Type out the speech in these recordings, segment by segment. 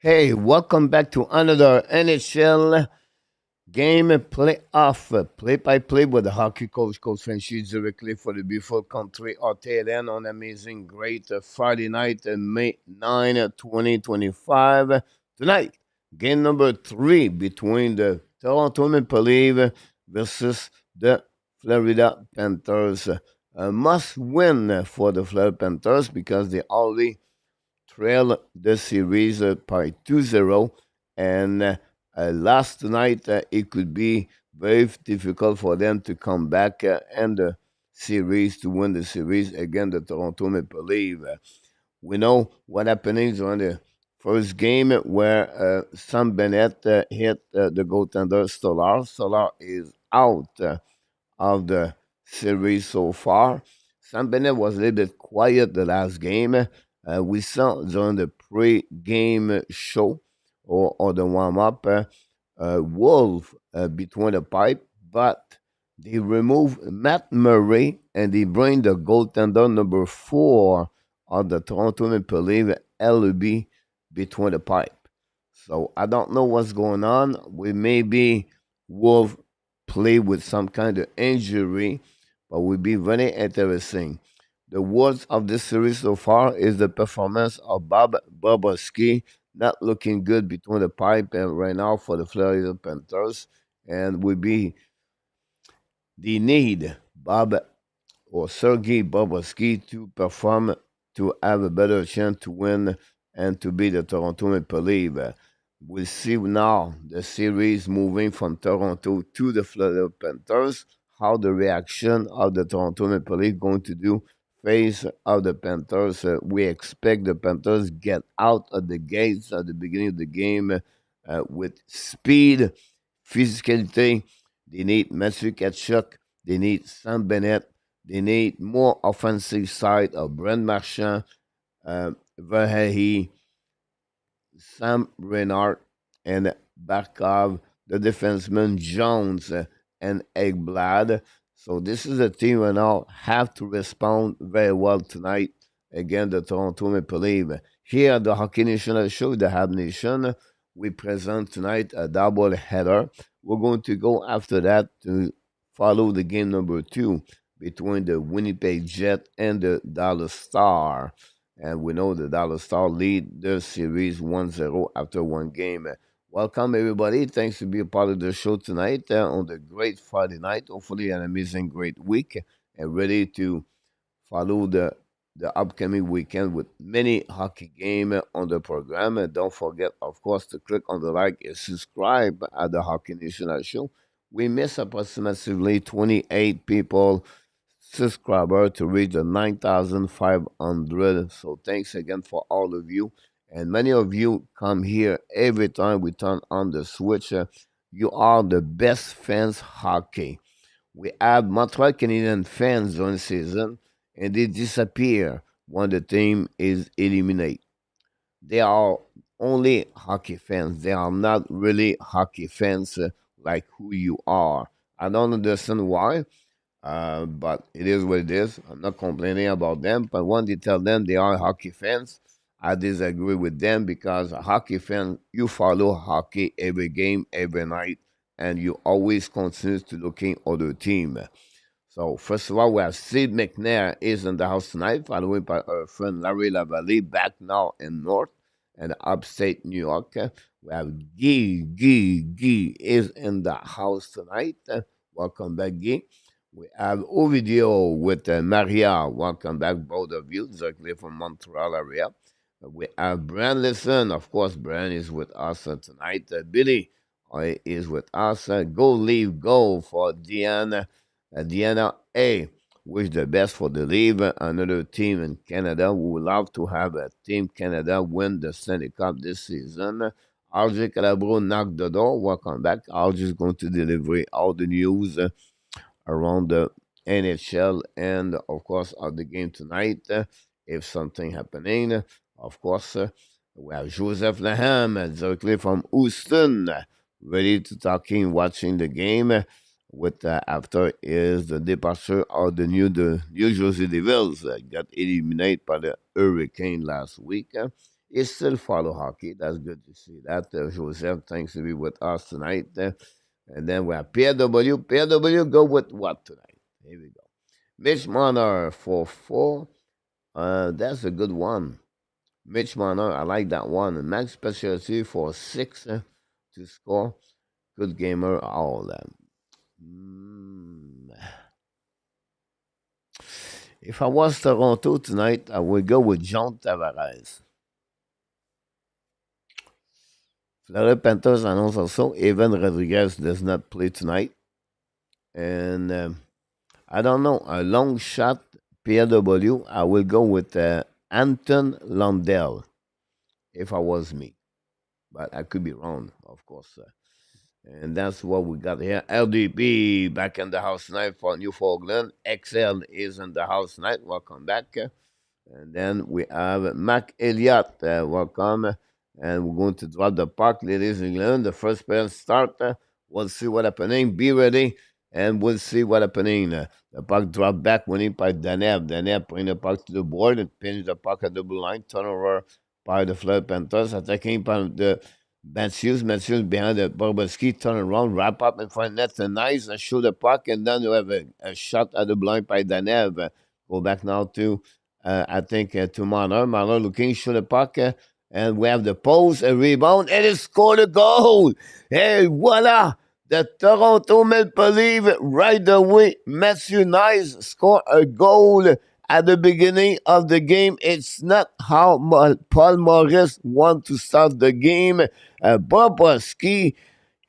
Hey, welcome back to another NHL game playoff, play-by-play with the hockey coach Francis directly for the beautiful country of Thailand on amazing, great Friday night, May 9, 2025. Tonight, game number 3 between the Toronto Maple Leafs versus the Florida Panthers. A must win for the Florida Panthers because they already trail the series by 2-0. And last night, it could be very difficult for them to come back and the series to win the series against the Toronto Maple Leafs. We know what happened on the first game where Sam Bennett hit the goaltender Stolarz. Stolarz is out of the series so far. Sam Bennett was a little bit quiet the last game. We saw during the pre-game show or the warm-up, Wolf between the pipe, but they remove Matt Murray and they bring the goaltender number 4 of the Toronto Maple Leafs, LB, between the pipe. So I don't know what's going on. We may be Wolf play with some kind of injury, but will be very interesting. The words of this series so far is the performance of Bob Bobovsky, not looking good between the pipe and right now for the Florida Panthers, and will be the need Bob or Sergei Bobovsky to perform to have a better chance to win and to beat the Toronto Maple Leafs. We see now the series moving from Toronto to the Florida Panthers. How the reaction of the Toronto Maple Leafs going to do face of the Panthers. We expect the Panthers get out of the gates at the beginning of the game with speed, physicality. They need Matthew Tkachuk. They need Sam Bennett. They need more offensive side of Brent Marchand, Verhey, Sam Reinhart, and Barkov, the defenseman Jones and Eggblad. So this is a team that now have to respond very well tonight against the Toronto Maple Leafs. Here at the Hockey National Show, the Hab Nation, we present tonight a double header. We're going to go after that to follow the game number 2 between the Winnipeg Jet and the Dallas Star. And we know the Dallas Star lead the series 1-0 after one game. Welcome, everybody. Thanks to be a part of the show tonight on the great Friday night. Hopefully, an amazing, great week and ready to follow the upcoming weekend with many hockey game on the program. And don't forget, of course, to click on the like and subscribe at the Hockey National Show. We miss approximately 28 people subscriber to reach the 9,500. So thanks again for all of you. And many of you come here every time we turn on the switch. You are the best fans hockey. We have Montreal Canadian fans during season, and they disappear when the team is eliminated. They are only hockey fans. They are not really hockey fans like who you are. I don't understand why. But it is what it is. I'm not complaining about them. But when they tell them they are hockey fans, I disagree with them because a hockey fan, you follow hockey every game, every night, and you always continue to looking other team. So first of all, we have Steve McNair is in the house tonight, followed by our friend Larry Lavalley back now in North and upstate New York. We have Guy is in the house tonight. Welcome back, Guy. We have Ovidio with Maria. Welcome back, both of you, directly from Montreal area. We have Brian Listen. Of course, Brian is with us tonight. Billy is with us. Go Leave Go for Deanna. Deanna A. Wish the best for the Leave. Another team in Canada. We would love to have a Team Canada win the Stanley Cup this season. RJ Calabro knocked the door. Welcome back. RJ is going to deliver all the news around the NHL and, of course, of the game tonight. If something happening, of course, we have Joseph Laham directly from Houston, ready to talking, watching the game. With after is the departure of the New Jersey Devils got eliminated by the Hurricane last week. He still follow hockey. That's good to see that. Joseph, thanks to be with us tonight. And then we have PW. PW, go with what tonight? Here we go. Mitch Marner for 4. That's a good one. Mitch Marner, I like that one. And Max Specialty for 6 to score. Good gamer, all that. If I was Toronto tonight, I would go with John Tavares. Florida Panthers announced also Evan Rodriguez does not play tonight. And I don't know, a long shot PW, I will go with Anton Lundell if I was me. But I could be wrong, of course. And that's what we got here. LDP back in the house tonight for Newfoundland. XL is in the house tonight. Welcome back. And then we have Mac Elliott. Welcome. And we're going to drop the puck, ladies and gentlemen. The first period start. We'll see what happening. Be ready. And we'll see what happening. The puck drop back winning by Danev. Danev bring the puck to the board and pinch the puck at the blue line. Turnover by the Florida Panthers. Attacking by the Matthews. Matthews behind the Bobrovsky. Turn around. Wrap up in front of net. And nice. Shoot the puck. And then you have a shot at the blind by Danev. Go back now to I think to Marner. Marner looking, shoot the puck, and we have the post, a rebound, and he scored a goal. Hey, voila! The Toronto Maple Leafs right away. Matthew Nice scored a goal at the beginning of the game. It's not how Paul Maurice want to start the game. Bobrovsky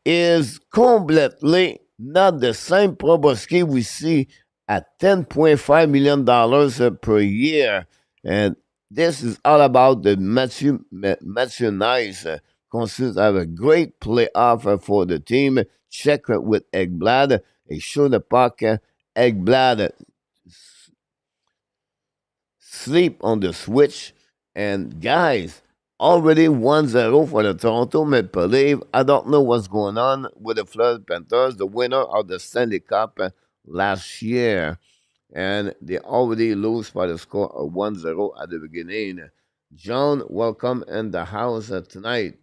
is completely not the same Proboski we see at $10.5 million per year. And this is all about the Matthew Nice. Considers have a great playoff for the team. Check with Eggblad. He showed the puck. Eggblad sleep on the switch. And guys, already 1-0 for the Toronto Maple Leafs. I don't know what's going on with the Florida Panthers, the winner of the Stanley Cup last year. And they already lose by the score of 1-0 at the beginning. John, welcome in the house tonight.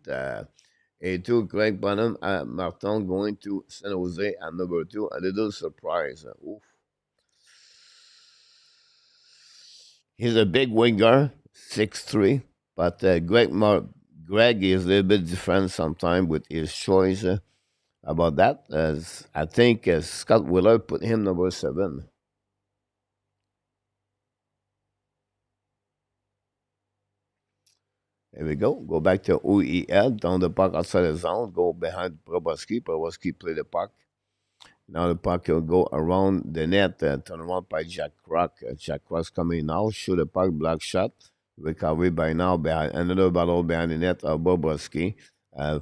A2, Greg Bonham, Martin going to San Jose at number 2. A little surprise. Oof. He's a big winger, 6'3", but Greg is a little bit different sometimes with his choice about that. As I think Scott Wheeler put him number 7. There we go. Go back to OEL, down the puck outside the zone, go behind Proboski. Proboski play the puck. Now the puck will go around the net, turn around by Jack Crock. Jack Crock's coming now, shoot the puck, block shot. Recovery by now behind another battle behind the net of Bobrovsky.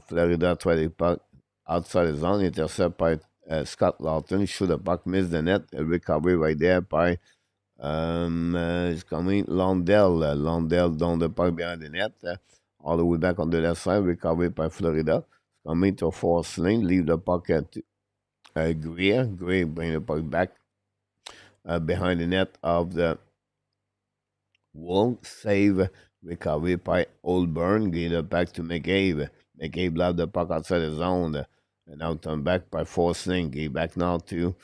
Florida try the puck outside the zone, intercept by Scott Lawton. Shoot the puck, miss the net. Recovery right there by it's coming Lundell. Lundell down the puck behind the net. All the way back on the left side. Recovery by Florida. Coming to a force lane. Leave the puck at Greer. Greer bring the puck back behind the net of the Woll. Save recovery by Oldburn. Get it back to McCabe. McCabe left the puck outside the zone. And now turn back by forcing. Get back now to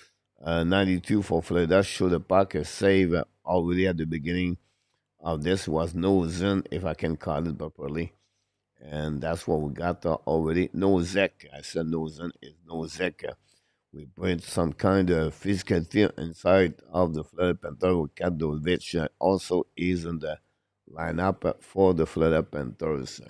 92 for Florida. Show the puck. A save already at the beginning of this was no zone, if I can call it properly. And that's what we got already. No Zek. I said no zone. It's no Zek. We bring some kind of physicality inside of the Florida Panthers. Kadovich also is in the lineup for the Florida Panthers.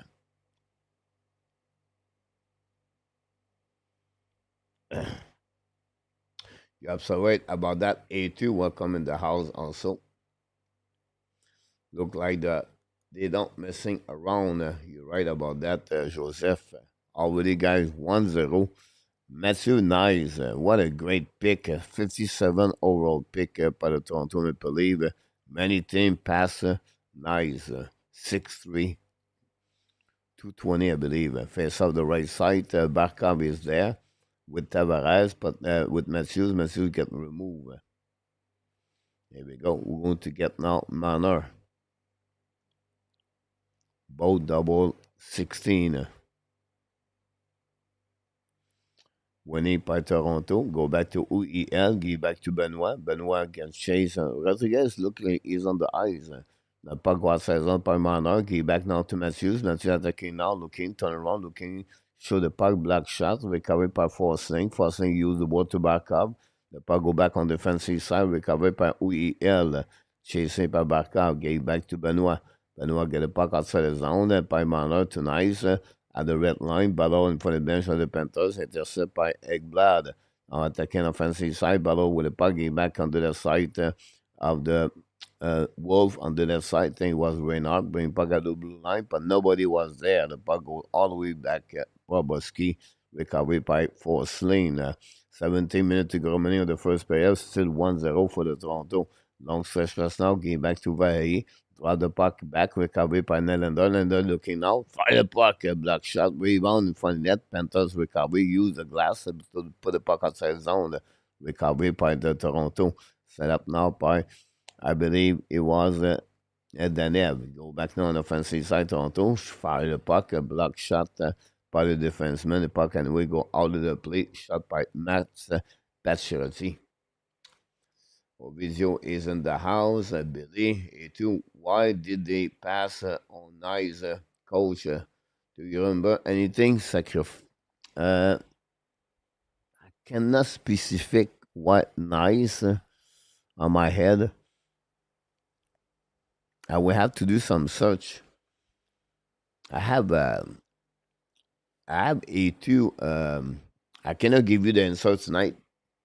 You're absolutely right about that. A2, welcome in the house also. Look like they don't messing around. You're right about that, Joseph. Already, guys, 1-0. Matthew Nice, what a great pick. 57 overall pick by the Toronto Maple Leafs. Many team passer. Nice. 6'3", 220, I believe. Face off the right side. Barkov is there with Tavares, but with Matthews getting removed. There we go. We're going to get now Marner. both double 16. Winning by Toronto. Go back to UEL. Give back to Benoit. Benoit against Chase. Rodriguez look like he's on the ice. N'a pas quoi 16 par Manor. Give back now to Matthews. Matthews attacking now. Looking, turn around. Looking, show the puck. Black shot. Recovered by Forsling. Forsling use the ball to back up. The puck go back on the defensive side. Recovered by UEL. Chasing by Barkov. Gave back to Benoit. Benoit get the puck outside the zone. By Manor to nice. At the red line, Ballot in front of the bench of the Panthers, intercepted by Ekblad. Attacking offensive side, Ballot with a puck back onto the side of the Wolf on the left side. I think it was Reinhardt bring puck at the blue line, but nobody was there. The puck goes all the way back at Boboski, recovered by Forsling. 17 minutes to go remaining of the first period, still 1-0 for the Toronto. Long stretch pass now, game back to Vahe. Draw the puck back, recovered by Nylander. Nylander looking now, fire the puck, a block shot, rebound in front of net. Panthers recover, use the glass to put the puck outside the zone. Recovered by the Toronto. Set up now by, I believe it was Danev. Go back now on the offensive side, Toronto. Fire the puck, a block shot by the defenseman. The puck and we go out of the plate. Shot by Matt Pacioretty. Ovidio is in the house. Billy, et too. Why did they pass on nice coach? Do you remember anything? I cannot specific what nice on my head. I will have to do some search. I have a two. I cannot give you the answer tonight,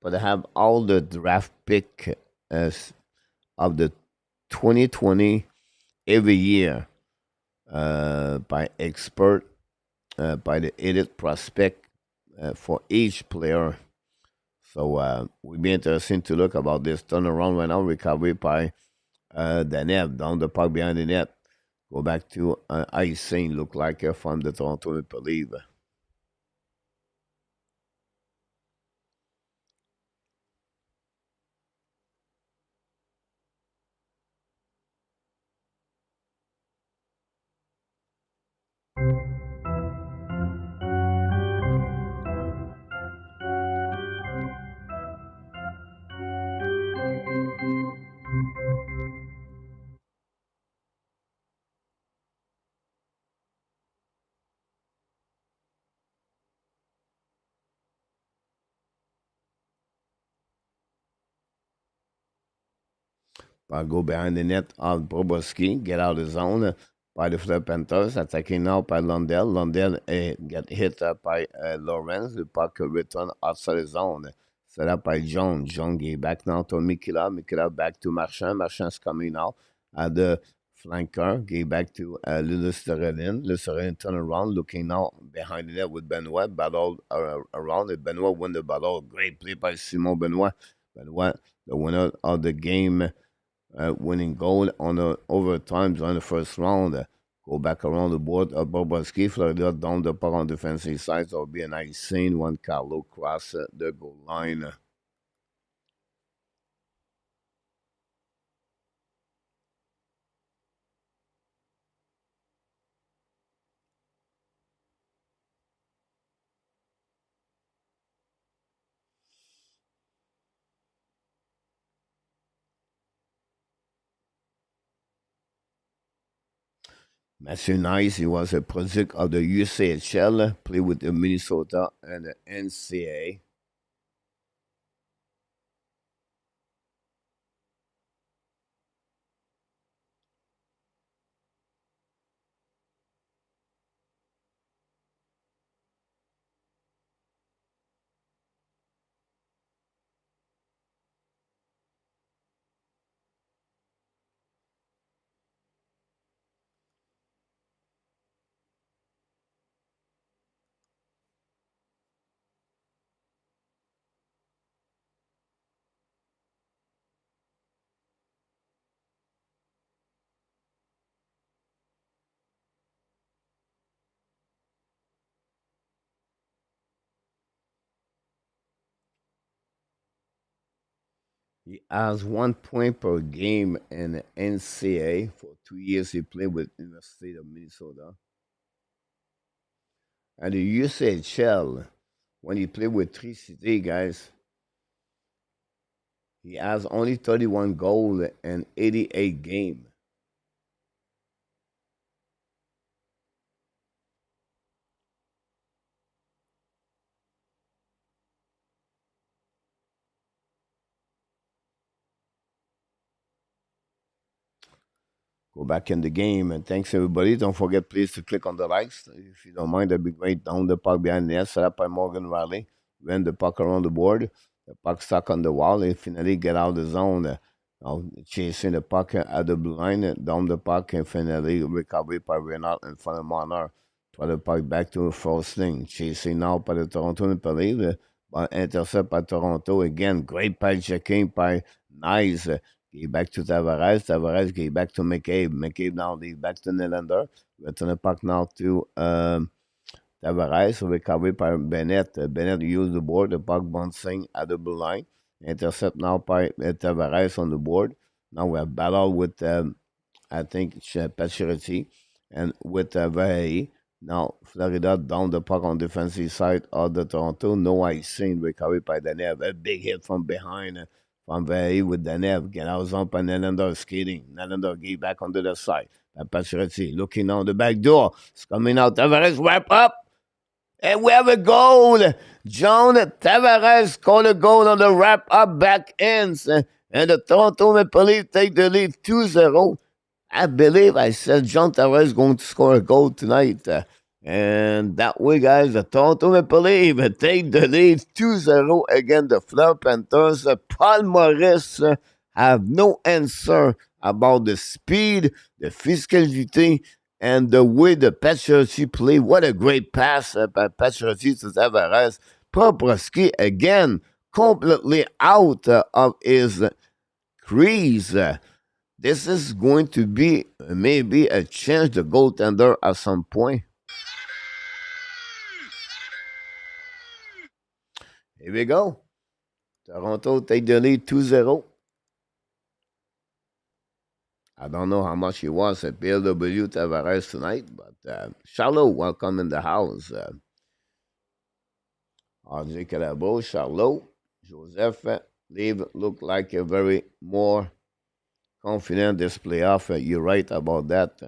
but I have all the draft pick of the 2020 every year by expert, by the elite prospect for each player. So would be interesting to look about this turnaround right now. Recovery by Danev down the park behind the net. Go back to icing, look like from the Toronto Maple Leaf. Go behind the net of Boboski, get out of the zone by the Florida Panthers, attacking now by Lundell. Lundell get hit by Lawrence. The puck return outside the zone. Set up by John. John gave back now to Mikila. Mikila back to Marchand. Marchand's coming now at the flanker. Gave back to Lucerelin. Lucerelin turn around, looking now behind the net with Benoit. Battle around it. Benoit win the battle. Great play by Simon Benoit. Benoit, the winner of the game winning goal on the overtimes on the first round. Go back around the board. Boboski, Florida down the puck on defensive side. So it'll be a nice scene when Carlo cross the goal line. Matthew Nice, he was a project of the USHL, played with the Minnesota and the NCAA. He has 1 point per game in the NCAA. For 2 years, he played with University of Minnesota. And the USHL, when he played with 3CD, guys, he has only 31 goals in 88 games. Go back in the game. And thanks, everybody. Don't forget, please, to click on the likes. If you don't mind, that'd be great. Down the puck behind the net, set up by Morgan Riley. Ran the puck around the board. The puck stuck on the wall. They finally get out of the zone. Chasing the puck at the blue line, down the puck, and finally recovery by Reinhardt in front of Marner. Try the puck back to the first thing. Chasing now by the Toronto Maple Leafs, but intercept by Toronto. Again, great pass checking by Nice. Gave back to Tavares. Tavares gave back to McCabe. McCabe now leaves back to Nylander. Return the puck now to Tavares. Recovery by Bennett. Bennett used the board. The puck bouncing at the blue line. Intercept now by Tavares on the board. Now we have battle with, I think, Pacioretty and with Verhey. Now Florida down the puck on defensive side of the Toronto. No icing. Recovery by Danev. A big hit from behind from Verhey with Danev. Get out zone by Nylander skating. Nylander gave back onto the side. Pacioretty looking on the back door. It's coming out. Tavares wrap up. And we have a goal. John Tavares scored a goal on the wrap-up back ends. And the Toronto Maple Leafs take the lead 2-0. I believe I said John Tavares is going to score a goal tonight. And that way, guys, the Toronto Maple Leafs take the lead 2-0 against the Florida Panthers. Paul Maurice have no answer about the speed, the physicality, and the way the Pacioretty played. What a great pass by Pacioretty to Tavares. Bobrovsky again completely out of his crease. This is going to be maybe a chance the goaltender at some point. Here we go. Toronto take the lead 2-0. I don't know how much he wants at PLW Tavares tonight, but Charlot, welcome in the house. RJ Calabo, Charlot, Joseph, Leave look like a very more confident this playoff. You're right about that.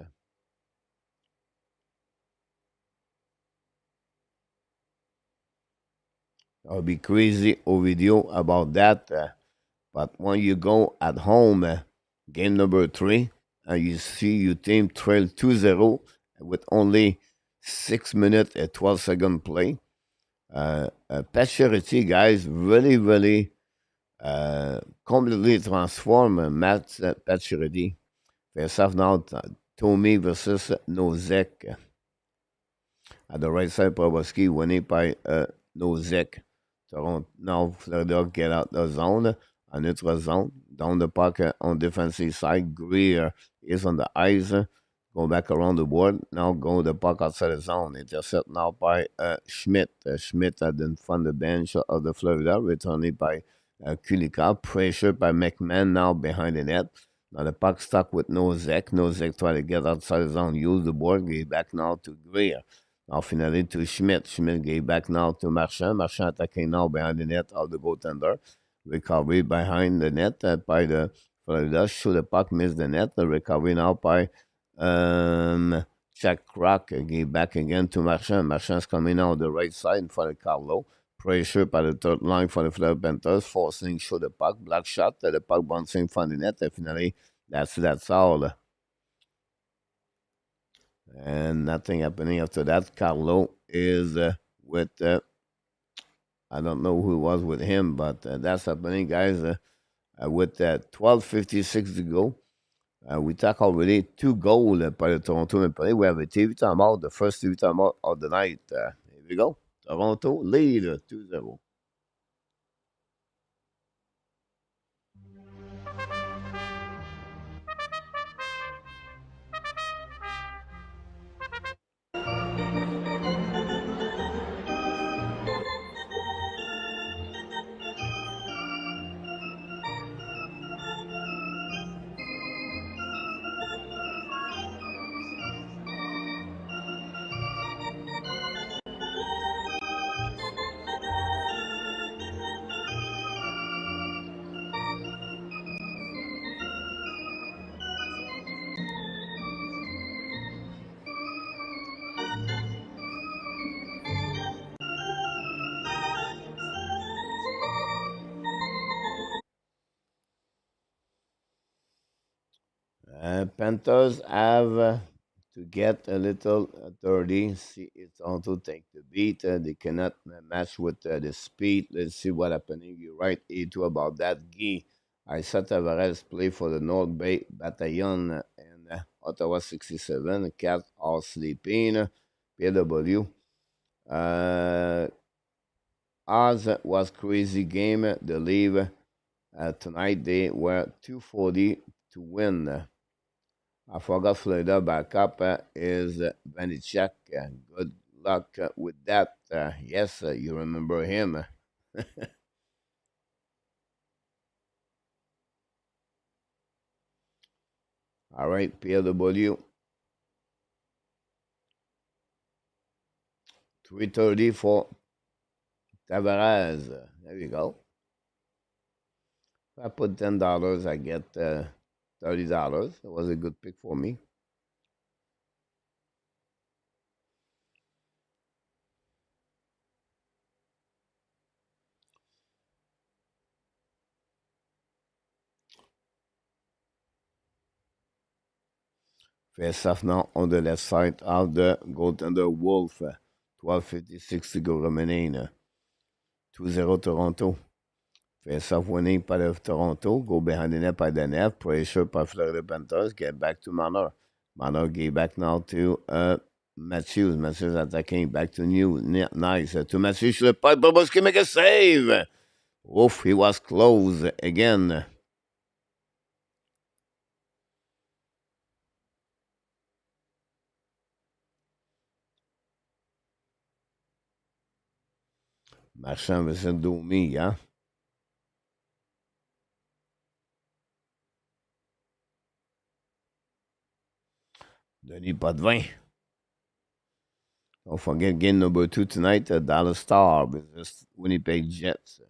I'll be crazy over video about that. But when you go at home, game number 3, and you see your team trail 2-0 with only 6 minutes and 12-second play. Pacioretty, guys, really, really completely transformed Matt Pacioretty. Face off now, Tommy versus Nozek. At the right side, Bobrovsky winning by Nozek. Toronto, now Florida get out the zone, a neutral zone. Down the puck on defensive side. Greer is on the ice. Go back around the board. Now go the puck outside the zone. Intercept now by Schmidt. Schmidt at the front of the bench of the Florida. Returning by Kulika. Pressure by McMahon now behind the net. Now the puck stuck with Nozek. Nozek try to get outside the zone. Use the board. Get back now to Greer. Now finally to Schmidt. Schmidt gave back now to Marchand. Marchand attacking now behind the net of the goaltender. Recovery behind the net by the Florida. Shoot the puck, miss the net. The recovery now by Jack Crock. Gave back again to Marchand. Marchand's coming out the right side in front of Carlo. Pressure by the third line for the Florida Panthers. Forcing shoot the puck. Black shot. The puck bouncing from the net. And finally, that's all. And nothing happening after that. Carlo is with, I don't know who was with him, but that's happening, guys. With 12:56 to go. We talk already 2 goals by the Toronto Maple Leafs. We have a TV timeout, the first TV timeout of the night. Here we go. Toronto lead 2-0. Panthers have to get a little dirty. See, it's on to take the beat. They cannot match with the speed. Let's see what happening. You're right, A2 about that. Guy. I saw Tavares play for the North Bay Battalion in Ottawa 67. Cats are sleeping. PW. Uh, Oz was crazy game. The leave tonight they were 240 to win. I forgot Florida backup is Vanичek. Good luck with that. Yes, you remember him. All right, PLW 330 for Tavares. There you go. If I put $10, I get $30. It was a good pick for me. Face off now on the left side of the goaltender Wolf. 12:56 to go remaining. 2-0 Toronto. Face off winning by the Toronto. Go behind the net by the net. Pressure by Florida Panthers. Get back to Manor. Manor get back now to Matthews. Matthews attacking back to New. Nice. To Matthews. Le pas. Boboski make a save. Oof, he was close again. Marchand versus Domi, hein? Denis Potvin. Don't forget game number 2 tonight, Dallas Star versus Winnipeg Jets.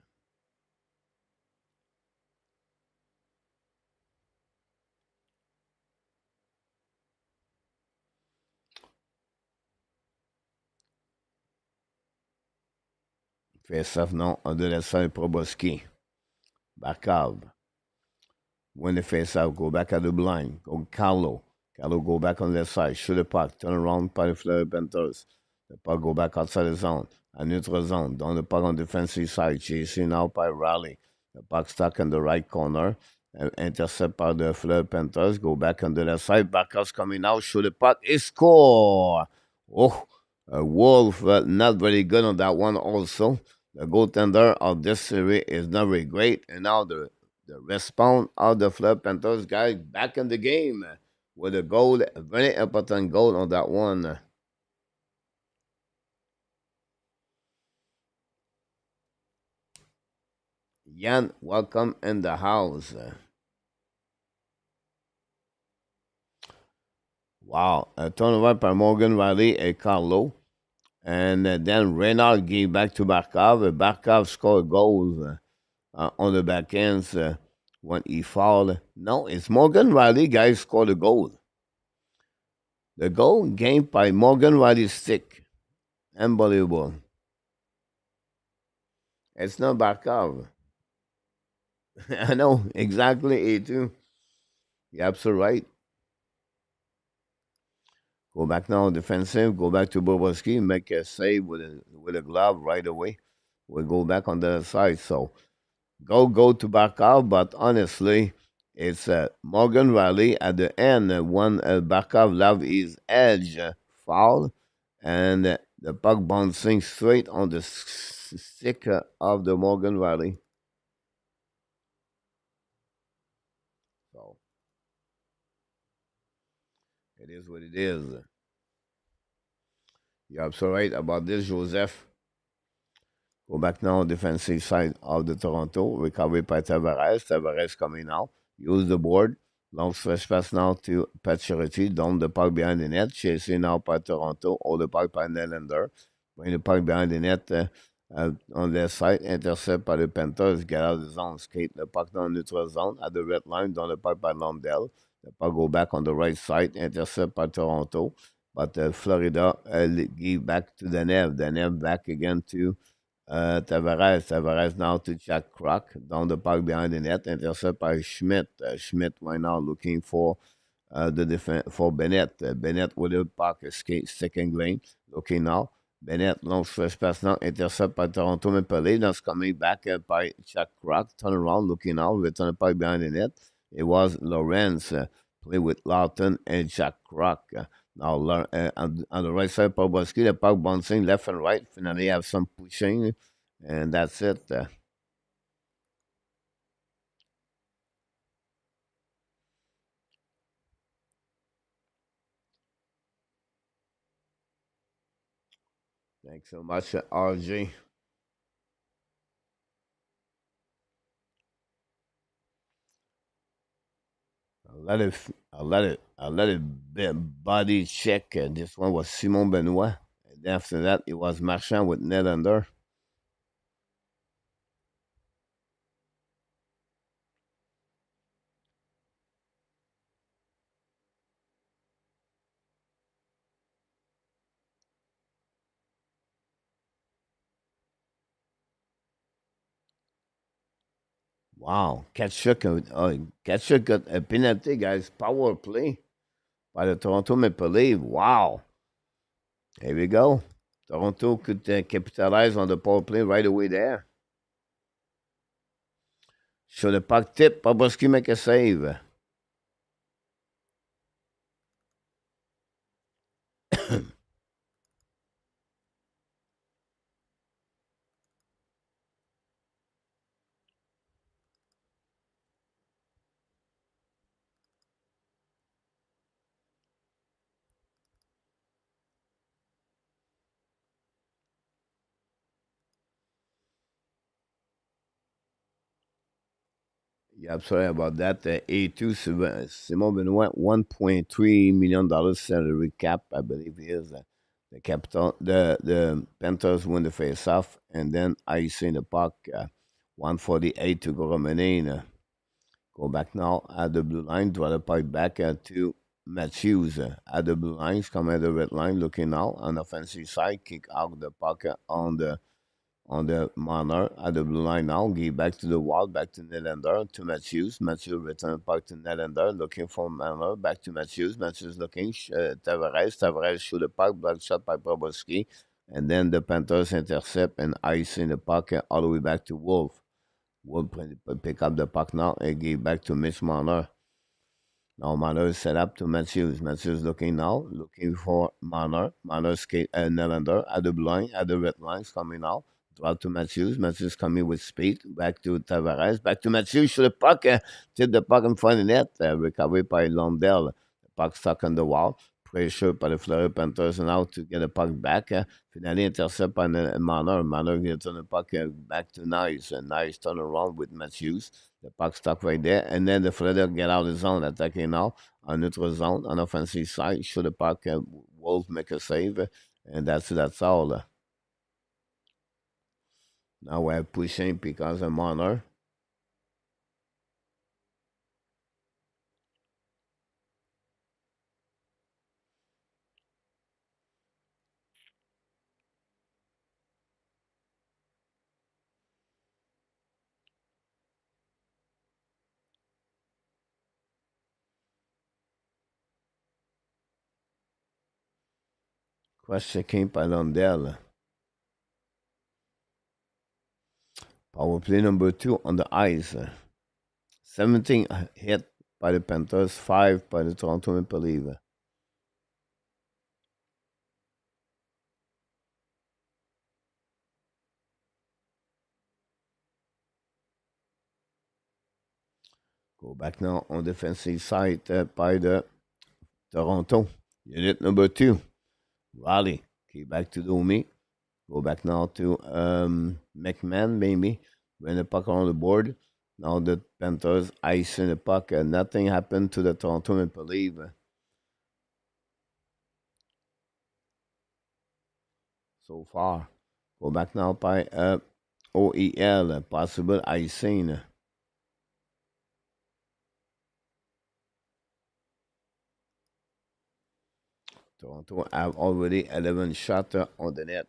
Face off non de la salle Proboski. Barkov. Win the face off, go back at the blind. Go Carlo. Carlo go back on the side. Shoot the puck. Turn around by the Florida Panthers. The puck go back outside the zone. A neutral zone. Down the puck on the defensive side. Chasing out by Raleigh. The puck stuck in the right corner. Intercept by the Florida Panthers. Go back on the left side. Barkov's coming out. Shoot the puck. He score. Oh, Wolf not very good on that one also. The goaltender of this series is not very great. And now the response of the Florida Panthers guys back in the game with a goal, a very important goal on that one. Jan, welcome in the house. Wow, a turnover by Morgan Riley and Carlo. And then Reinhardt gave back to Barkov. Barkov scored goals on the back ends when he fouled. No, it's Morgan Riley guys scored a goal. The goal gained by Morgan Riley's stick. Unbelievable. It's not Barkov. I know, exactly, A2. You're absolutely right. Go back now defensive, go back to Bobrovsky, make a save with a glove right away. We'll go back on the other side. So go to Barkov, but honestly, it's Morgan Riley at the end when Barkov left his edge foul, and the puck bouncing straight on the stick of the Morgan Riley. So it is what it is. You're absolutely right about this, Joseph. Go back now, defensive side of the Toronto. Recovery by Tavares. Tavares coming now. Use the board. Long stretch pass now to Pacioretty. Down the puck behind the net. Chasing now by Toronto. Hold the puck by Nylander. Bring the puck behind the net on their side. Intercept by the Panthers. Get out of the zone. Skate the puck down neutral zone at the red line. Down the puck by Lundell. The puck go back on the right side. Intercept by Toronto. But Florida give back to the Nev. The Nev back again to Tavares. Tavares now to Jack Croc down the park behind the net, intercept by Schmidt. Schmidt right now looking for the defense for Bennett. Bennett with the puck, skate, second lane. Looking now. Bennett, long stretch pass now, intercept by Toronto Maple Leafs. That's coming back by Tkachuk. Turn around, looking out, return the puck behind the net. It was Lawrence. Play with Lawton and Tkachuk. Now, on the right side, Poborski, the puck bouncing left and right. Finally, have some pushing, and that's it. Thanks so much, RG. Body check. This one was Simon Benoit. And after that, it was Marchand with Nylander. Wow, Tkachuk got a penalty, guys. Power play by the Toronto Maple Leafs. Wow, here we go. Toronto could capitalize on the power play right away there. So the puck tip, Bobrovsky make a save. Yeah, I'm sorry about that. A2 Simon Benoit, $1.3 million salary cap, I believe he is. The capital, the Panthers win the face-off, and then ice in the puck. 148 to go remaining. Go back now at the blue line, draw the puck back to Matthews at the blue lines, come at the red line, looking now on the offensive side, kick out the puck on the Marner at the blue line now. Give back to the wall, back to Nylander, to Matthews. Matthews return back to Nylander, looking for Marner, back to Matthews. Matthews looking, Tavares. Tavares shoot the puck, block shot by Bobrovsky. And then the Panthers intercept and ice in the puck all the way back to Wolf. Wolf pick up the puck now and give back to Mitch Marner. Now Marner is set up to Matthews. Matthews looking now, looking for Marner. Marner skate Nylander at the blue line, at the red lines coming out. Draw to Matthews. Matthews coming with speed. Back to Tavares. Back to Matthews. Shoot the puck. Tip the puck in front of the net. Recovery by Lundell. The puck stuck on the wall. Pressure by the Florida Panthers now to get the puck back. Finally intercept by Marner. Marner gets on the puck back to Nice. Nice turn around with Matthews. The puck stuck right there. And then the Florida get out of the zone, attacking now on neutral zone, on offensive side. Shoot the puck. Wolf make a save. And that's all. Now we're pushing because of Marner. Cross checking by Lundell. Power play number 2 on the ice. 17 hit by the Panthers, 5 by the Toronto Maple Leafs. Go back now on defensive side by the Toronto. Unit number 2. Raleigh. Okay, back to Domi. Go back now to McMahon, maybe. When the puck on the board. Now the Panthers icing the puck. Nothing happened to the Toronto Maple Leafs so far. Go back now by OEL, possible icing. Toronto have already 11 shots on the net.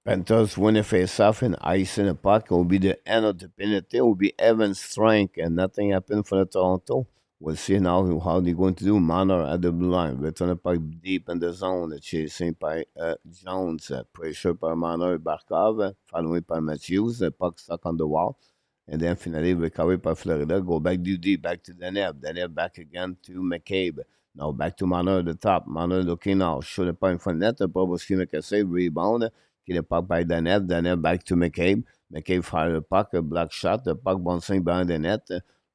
Panthers win a face-off and ice in the puck. It will be the end of the penalty. It will be Evans' strength, and nothing happened for the Toronto. We'll see now how they're going to do. Manor at the blue line. Return the puck deep in the zone. Chasing by Jones. Pressure by Manor Barkov. Following by Matthews. The puck stuck on the wall. And then finally recovered by Florida. Go back deep, back to Danev. Danev back again to McCabe. Now back to Manor at the top. Manor looking now. Show the puck in front of net. The Boboski make a save. Rebound. Get the puck by Danev. Danev back to McCabe. McCabe fire the puck. A block shot. The puck bouncing behind the net.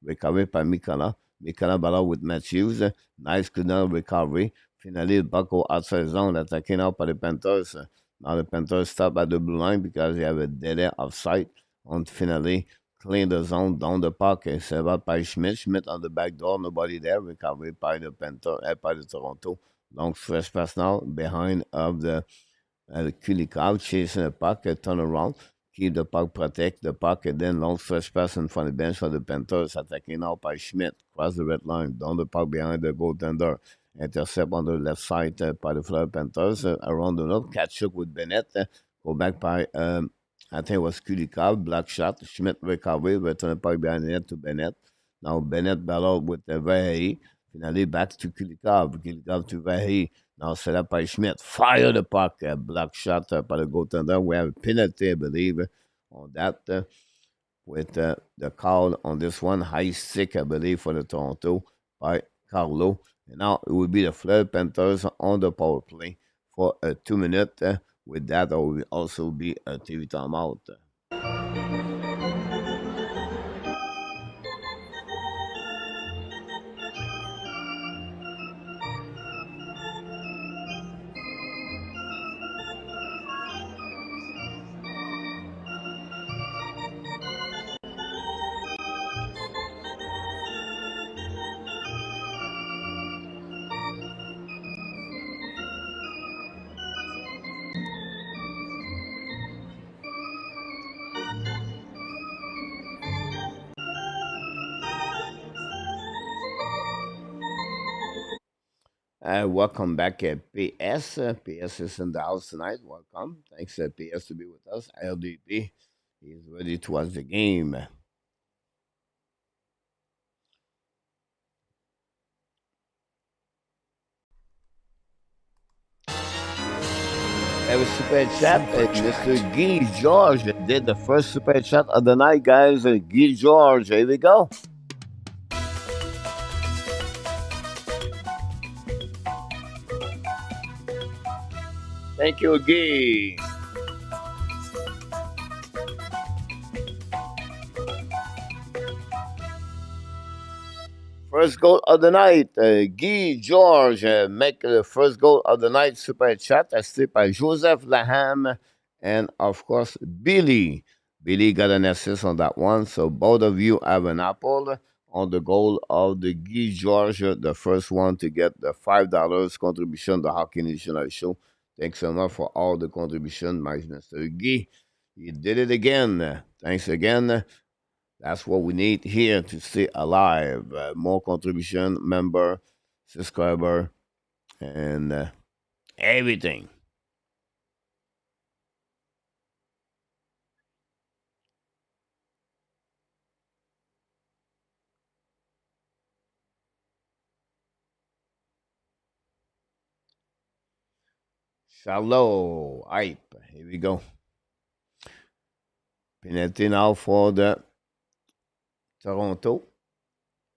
Recovered by Mikala. Mikala ball with Matthews. Nice clean recovery. Finally, the puck go outside zone. Attacking out by the Panthers. Now the Panthers stop at the blue line because they have a dead end offside. On finally clean the zone down the puck. Save out by Schmidt. Schmidt on the back door. Nobody there. Recovery by the Panthers. By the Toronto. Long stretch pass now behind of the Kulikov chasing the puck, turn around, keep the puck, protect the puck, and then long stretch pass in front of the bench for the Panthers, attacking now by Schmidt, cross the red line, down the puck behind the goaltender, intercept on the left side by the Florida Panthers, around the net, Tkachuk with Bennett, go back by, I think it was Kulikov, black shot, Schmidt recovery, return the puck behind the net to Bennett, now Bennett battle with Verhey, finally back to Kulikov, Kulikov to Verhey, now set up by Schmidt. Fire the puck. Block shot by the goaltender. We have a penalty, I believe, on that with the call on this one. High stick, I believe, for the Toronto by Carlo. And now it will be the Florida Panthers on the power play for 2 minutes. With that, there will also be a TV timeout. Welcome back at PS. PS is in the house tonight. Welcome. Thanks, PS, to be with us. LDP is ready to watch the game. Have a super chat. Mr. Guy George did the first super chat of the night, guys. Guy George, here we go. Thank you, Guy. First goal of the night, Guy George make the first goal of the night. Super chat, assisted by Joseph Laham and, of course, Billy. Billy got an assist on that one, so both of you have an apple on the goal of the Guy George, the first one to get the $5 contribution to the Hockey National Show. Thanks so much for all the contribution, my Mr. Guy. You did it again. Thanks again. That's what we need here to stay alive. More contribution, member, subscriber, and everything. Shallow hype. Here we go. Penalty now for the Toronto.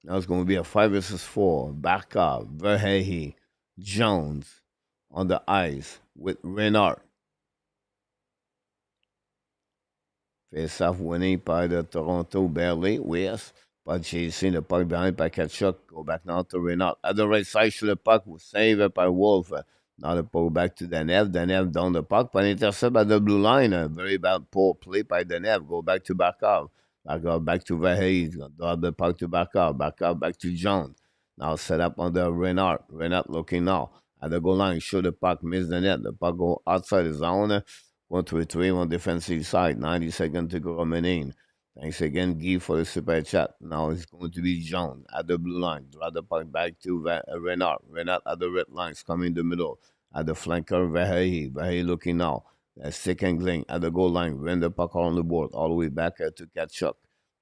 Now it's going to be a 5 versus 4. Barkov, Verhey, Jones on the ice with Reinhart. Face-off winning by the Toronto barely. Yes. But chasing the puck behind by Tkachuk. Go back now to Reinhart. At the right side, shoot the puck. Was saved by Wolf. Now the puck back to Danev. Danev down the puck. But intercept by the blue line. Very bad poor play by Danev. Go back to Barkov. Barkov back to Verhey. Drop the puck to Barkov. Barkov back to Jones. Now set up on the Reinhart. Reinhart looking now at the goal line. Shoot the puck. Miss the net. The puck go outside the zone. 1-3 on defensive side. 90 seconds to go remaining. Thanks again, Guy, for the super chat. Now it's going to be John at the blue line. Draw the puck back to Reinhart. Reinhart at the red lines, coming in the middle. At the flanker, Verhey. Verhey looking now. Second Gling at the goal line, win the puck on the board, all the way back to Tkachuk.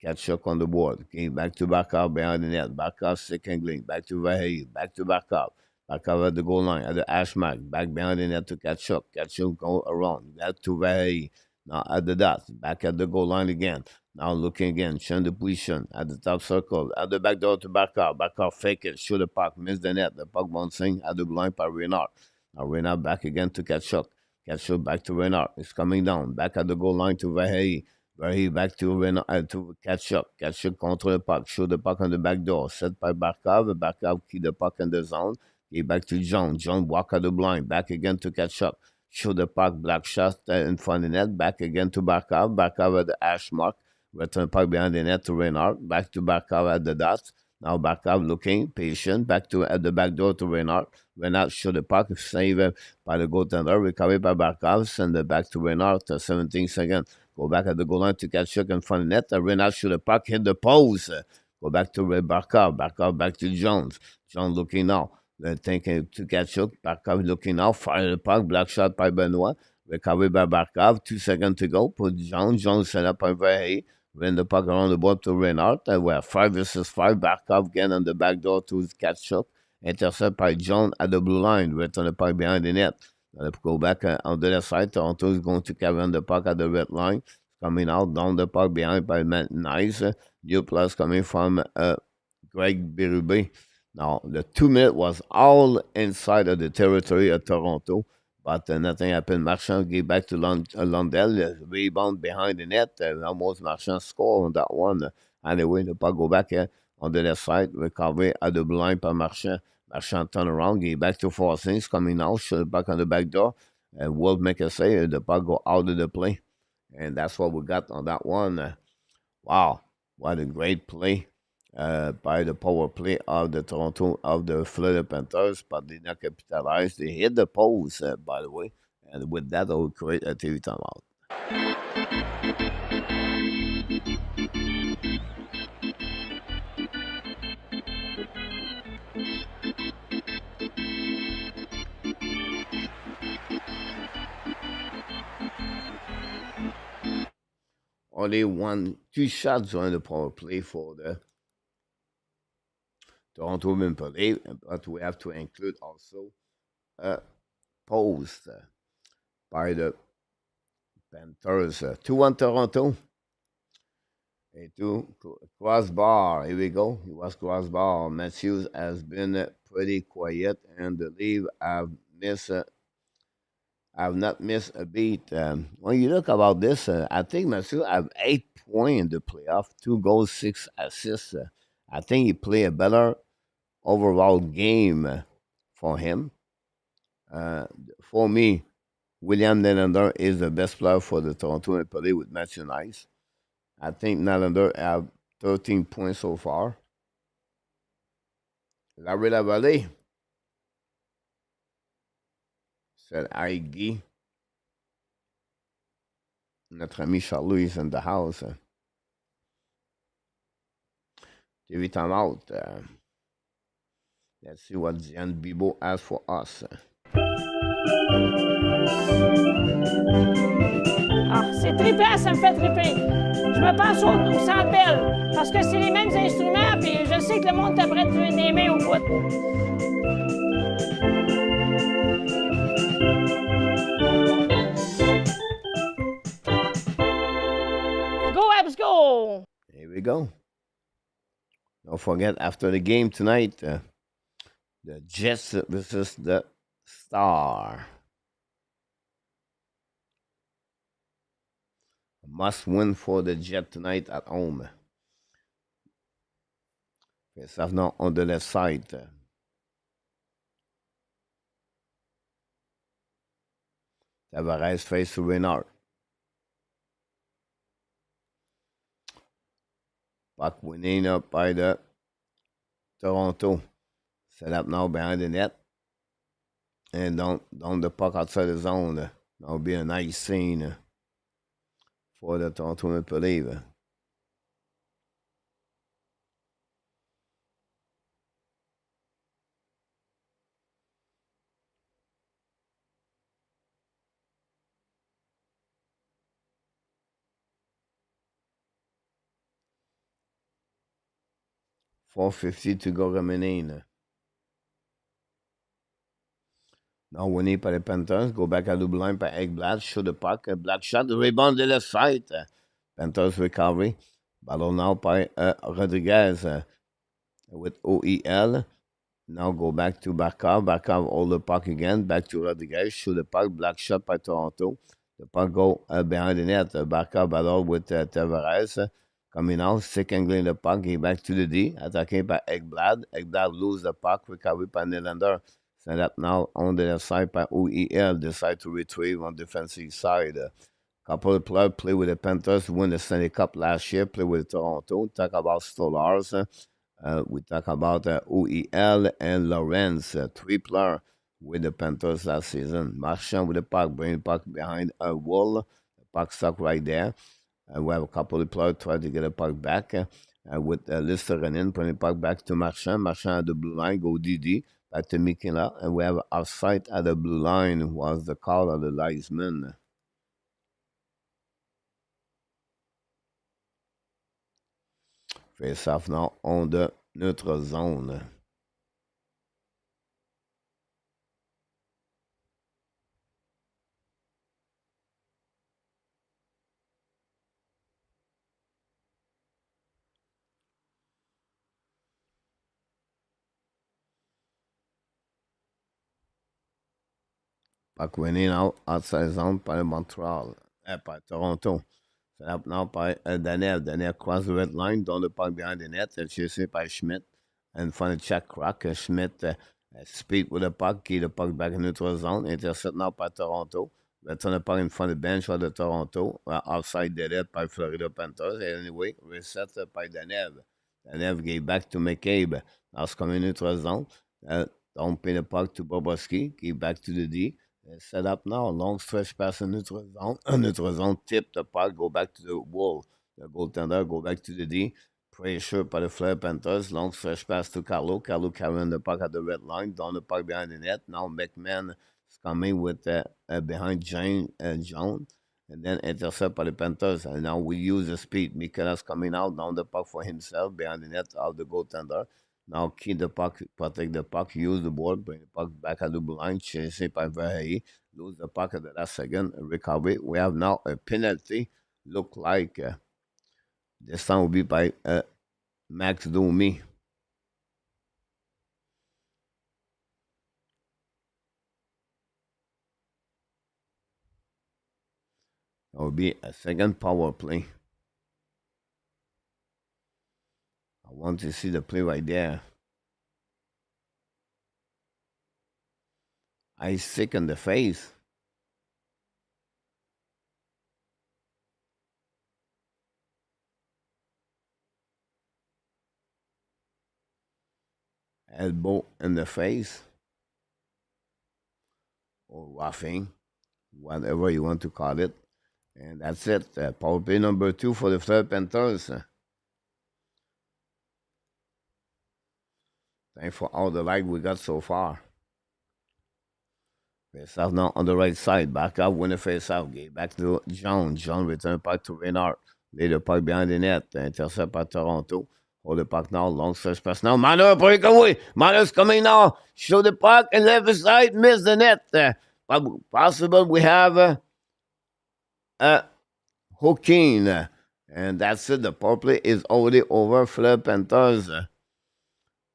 Tkachuk on the board, came back to Barkov behind the net. Barkov, second Gling, back to Vahe, back to Barkov. Barkov at the goal line, at the hash mark, back behind the net to Tkachuk. Tkachuk go around, back to Vahe. Now at the dot, back at the goal line again. Now looking again, change the position at the top circle, at the back door to Barkov. Barkov fake it, shoot the puck, miss the net. The puck bouncing at the line by Reinhardt. Now Reinhardt back again to Tkachuk. Tkachuk back to Reinhardt. It's coming down, back at the goal line to Vahe. Vahe back to Reinhardt, to Tkachuk. Tkachuk control the puck, shoot the puck on the back door, set by Barkov. Barkov keep the puck in the zone. Get back to John. John walk at the blind, back again to Tkachuk. Shoot the puck, black shot in front of the net, back again to Barkov. Barkov at the hash mark. Return puck behind the net to Reinhardt. Back to Barkov at the dot. Now Barkov looking, patient. Back to at the back door to Reinhardt. Reinhardt shoot the puck, save by the goaltender. Recovered by Barkov. Send it back to Reinhardt. 17 seconds. Go back at the goal line to Tkachuk in front of the net. Reinhardt shoot the puck, hit the post. Go back to Barkov. Barkov back to Jones. Jones looking now. Thinking to Tkachuk. Barkov looking now. Fire the puck. Black shot by Benoit. Recovered by Barkov. 2 seconds to go. Put Jones. Jones set up by Vahe. Win the puck around the board to Reinhardt. We're 5 versus 5. Barkov again on the back door to Tkachuk. Intercept by John at the blue line. Return the puck behind the net. Let's go back on the left side. Toronto is going to carry on the puck at the red line. Coming out down the puck behind by Matt Nice. New plus coming from Greg Berube. Now, the 2 minute was all inside of the territory of Toronto, but nothing happened. Marchand gave back to Lundell, rebound behind the net. Almost Marchand score on that one. Anyway, the puck go back on the left side, recovery at the blind by Marchand. Marchand turn around, gave back to Forsyth, coming out, shot back on the back door, and Woll make a save. The puck go out of the play, and that's what we got on that one. Wow, what a great play by the power play of the Florida Panthers, but did not capitalize. They hit the post, by the way, and with that, I will create a TV timeout. Only two shots on the power play for the Toronto Maple Leafs, but we have to include also a post by the Panthers. 2-1 Toronto. A two crossbar. Here we go. It was crossbar. Matthews has been pretty quiet, and the Leafs have not missed a beat. When you look about this, I think Matthews have 8 points in the playoff, 2 goals, 6 assists. I think he played a better overall game for him. For me, William Nylander is the best player for the Toronto Maple Leafs with Matthew Nice. I think Nylander have 13 points so far. Larry Lavallée said Guy. Notre ami Charlot is in the house. TV time out. Let's see what Diane Bibo has for us. Ah, c'est trippant, ça me fait tripper. Je me pense au Centre Bell, parce que c'est les mêmes instruments, puis je sais que le monde t'apprête des mains au bout. Go, Abs, go! Here we go. Don't forget, after the game tonight, the Jets versus the Star. A must win for the Jet tonight at home. Face off now on the left side. Tavares face to Reinhardt. Puck winning up by the Toronto. Set up now behind the net. And down the puck outside the zone. That'll be a nice scene for the Toronto Maple Leafs. 4:50 to go remaining. Now winning par les Panthers. Go back à double line par Ekblad. Show the puck. Black shot. Rebound de left side. Panthers recovery. Battle now by Rodriguez with OEL. Now go back to Barkov. Barkov hold the puck again. Back to Rodriguez. Shoot the puck. Black shot by Toronto. The puck go behind the net. Barkov battle with Tavares. Coming out. Stick angling the puck. He back to the D. Attacking by Ekblad. Ekblad lose the puck. Recovery by Nylander. Set up now on the left side by OEL. Decide to retrieve on defensive side. Couple of players play with the Panthers. Win the Stanley Cup last year. Play with Toronto. Talk about Stolarz. We talk about OEL and Lawrence, three players with the Panthers last season. Marchand with the puck, bring the puck behind Woll. The puck stuck right there. We have a couple of players try to get the puck back with Listerinen, bring the puck back to Marchand. Marchand at the blue line, go DD, back to Mikela. And we have offside at the blue line was the call of the linesman. Face off now on the neutral zone. Puck winning out outside zone par Montreal, par Toronto. Set up now by Danev. Danev cross the red line, down the puck behind the net, chased by Schmidt. And finally, check crack. Schmidt speed with the puck, key the puck back in neutral zone. Intercept now by Toronto. Return the puck in front of the bench of the Toronto. Outside the net by Florida Panthers. Anyway, reset by Danev. Danev gave back to McCabe. Now it's coming neutral zone. Don't pay the puck to Bobrovsky. Give back to the D. Set up now. Long stretch pass in neutral zone. Neutral zone. Tip the puck. Go back to the Woll. The goaltender. Go back to the D. Pressure by the Florida Panthers. Long stretch pass to Carlo. Carlo carrying the puck at the red line. Down the puck behind the net. Now McMahon is coming with behind John. And then intercept by the Panthers. And now we use the speed. Mikela's coming out. Down the puck for himself. Behind the net of the goaltender. Now keep the puck, protect the puck, use the ball, bring the puck back at the blue line, chase it by Verhey, lose the puck at the last second, recovery. We have now a penalty. Look like this time will be by Max Domi. It will be a second power play. I want to see the play right there. I stick in the face. Elbow in the face. Or roughing. Whatever you want to call it. And that's it. Power play number 2 for the Florida Panthers. Thanks for all the like we got so far. Face off now on the right side. Back up, win the face off. Get back to John. John return puck to Reinhart. Lay the puck behind the net. Intercept by Toronto. Hold the puck now. Long stretch pass now. Mano breakaway. Mano's coming now. Show the puck and left side. Miss the net. Possible we have hooking. And that's it. The power play is already over. Florida Panthers.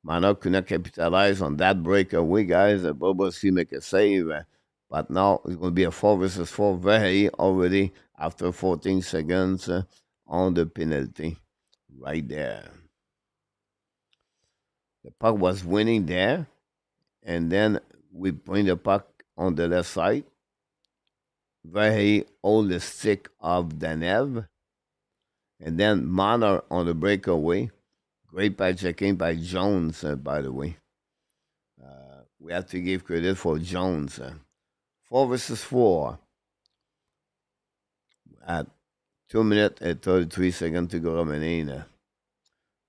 Mano could not capitalize on that breakaway, guys. Bobrovsky make a save. But now it's going to be a 4 versus 4 very already after 14 seconds on the penalty. Right there. The puck was winning there. And then we bring the puck on the left side. Very hold the stick of Danev. And then Mano on the breakaway. Great by checking by Jones, by the way. We have to give credit for Jones. 4 versus 4. At 2 minutes and 33 seconds to go remaining.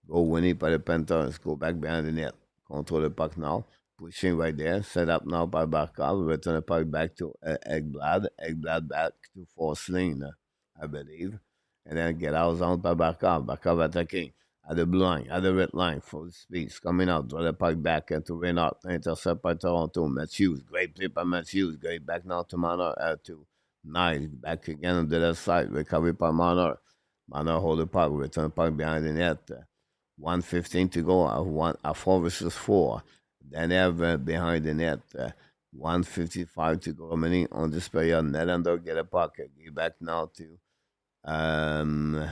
Go winning by the Panthers. Go back behind the net. Control the puck now. Pushing right there. Set up now by Barkov. Return the puck back to Ekblad. Ekblad back to Forsling, I believe. And then get out zone by Barkov. Barkov attacking. at the blue line, at the red line, full speed, coming out, draw the puck back to Reinhardt, intercept by Toronto. Matthews, great play by Matthews, great back now to Manor, to Nice, back again on the left side, recovery by Manor. Manor hold the puck, return the puck behind the net. 1:15 to go, a 4 versus 4. Then have behind the net. 1:55 to go remaining on this period. Nylander get a puck. Give back now to um,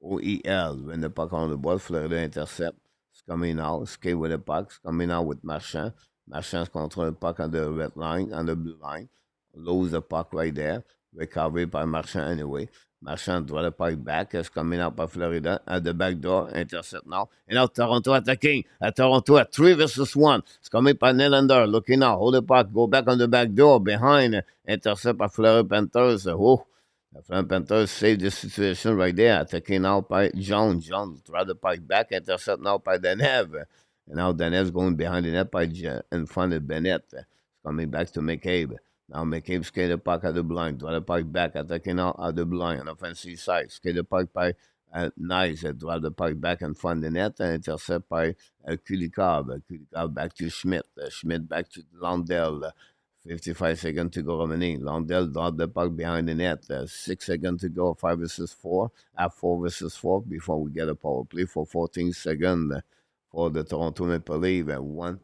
OEL. When the puck on the ball, Florida intercept. It's coming out. Skate with the puck. It's coming out with Marchand. Marchand's control the puck on the red line, on the blue line. Lose the puck right there. Recovery by Marchand anyway. Marchand draw the puck back. It's coming out by Florida at the back door. Intercept now. And now Toronto attacking. Toronto at 3 versus 1. It's coming by Nylander. Looking now. Hold the puck. Go back on the back door. Behind. Intercept by Florida Panthers. Oh. The Florida Panthers saved the situation right there. Attacking now by Jones. Jones draw the puck back. Intercept now by Denev. And now Denev's going behind the net by in front of Bennett. It's coming back to McCabe. Now McCabe skate the puck at the blind, draw the puck back, attacking out at the blind on offensive side. Skate the puck by Nice, draw the puck back in front of the net and intercept by Kulikov. Kulikov back to Schmidt. Schmidt back to Landell. 55 seconds to go remaining. Landell dropped the puck behind the net. 6 seconds to go, 5 versus 4. At 4 versus 4 before we get a power play for 14 seconds for the Toronto Maple Leafs. 1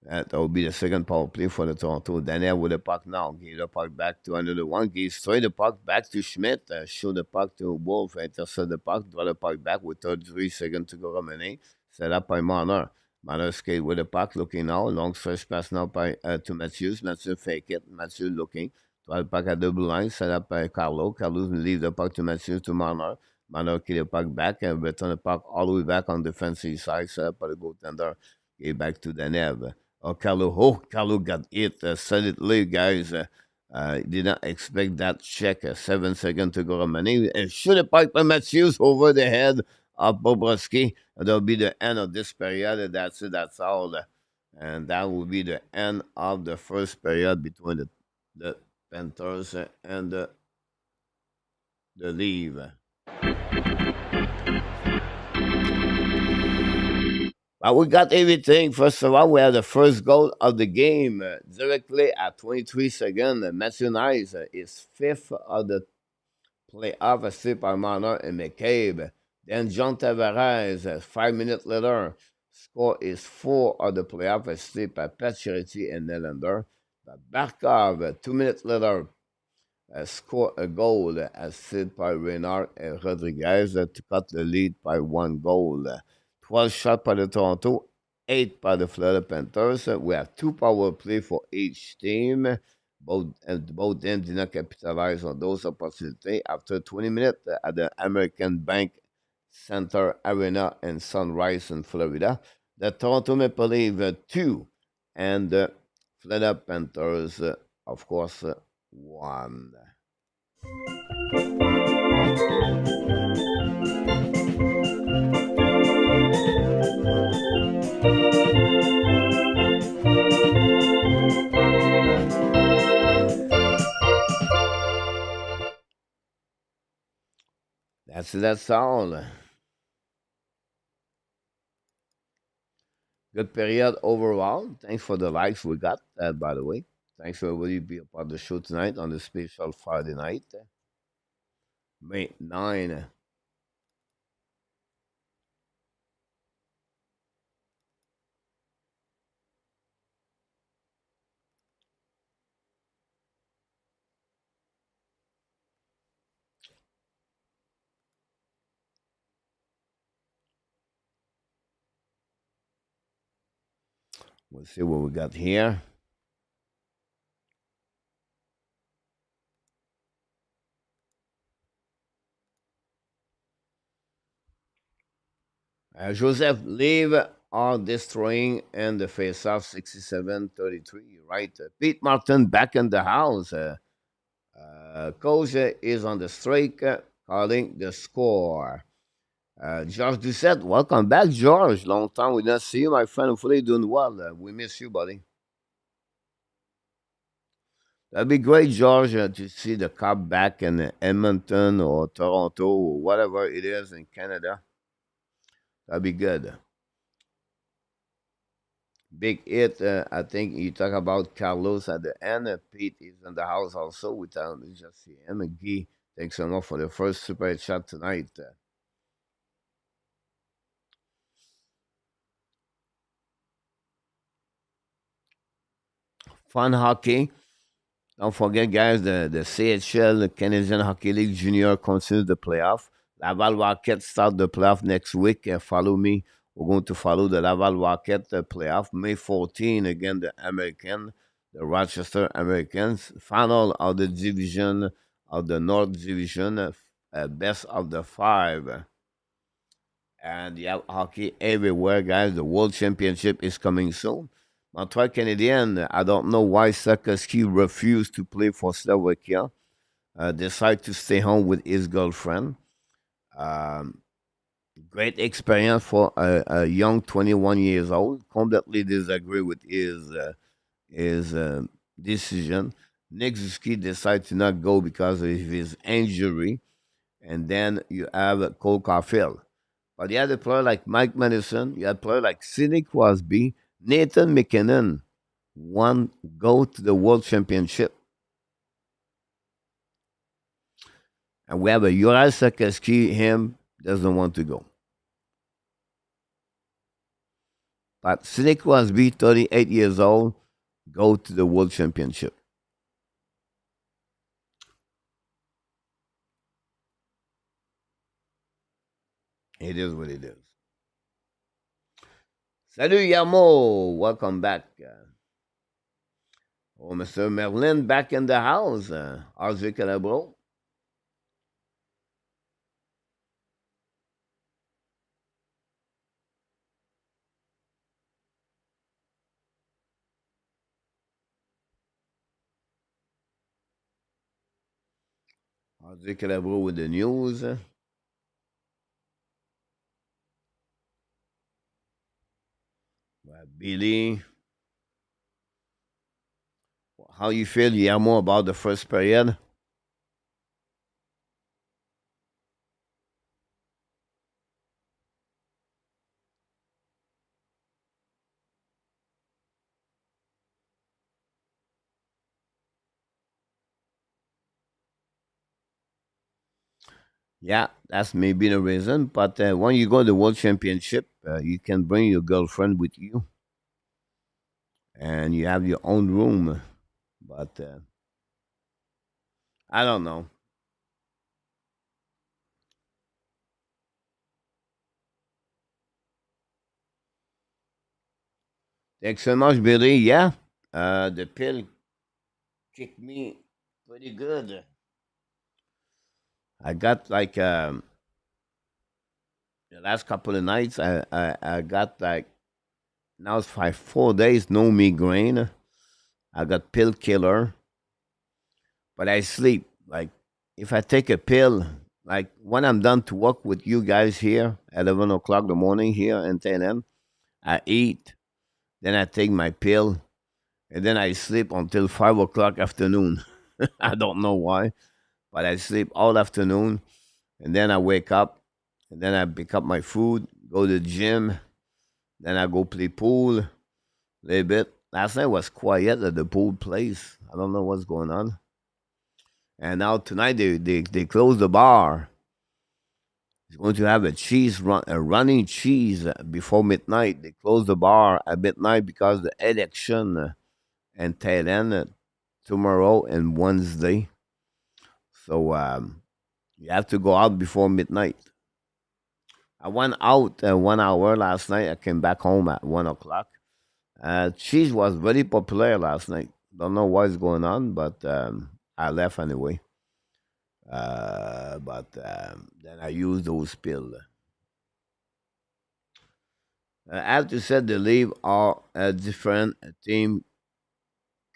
that will be the second power play for the Toronto. Daniel with the puck now. Give the puck back to another one. Give straight the puck back to Schmidt. Show the puck to Woll. Intercept the puck. Draw the puck back with 33 seconds to go remaining. Set up by Marner. Marner skate with the puck. Looking now. Long stretch pass now by to Matthews. Matthews fake it. Matthews looking. Draw the puck at the blue line. Set up by Carlo. Carlo leave the puck to Matthews to Marner. Marner kill the puck back and return the puck all the way back on the defensive side. Set up by the goaltender. Give back to Danev. Carlo got it solidly, guys. Did not expect that check. 7 seconds to go remaining. And shoot a puck by Matthews over the head of Bobrovsky. That'll be the end of this period. That's it. That's all. And that will be the end of the first period between the Panthers and the Leafs. But we got everything. First of all, we have the first goal of the game directly at 23 seconds. Matthew Nice is fifth of the playoff, assisted by Marner and McCabe. Then John Tavares, 5 minutes later, score is 4 of the playoff, assisted by Pacioretty and Nylander. But Barkov, 2 minutes later, score a goal, assisted by Reinhardt and Rodriguez to cut the lead by 1 goal. 12 shots by the Toronto, 8 by the Florida Panthers. We have 2 power play for each team. Both teams did not capitalize on those opportunities. After 20 minutes at the American Bank Center Arena in Sunrise in Florida, the Toronto Maple Leafs 2 and the Florida Panthers, of course, 1. That's all. Good period overall. Thanks for the likes we got, by the way. Thanks for everybody being a part of the show tonight on the special Friday night, May 9. We'll see what we got here. Joseph, leave are destroying and the face-off 67-33. Right. Pete Martin back in the house. Coach is on the strike, calling the score. George Doucette, welcome back, George. Long time we didn't see you, my friend. Hopefully you're doing well. We miss you, buddy. That'd be great, George, to see the Cup back in Edmonton or Toronto or whatever it is in Canada. That'll be good. Big hit. I think you talk about Carlos at the end. Pete is in the house also. We just see him. And Guy, thanks so much for the first super chat tonight. Fun hockey. Don't forget, guys, the CHL, the Canadian Hockey League Junior, continues the playoff. Laval Rocket start the playoff next week. Follow me. We're going to follow the Laval Rocket playoff May 14 again. The Rochester Americans, final of the division of the North Division, best of the five. And you have hockey everywhere, guys. The World Championship is coming soon. Montreal Canadian, I don't know why Sakaski refused to play for Slovakia. Decided to stay home with his girlfriend. Um, Great experience for a young 21 years old. Completely disagree with his decision. Nick Zuski decided to not go because of his injury. And then you have Cole Caulfield. But you had a player like Mike Madison, you had a player like Sidney Crosby, Nathan McKinnon, one go to the World Championship. And we have a Uri Sakaski, him doesn't want to go. But Sidney Crosby, 38 years old, go to the World Championship. It is what it is. Salut Yamo, welcome back. Mr. Merlin back in the house. RJ Calabro. RJ Calabro with the news. Billy, how you feel, Yamo, about the first period? Yeah, that's maybe the reason. But when you go to the World Championship, you can bring your girlfriend with you, and you have your own room. But I don't know. Thanks so much, Billy. Yeah, the pill kicked me pretty good. I got like the last couple of nights. I got like now it's 4 days no migraine. I got pill killer, but I sleep. Like if I take a pill, like when I'm done to work with you guys here at 11 o'clock in the morning here in 10 I eat, then I take my pill, and then I sleep until 5 o'clock afternoon. I don't know why, but I sleep all afternoon, and then I wake up, and then I pick up my food, go to the gym, then I go play pool a little bit. Last night was quiet at the pool place. I don't know what's going on. And now tonight they close the bar. It's going to have a running cheese before midnight. They close the bar at midnight because the election in Thailand tomorrow and Wednesday. So you have to go out before midnight. I went out 1 hour last night. I came back home at 1 o'clock. Cheese was very popular last night. Don't know what's going on, but I left anyway. But then I used those pills. I have to say the league are a different team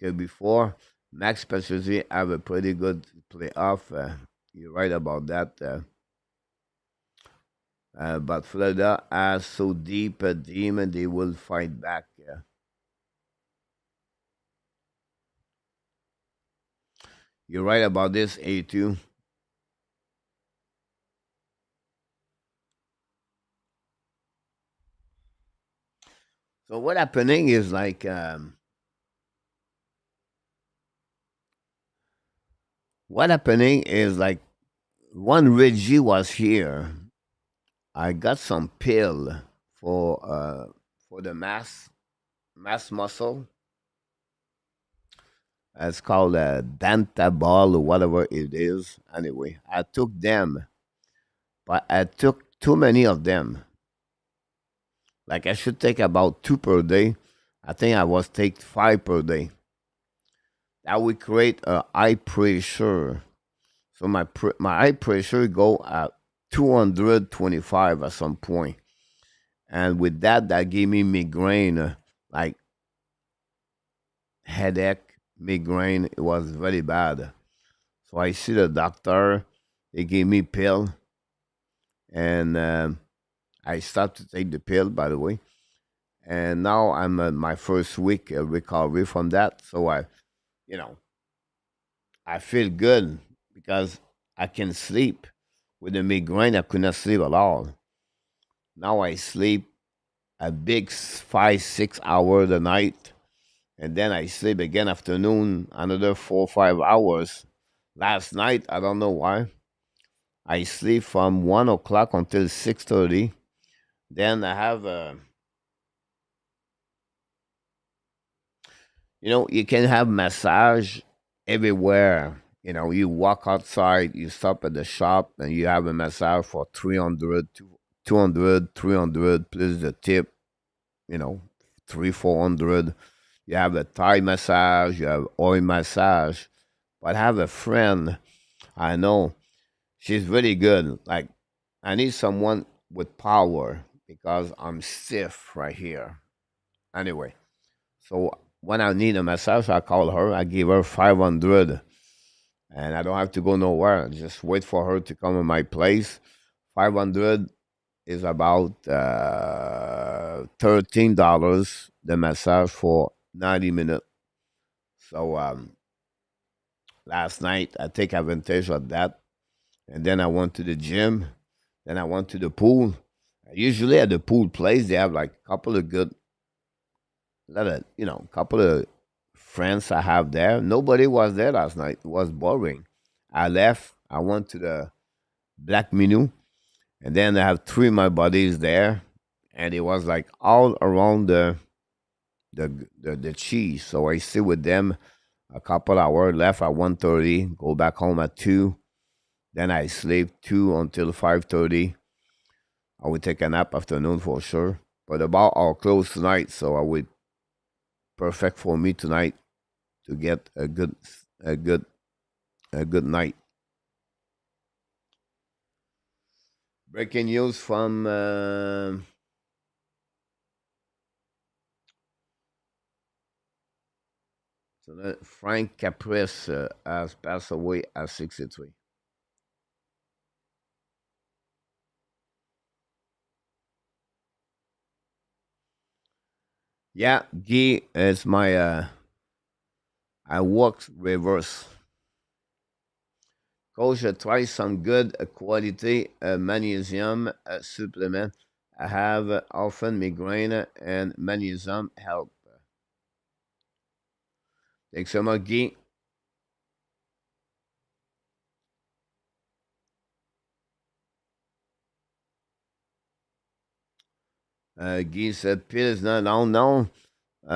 than before. Max Pacioretty have a pretty good playoff. You're right about that. But Florida has so deep a team and they will fight back. You're right about this, A2. So what happening is like what happening is like when Reggie was here, I got some pill for the mass muscle. It's called Dantabol or whatever it is. Anyway, I took them, but I took too many of them. Like I should take about two per day. I think I was take five per day. That would create a high pressure. So my high pressure go at 225 at some point, and with that, that gave me migraine, like headache, migraine. It was very bad. So I see the doctor. He gave me pill, and I stopped to take the pill. By the way, and now I'm my first week recovery from that. So you know, I feel good because I can sleep. With the migraine, I could not sleep at all. Now I sleep a big 5 6 hours a night, and then I sleep again afternoon another 4 5 hours. Last night, I don't know why, I sleep from 1 o'clock until 6:30. Then I have you can have massage everywhere. You walk outside, you stop at the shop, and you have a massage for 300, 200, 300 plus the tip. You know, 3 400. You have a Thai massage, you have oil massage. But I have a friend I know. She's very good. Like I need someone with power because I'm stiff right here. Anyway, so when I need a massage, I call her. I give her 500, and I don't have to go nowhere. Just wait for her to come in my place. 500 is about $13 the massage for 90 minutes. So last night I take advantage of that, and then I went to the gym. Then I went to the pool. Usually at the pool place they have like a couple of good, lot of couple of friends I have there. Nobody was there last night. It was boring. I left. I went to the black menu, and then I have three of my buddies there, and it was like all around the cheese. So I sit with them a couple hours. Left at 1:30. Go back home at 2. Then I sleep 2 until 5:30. I would take a nap afternoon for sure. But about our close tonight, so I would perfect for me tonight to get a good a good night. Breaking news from Frank Caprice has passed away at 63. Yeah, Guy is my I work reverse. Coach, try some good quality magnesium supplement. I have often migraine and magnesium help. Thanks so much, Guy. Guy said pill is not long. No,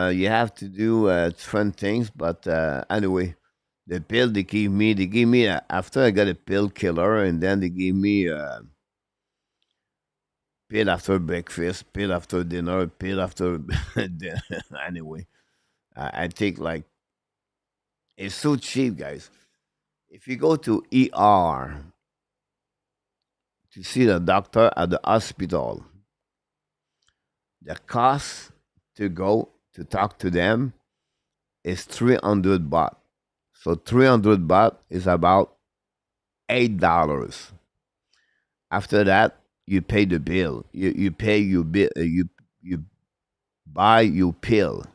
you have to do different things. But anyway, the pill they give me after I got a pill killer, and then they give me pill after breakfast, pill after dinner, pill after dinner. Anyway, I think like it's so cheap, guys. If you go to ER to see the doctor at the hospital, the cost to go to talk to them is 300 baht. So 300 baht is about $8. After that, you pay the bill. You pay your bill. You buy your pill,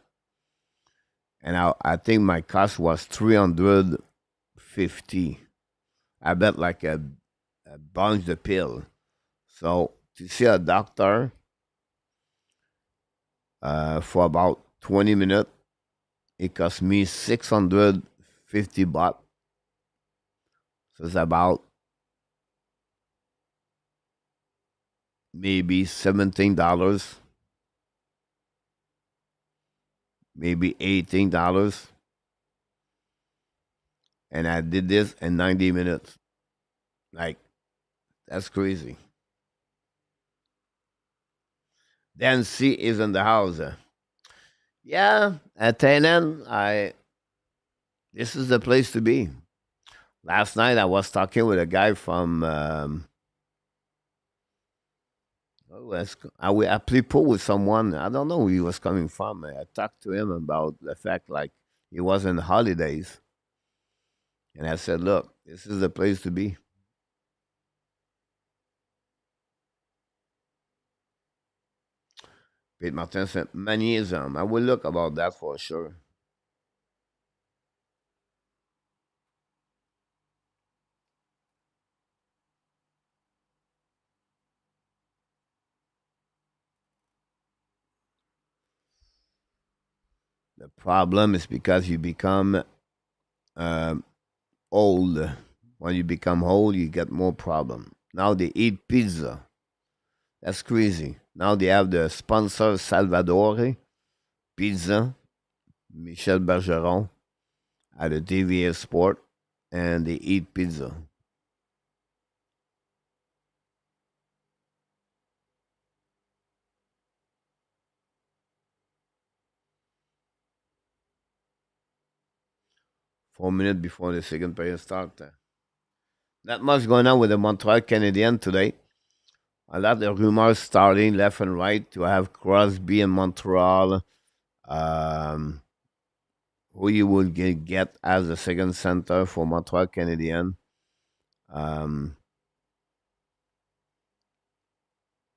and I think my cost was 350. I bet like a bunch of pill. So to see a doctor, for about 20 minutes. It cost me 650 baht. So it's about maybe $17, maybe $18. And I did this in 90 minutes. Like, that's crazy. Then C is in the house. Yeah, at Thailand, this is the place to be. Last night I was talking with a guy from I played pool with someone. I don't know where he was coming from. I talked to him about the fact like he was in holidays. And I said, look, this is the place to be. Pete Martin said, magnesium. I will look about that for sure. The problem is because you become old. When you become old, you get more problem. Now they eat pizza. That's crazy. Now they have the sponsor Salvador Pizza, Michel Bergeron at the TVA Sport, and they eat pizza. Four minutes before the second period starts. Not much going on with the Montreal Canadiens today. A lot of rumors starting left and right to have Crosby in Montreal. Who you will get as the second center for Montreal Canadiens.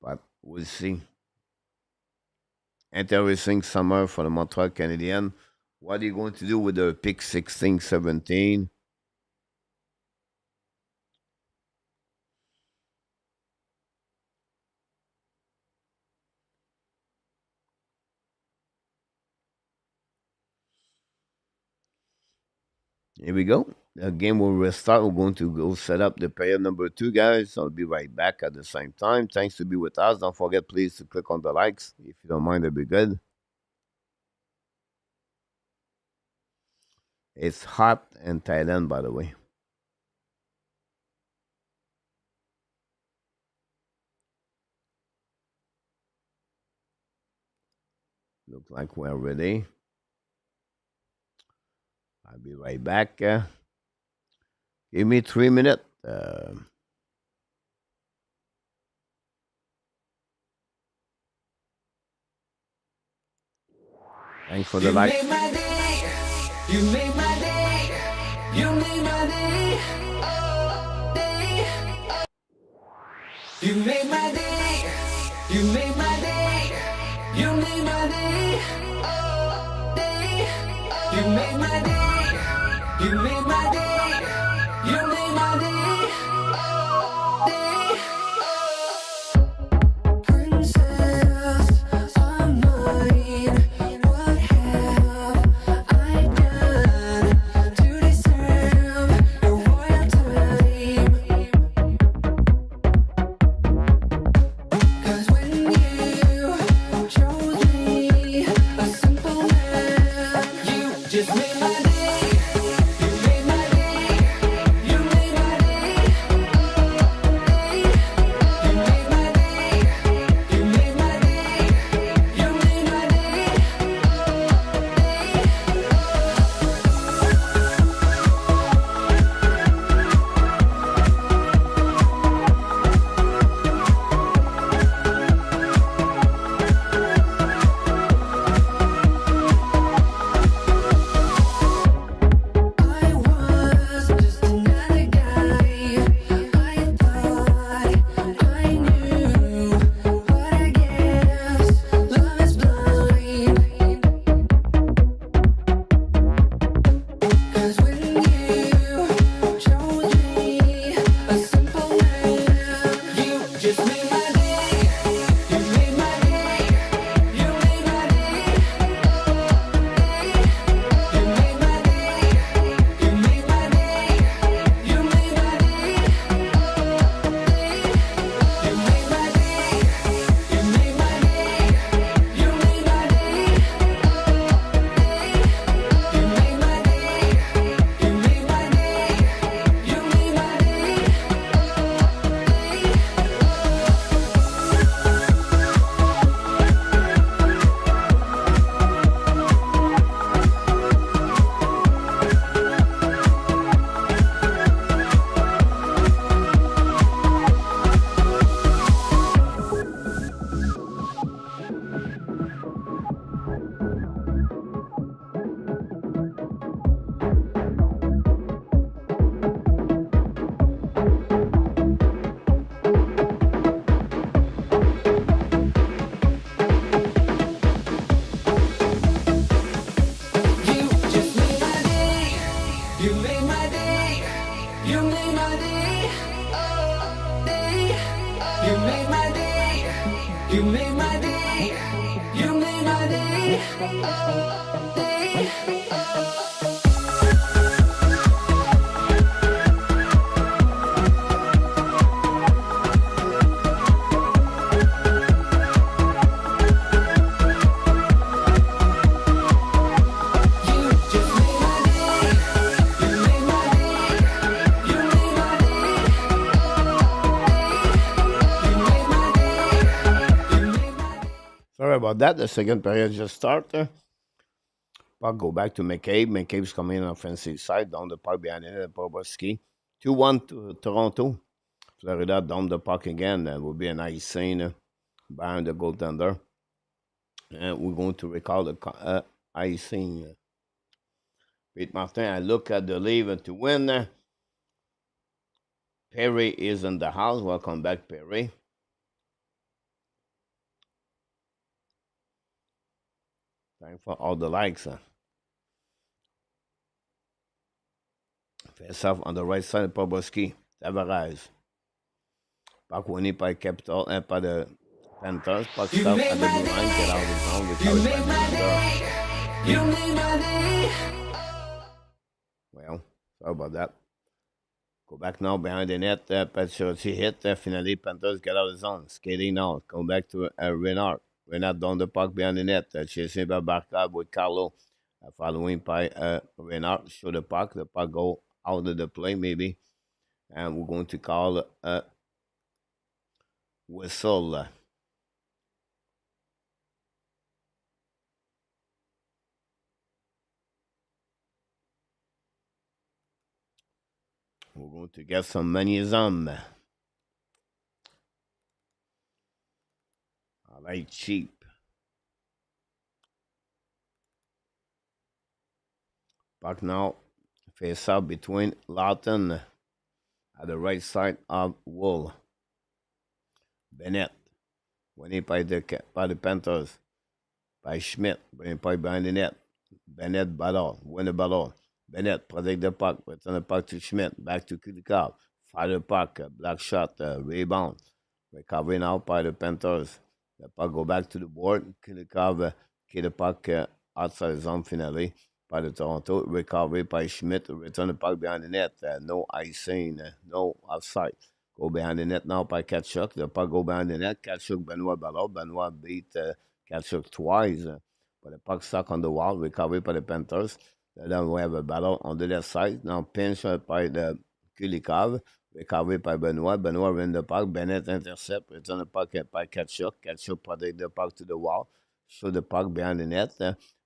But we'll see. Interesting summer for the Montreal Canadiens. What are you going to do with the pick 16, 17? Here we go. The game will restart. We're going to go set up the player number 2, guys. I'll be right back at the same time. Thanks to be with us. Don't forget, please, to click on the likes. If you don't mind, it'll be good. It's hot in Thailand, by the way. Look like we're ready. I'll be right back. Give me 3 minutes. Thanks for the like. You made my day. You made my day. You made my day. Oh, day. You made my day. You made my day. You made my day. Oh, day. You made my day. You made my day. You made my day. Oh, day. Princess of mine, what have I done to deserve your royalty? 'Cause when you chose me, a simple man, you just made my day. You made my day. You made my day. Day. You made my day. You made my day. You made my day. Day. Sorry about that. The second period just started. Puck go back to McCabe. McCabe's coming in on offensive side. Down the puck behind it. Bobrovsky. 2-1 to Toronto. Florida down the puck again. That will be a nice scene behind the goaltender. And we're going to recall the icing. Pete Martin, I look at the lever to win. Perry is in the house. Welcome back, Perry. Thanks for all the likes. Face off on the right side, Bobrovsky. Tavares. Puck winning by Capital and by the Panthers. Puck stop at the blue line. Get out of the zone. You made my day. You made my day. Well, sorry about that. Go back now behind the net. Patrick hit. Finally, Panthers get out of the zone. Skating now. Come back to Reinhart. Reinhart down the puck behind the net. Chasing by Barkov with Carlo. Following by Reinhart. Show the puck. The puck go out of the play maybe. And we're going to call whistle. We're going to get some magnesium. I like cheap. Puck now face up between Lawton at the right side of Woll. Bennett winning by the Panthers. By Schmidt, winning by behind the net. Bennett battle, win the battle. Bennett protect the puck, return the puck to Schmidt, back to Tkachuk. Fire the puck, black shot, rebound. Recovery now by the Panthers. The puck go back to the board. Tkachuk get the puck outside the zone finally by the Toronto. Recovery by Schmidt, return the puck behind the net. No icing, no offside. Go behind the net now by Tkachuk. The puck go behind the net. Tkachuk, Benoit battle. Benoit beat Tkachuk twice. But the puck stuck on the wall. Recovery by the Panthers. Then we have a battle on the left side. Now pinch by the Kulikov. Recovery by Benoit. Benoit win the puck. Bennett intercept. Return the puck by Tkachuk. Tkachuk protect the puck to the wall. Show the puck behind the net.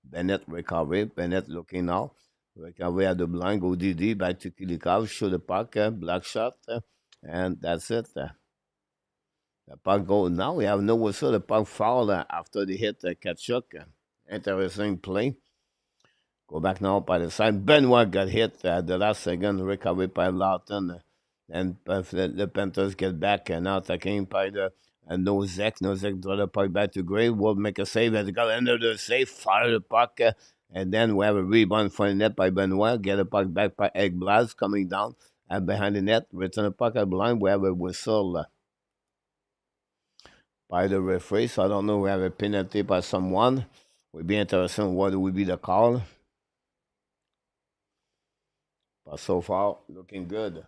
Bennett recovery. Bennett looking now. Recovery at the blind. Go DD. Back to Kulikov. Show the puck. Black shot. And that's it. The puck go. Now we have no whistle. The puck foul after the hit Tkachuk. Interesting play. Go back now by the side. Benoit got hit at the last second. Recovery by Lawton. And the Panthers get back. And now attacking by the Nosek. Nosek draw the puck back to Gray. Will make a save. Has got under the save. Fire the puck. And then we have a rebound from the net by Benoit. Get the puck back by Ekblad coming down. And behind the net. Return the puck at blind. We have a whistle by the referee. So I don't know. We have a penalty by someone. Would be interesting what would be the call. But so far, looking good.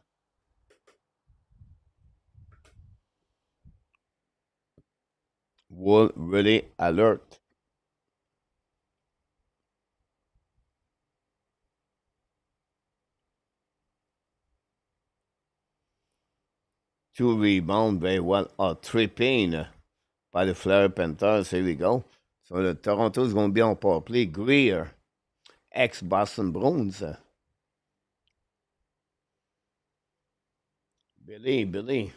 Woll really alert. Two rebound very well. Tripping by the Florida Panthers. Here we go. So the Toronto is going to be on power play. Greer, ex-Boston Bruins. Billy.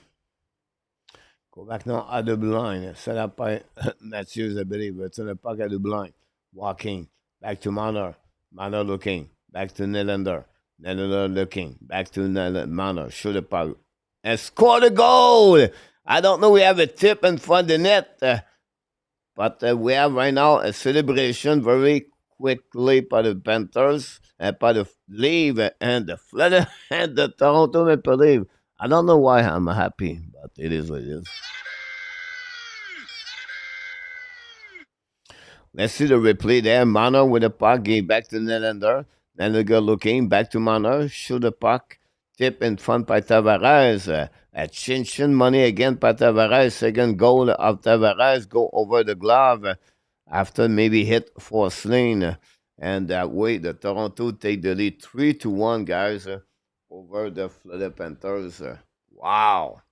Go back now at the blind. Set up by Matthews, I believe. Return the puck at the blind. Walking. Back to Marner. Marner looking. Back to Nylander. Nylander looking. Back to Marner. Shoot the puck. And score the goal! I don't know. We have a tip in front of the net. But we have right now a celebration very quickly by the Panthers. par le Leave and the Florida and the Toronto Maple Leaf. I don't know why I'm happy, but it is what it is. Let's see the replay there. Mano with the puck, gave back to Nylander. Nylander looking back to Mano, shoot the puck, tip in front by Tavares. A chin money again by Tavares. Second goal of Tavares go over the glove after maybe hit for Slane. And that way, the Toronto take the lead 3-1, guys, over the Florida Panthers. Wow.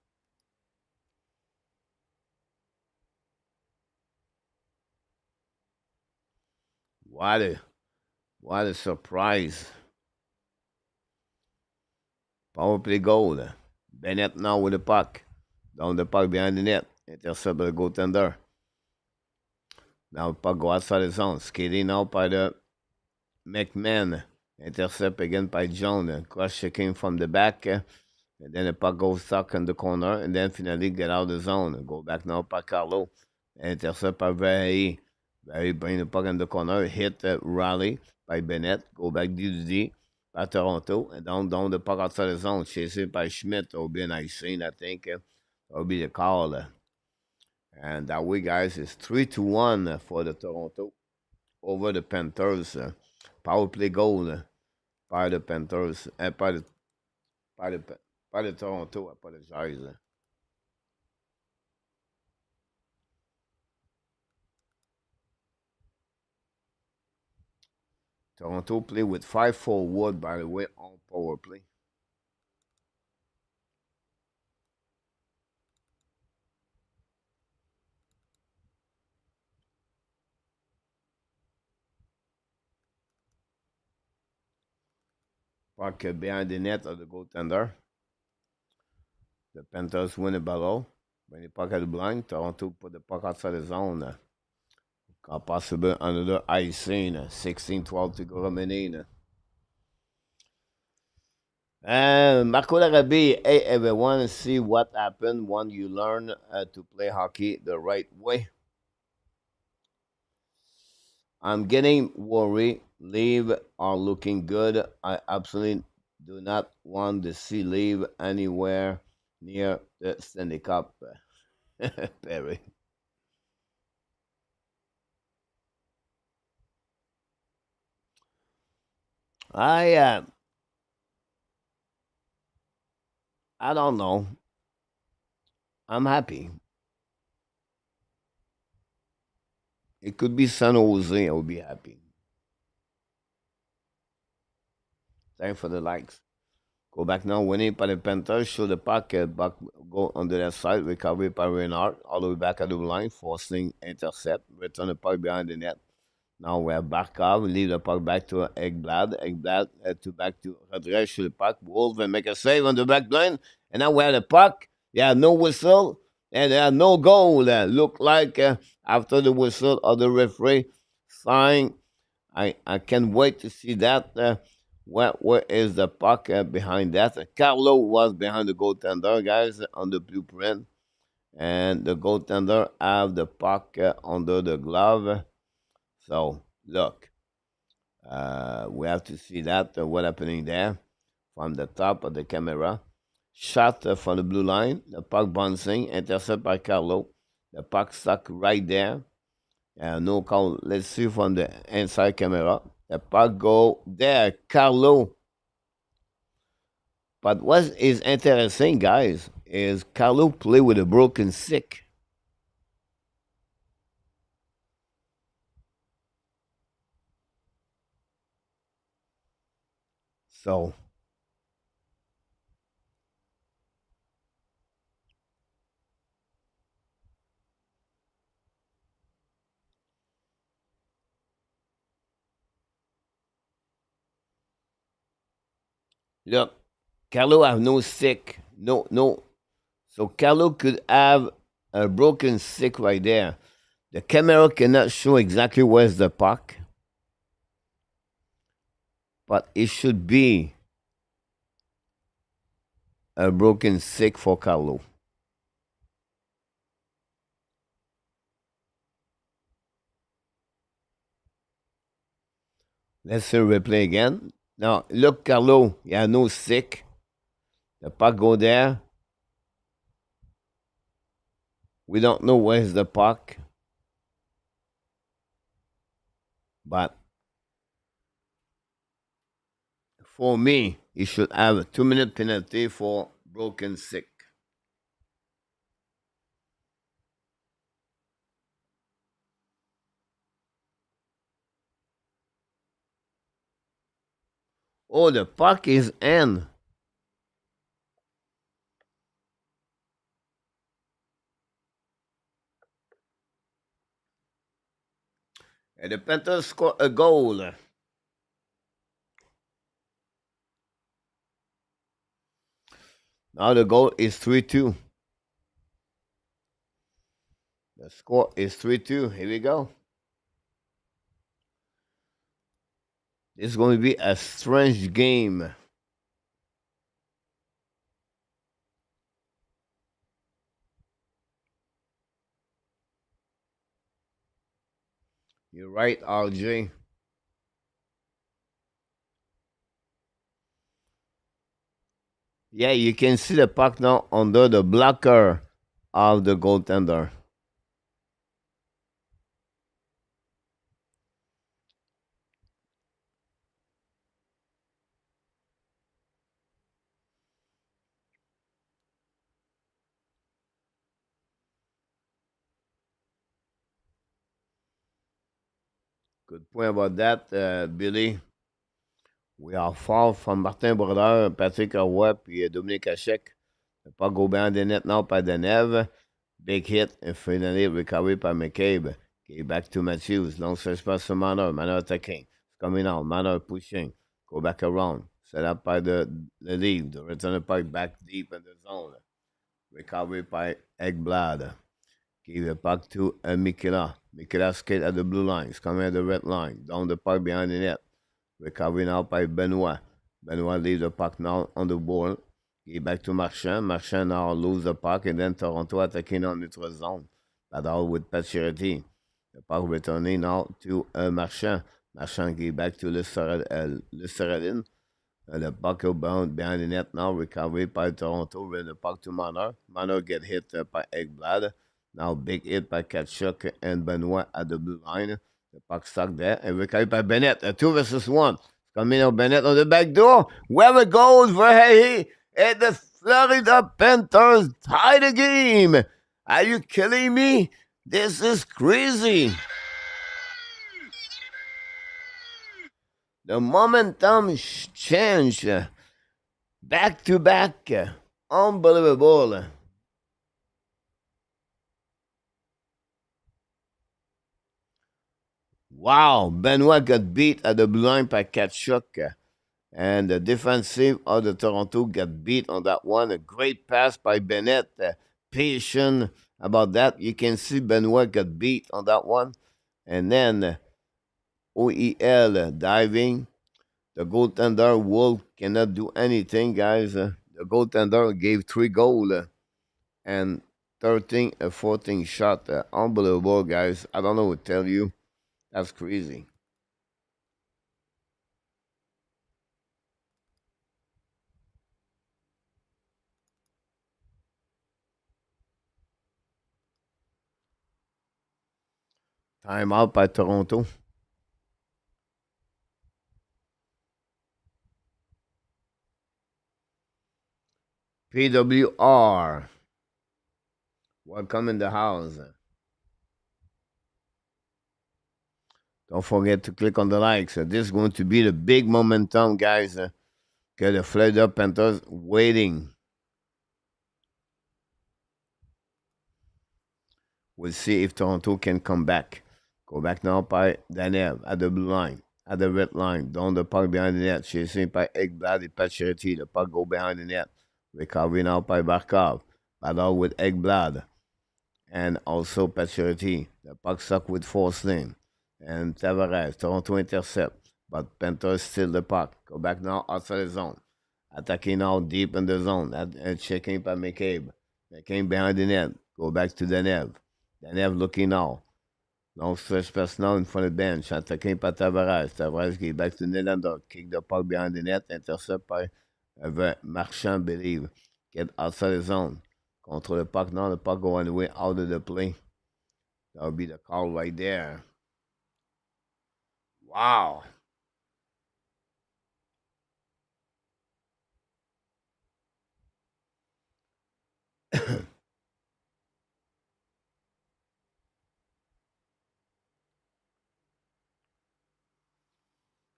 What a surprise. Power play goal. Bennett now with the puck. Down the puck behind the net. Intercept by the goaltender. Now the puck go outside the zone. Skating out by the McMahon. Intercept again by John. Cross checking from the back. And then the puck goes stuck in the corner. And then finally get out of the zone. Go back now by Carlo. Intercept by Verhey. Verhey bring the puck in the corner. Hit rally by Bennett. Go back D by Toronto. And down the puck outside the zone. Chased by Schmidt. That will be a nice scene, I think. That will be the call. And that way, guys, is 3-1 for the Toronto over the Panthers. Power play goal by the Panthers. By the Toronto, I apologize. Toronto play with 5 forward, by the way, on power play. Puck behind the net of the goaltender. The Panthers win the battle. Bring the puck at the blind. Toronto put the puck outside the zone. Possible another icing. 16-12 to go remaining. And Marco Larabie, hey everyone, see what happened when you learn to play hockey the right way. I'm getting worried. Leave are looking good. I absolutely do not want to see Leave anywhere near the Stanley Cup. Perry. I don't know. I'm happy. It could be San Jose. I would be happy. Thanks for the likes. Go back now, winning by the Panthers. Show the puck. Back, go on the left side. Recovery by Reinhardt. All the way back at the line. Forcing intercept. Return the puck behind the net. Now we have Barkov. Leave the puck back to Ekblad. Ekblad back to Rodriguez. Show the puck. Wolf and make a save on the back line. And now we have the puck. Yeah, no whistle. And there no goal. Look like after the whistle of the referee sign. I can't wait to see that. Where is the puck behind that? Carlo was behind the goaltender, guys, on the blueprint. And the goaltender have the puck under the glove. So, look. We have to see that, what happening there from the top of the camera. Shot from the blue line. The puck bouncing. Intercept by Carlo. The puck stuck right there. No call. Let's see from the inside camera. The puck go there, Carlo. But what is interesting, guys, is Carlo play with a broken stick. So, look, Carlo have no stick. No. So Carlo could have a broken stick right there. The camera cannot show exactly where's the puck. But it should be a broken stick for Carlo. Let's see replay again. Now, look, Carlo, il y a no stick. The puck go there. We don't know where's the puck. But for me, he should have a 2-minute penalty for broken stick. Oh, the puck is in. And the Panthers score a goal. Now the goal is 3-2. The score is 3-2. Here we go. This is going to be a strange game. You're right, RJ. Yeah, you can see the puck now under the blocker of the goaltender. Good point about that, Billy. We are far from Martin Brodeur, Patrick Roy, puis Dominique Tkachuk. Le puck go behind the net now by Deneuve. Big hit, and finally recovery by McCabe. Okay, back to Matthews. Long search pass to Manor. Manor attacking. Coming out. Manor pushing. Go back around. Set up by the lead. The return the puck back deep in the zone. Recovery by Ekblad. Give the puck to Mikela. Mikela skate at the blue line. He's coming at the red line. Down the puck behind the net. Recovery now by Benoit. Benoit leaves the puck now on the board. Give back to Marchand. Marchand now lose the puck, and then Toronto attacking on neutral zone. That all with Pacioretty. The puck returning now to Marchand. Marchand give back to Listeradin. The puck bound behind the net now. Recovery by Toronto. Bring the puck to Manor. Manor get hit by Ekblad. Now big hit by Tkachuk and Benoit at the blue line. The puck stuck there. And recovered by Bennett. A 2 versus 1. Coming out Bennett on the back door. Whoever goes for Hey, and the Florida Panthers tie the game. Are you kidding me? This is crazy. The momentum changed. Back to back. Unbelievable. Wow, Benoit got beat at the blue line by Tkachuk. And the defensive of the Toronto got beat on that one. A great pass by Bennett. Patient about that. You can see Benoit got beat on that one. And then OEL diving. The goaltender Woll cannot do anything, guys. The goaltender gave 3 goals and 13 a 14 shot. Unbelievable, guys. I don't know what to tell you. That's crazy. Time out by Toronto. PWR. Welcome in the house. Don't forget to click on the likes. This is going to be the big momentum, guys. Okay, the Florida Panthers waiting. We'll see if Toronto can come back. Go back now by Daniel at the blue line, at the red line, down the puck behind the net. Chasing by Ekblad and Pacioretty. The puck go behind the net. Recovery now by Barkov. Battle with Ekblad. And also Pacioretty. The puck stuck with Forsling. And Tavares. Toronto intercept. But Panthers still the puck. Go back now outside the zone. Attacking now deep in the zone. And checking by McCabe. McCabe behind the net. Go back to Danev. Danev looking now. No stretch pass now in front of the bench. Attaqué par Tavares. Tavares qui est back to Nylander. Kick the puck behind the net. Intercept by Marchand, believe. Get outside the zone. Control the puck now. The puck going away out of the play. That would be the call right there. Wow.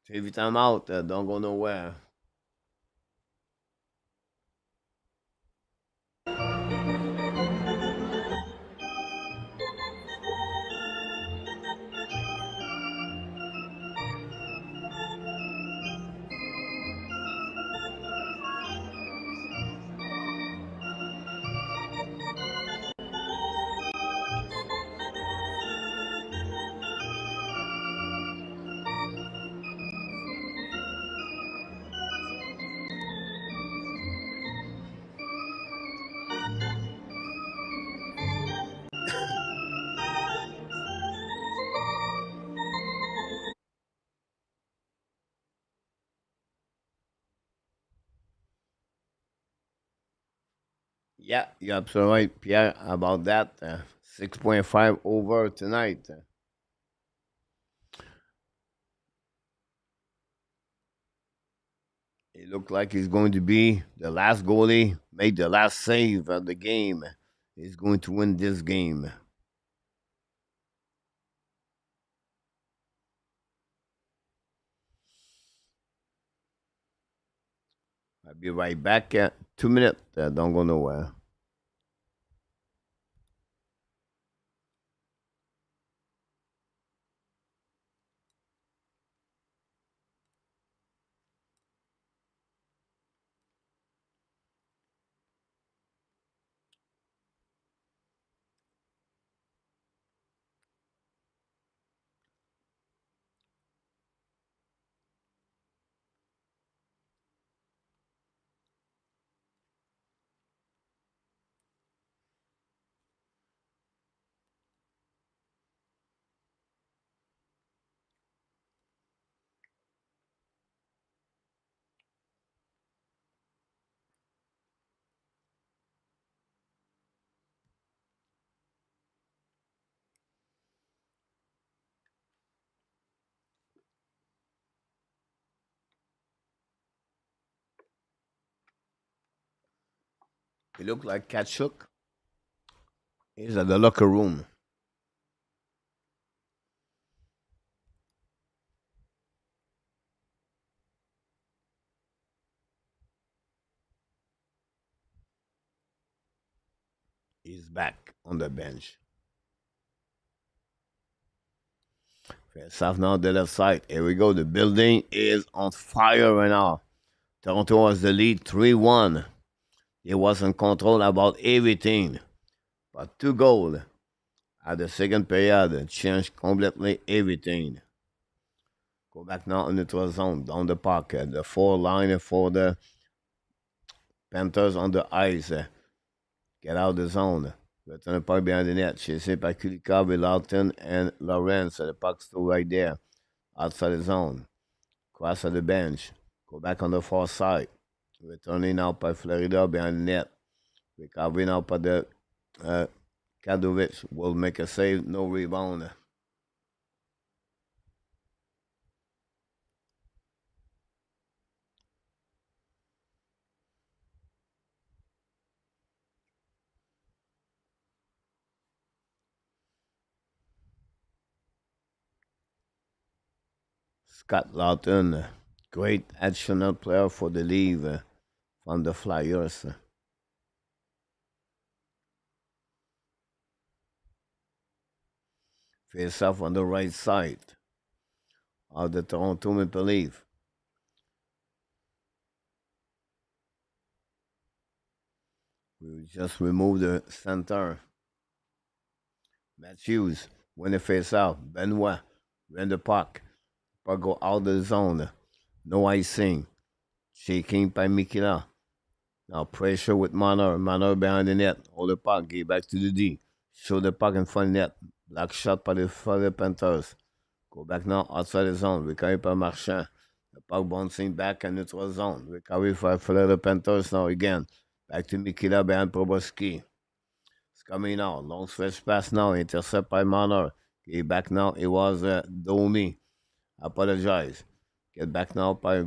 Every time out, don't go nowhere. Yeah, you're absolutely right, Pierre, about that. 6.5 over tonight. It looked like he's going to be the last goalie, made the last save of the game. He's going to win this game. I'll be right back at 2 minutes. Don't go nowhere. It looked like Tkachuk is at the locker room. He's back on the bench. South now the left side. Here we go. The building is on fire right now. Toronto has the lead 3-1. He was in control about everything. But 2 goals at the second period changed completely everything. Go back now in the neutral zone, down the puck. The 4 line for the Panthers on the ice. Get out of the zone. Return the puck behind the net. Chasé par Kulikov, Laughton, and Lawrence. The puck's still right there. Outside the zone. Cross at the bench. Go back on the far side. Returning out by Florida behind the net. Recovering out by the Kadovic. Will make a save. No rebound. Scott Lawton, great additional player for the league from the Flyers. Face off on the right side of the Toronto Maple Leaf. We will just remove the center. Matthews win the face off. Benoit win the puck. Puck go out of the zone. No icing. Shaking by Mikila. Now pressure with Manor. Manor behind the net. Hold the puck. Give back to the D. Show the puck in front of the net. Black shot par les Florida Panthers. Go back now outside the zone. Recovery par Marchand. The puck bouncing back in neutral zone. Recovery for Florida Panthers now again. Back to Mikila behind Proboski. It's coming now. Long stretch pass now. Intercept by Marner. Okay, back now. It was Domi. Apologize. Get back now by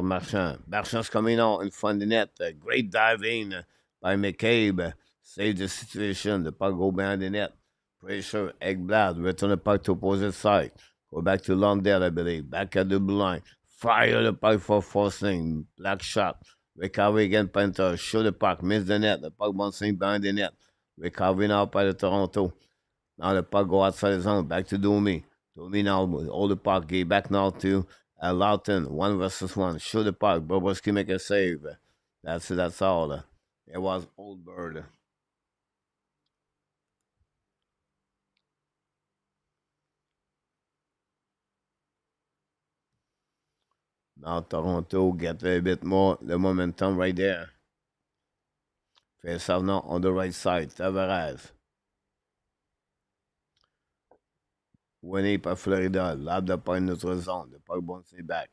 Marchand. Marchand's coming out in front of the net. Great diving by McCabe. Save the situation. The puck go behind the net. Pressure, Ekblad. Return the puck to opposite side. Go back to Lundell, I believe. Back at the blue line. Fire the puck for forcing. Black shot. Recovery again, Panther. Shoot the puck. Miss the net. The puck bouncing behind the net. Recovery now by the Toronto. Now the puck go outside the zone. Back to Domi. Domi now hold the puck. Get back now to Loughton. 1 versus 1. Shoot the puck. Bobrovsky make a save. That's it. That's all. It was Old Bird. Now Toronto get a bit more the momentum right there. Face off now on the right side. Tavares. Winning par Florida. Lab the puck in notre zone. The puck bouncing back.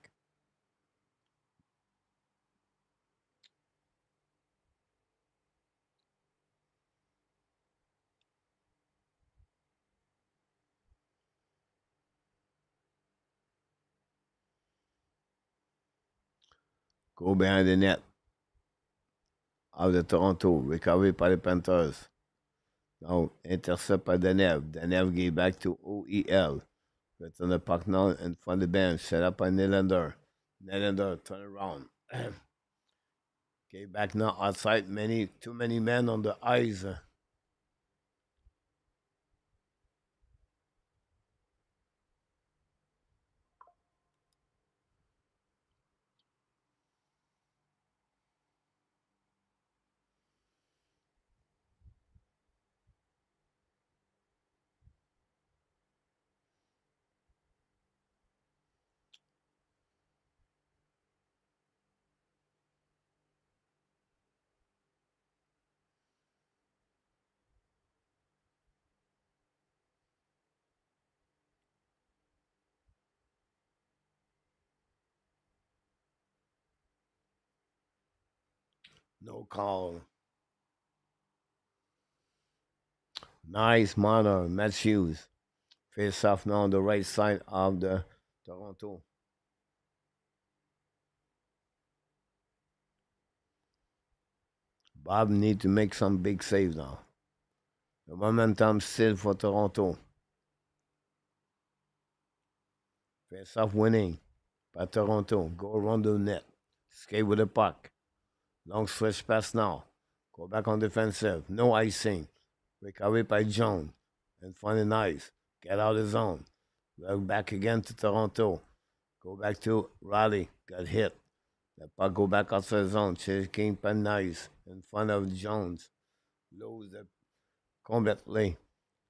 Go behind the net of the Toronto. Recovery by the Panthers. Now intercept by Danev. Danev gave back to OEL. Return the puck now in front of the bench. Set up by Nylander. Nylander turn around. Okay, back now outside. Too many men on the ice. No call. Nice Marner. Matthews. Face off now on the right side of the Toronto. Bob need to make some big saves now. The momentum still for Toronto. Face off winning by Toronto. Go around the net. Skate with the puck. Long stretch pass now. Go back on defensive. No icing. Recovery by Jones. In front of nice. Get out of the zone. Look back again to Toronto. Go back to Riley. Got hit. The puck go back outside the zone. Chasing by nice. In front of Jones. Lose it completely.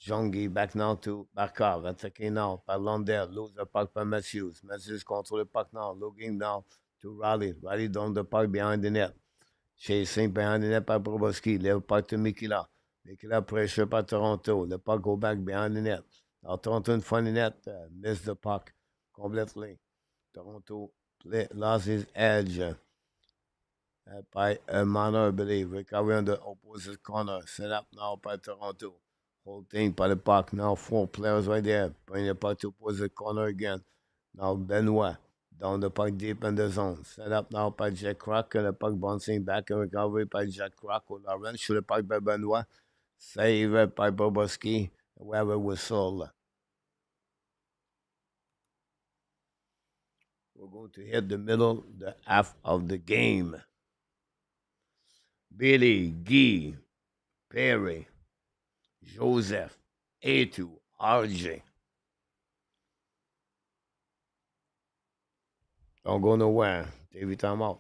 Jongi back now to Barkov. Attacking now by Lundell. Lose the puck by Matthews. Matthews control the puck now. Looking now to Riley. Riley down the puck behind the net. Chasing behind the net by Proboski. Lève puck to Mikila. Mikila pressure by Toronto. The puck go back behind the net. Now Toronto in front of the net. Missed the puck completely. Toronto lost his edge by a Marner, I believe. Recovery on the opposite corner. Set up now by Toronto. Whole thing by the puck. Now 4 players right there. Bring the puck to opposite corner again. Now Benoit. Down the puck deep in the zone. Set up now by Jack Crock. And the puck bouncing back and recovery by Jack Crock. Lawrence shoot the puck by Benoit. Save by Boboski. We have a whistle. We're going to hit the middle, the half of the game. Billy, Guy, Perry, Joseph, A2, RJ. Don't go nowhere. Take time out.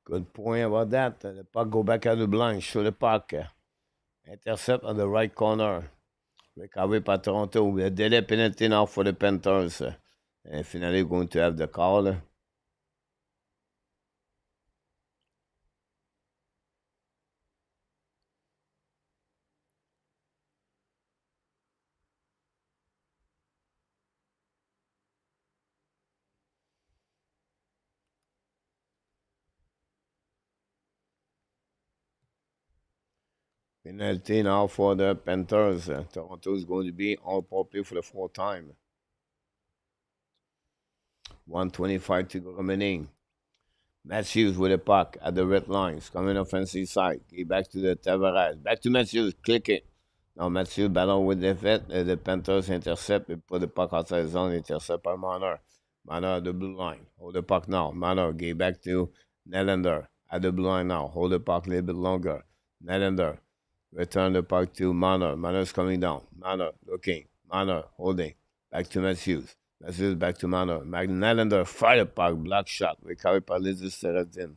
Good point about that. The puck go back at the blind. Show the puck. Intercept on the right corner. Recovery par Toronto. The delay penalty now for the Panthers. And finally going to have the call. Penalty now for the Panthers. Toronto is going to be all poppy for the fourth time. 125 to go remaining. Matthews with the puck at the red lines, coming offensive side. Get back to the Tavares. Back to Matthews. Click it. Now Matthews battle with the vet. The Panthers intercept and put the puck outside the zone. Intercept by Marner. Marner at the blue line. Hold the puck now. Marner get back to Nylander at the blue line now. Hold the puck a little bit longer. Nylander return the puck to Marner. Marner's coming down. Marner looking. Marner holding. Back to Matthews. Matthews back to Marner. Nylander fire puck. Block shot. Recovery par Listoratin.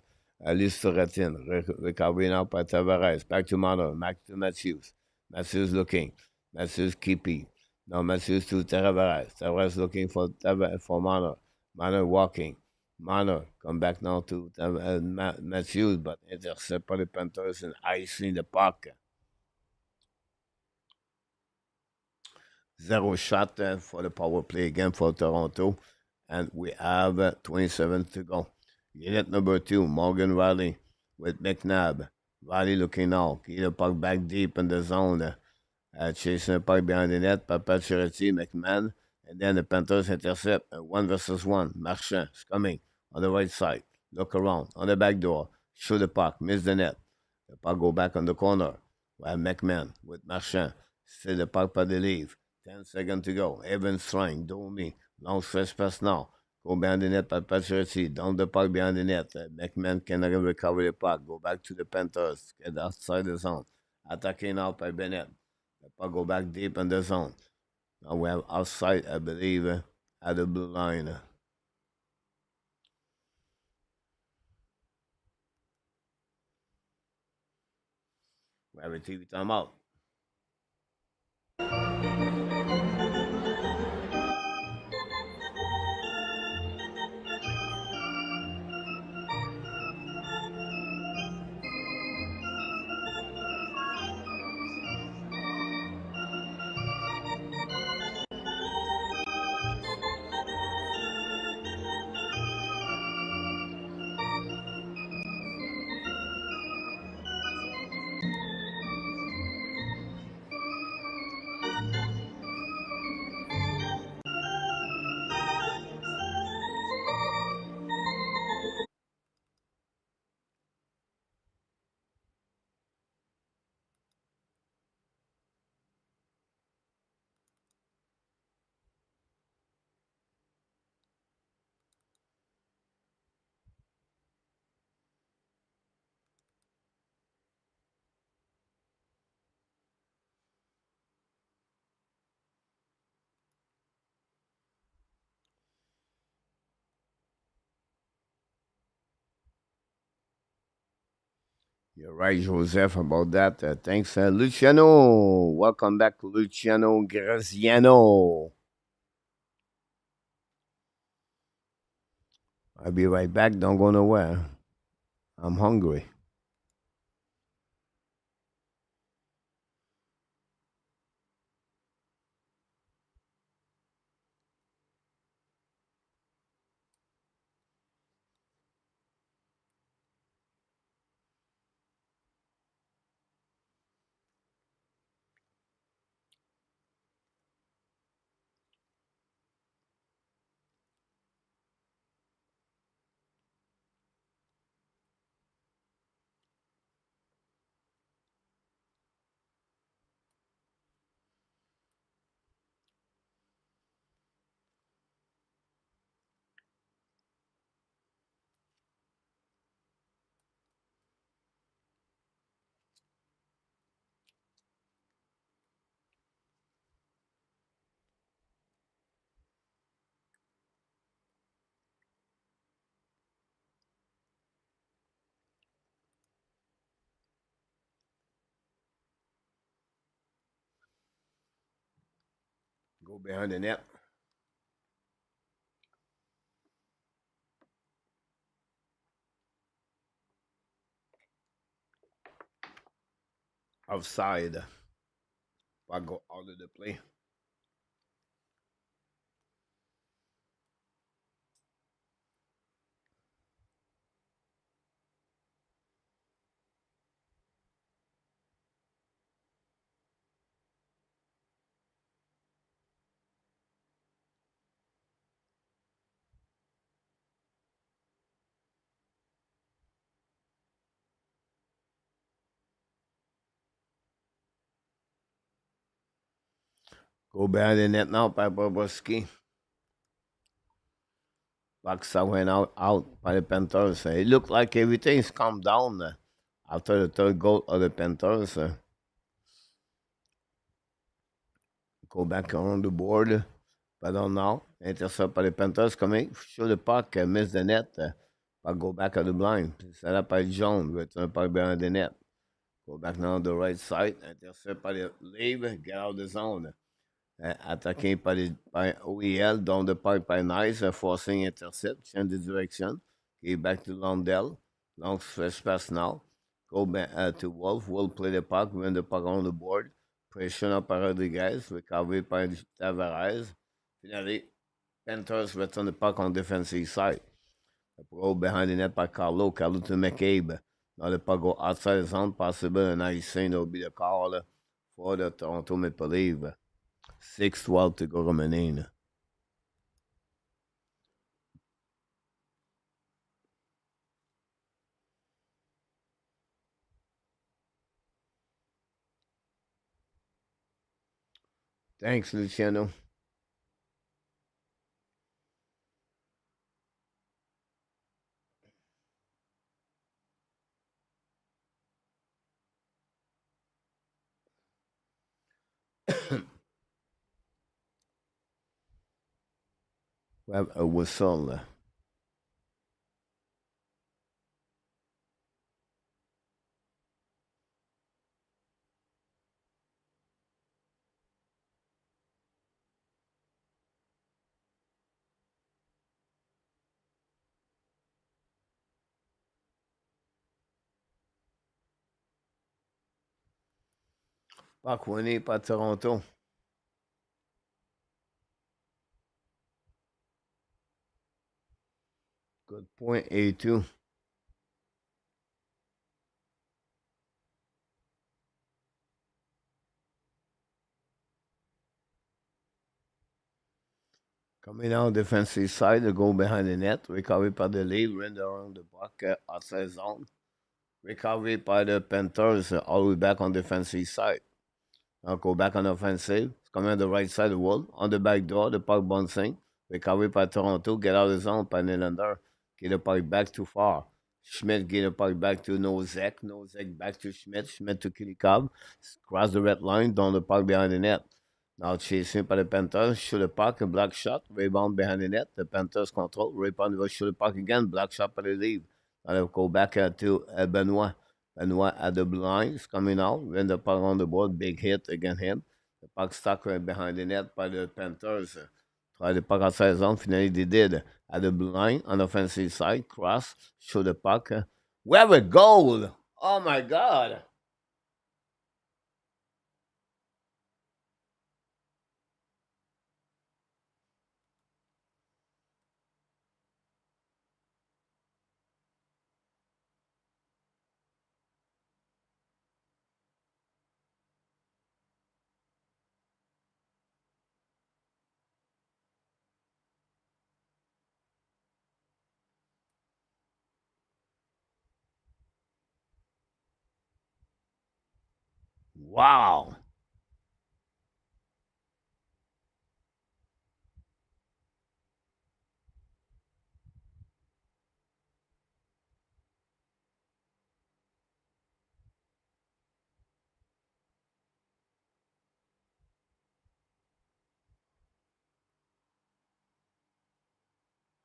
Recovery now by Tavares. Back to Marner. Back to Matthews. Matthews looking. Matthews keeping. Now Matthews to Tavares. Tavares looking for Marner. Marner walking. Marner come back now to Matthews, but intercept by the Panthers and icing the puck. Zero shot for the power play again for Toronto. And we have 27 to go. Unit number 2, Morgan Riley with McNabb. Riley looking now. Get the puck back deep in the zone. Chasing the puck behind the net. Pacioretty, McMahon. And then the Panthers intercept. 1 versus 1. Marchand is coming on the right side. Look around on the back door. Shoot the puck. Miss the net. The puck go back on the corner. We have McMahon with Marchand. Still the puck by the leave. 10 seconds to go. Evans trying. Domi. Long stretch pass now. Go behind the net by Pacioretty. Down the puck behind the net. McMahon cannot recover the puck. Go back to the Panthers. Get outside the zone. Attacking now by Bennett. The puck go back deep in the zone. Now we have outside, I believe, at the blue line. We have a TV timeout. You're right, Joseph, about that. Thanks, Luciano. Welcome back, Luciano Graziano. I'll be right back. Don't go nowhere. I'm hungry. Go behind the net. Outside. I go out of the play. Go behind the net now by Bobrovsky. Baksa went out by the Panthers. It looked like everything's calmed down after the third goal of the Panthers. Go back on the board. But on now, intercept by the Panthers coming. Shoot the puck, miss the net. But go back at the blind. Set up by Jones. Return puck behind the net. Go back now on the right side. Intercept by the leave. Get out of the zone. Attaqué par OEL, down the pipe by Nice, forcing intercept, change the direction. Give back to Lundell. Long stretch pass now. Go back to Wolf. Will play the puck, win the puck on the board. Pressure up by Rodriguez, recovered by Tavares. Finally, Panthers return the puck on defensive side. Go behind the net by Carlo. Carlo to McCabe. Now the puck go outside the zone, possible, and now he's saying it'll be the call for the Toronto Maple Leafs. 6:12 to go remaining. Thanks, Luciano. We have a whistle. Puck winning by Toronto. Good point, A2. Coming out defensive side, the goal behind the net. Recovery by the lead, render around the puck outside zone. Recovery by the Panthers, all the way back on defensive side. Now go back on offensive. It's coming on the right side of the wall. On the back door, the puck bouncing. Recovery by Toronto. Get out of the zone by Nylander. Get the puck back too far. Schmidt get the puck back to Nozek. Nozek back to Schmidt. Schmidt to Kilikov. Cross the red line. Down the puck behind the net. Now chasing by the Panthers. Shoot the puck. A black shot. Rebound behind the net. The Panthers control. Rebound will shoot the puck again. Black shot by the lead. Now they'll go back to Benoit. Benoit at the blinds coming out. When the puck on the board, big hit against him. The puck stuck right behind the net by the Panthers. Try the puck outside zone. Finally, they did. At the blind on the offensive side, cross, show the puck. We have a goal. Oh my God. Wow.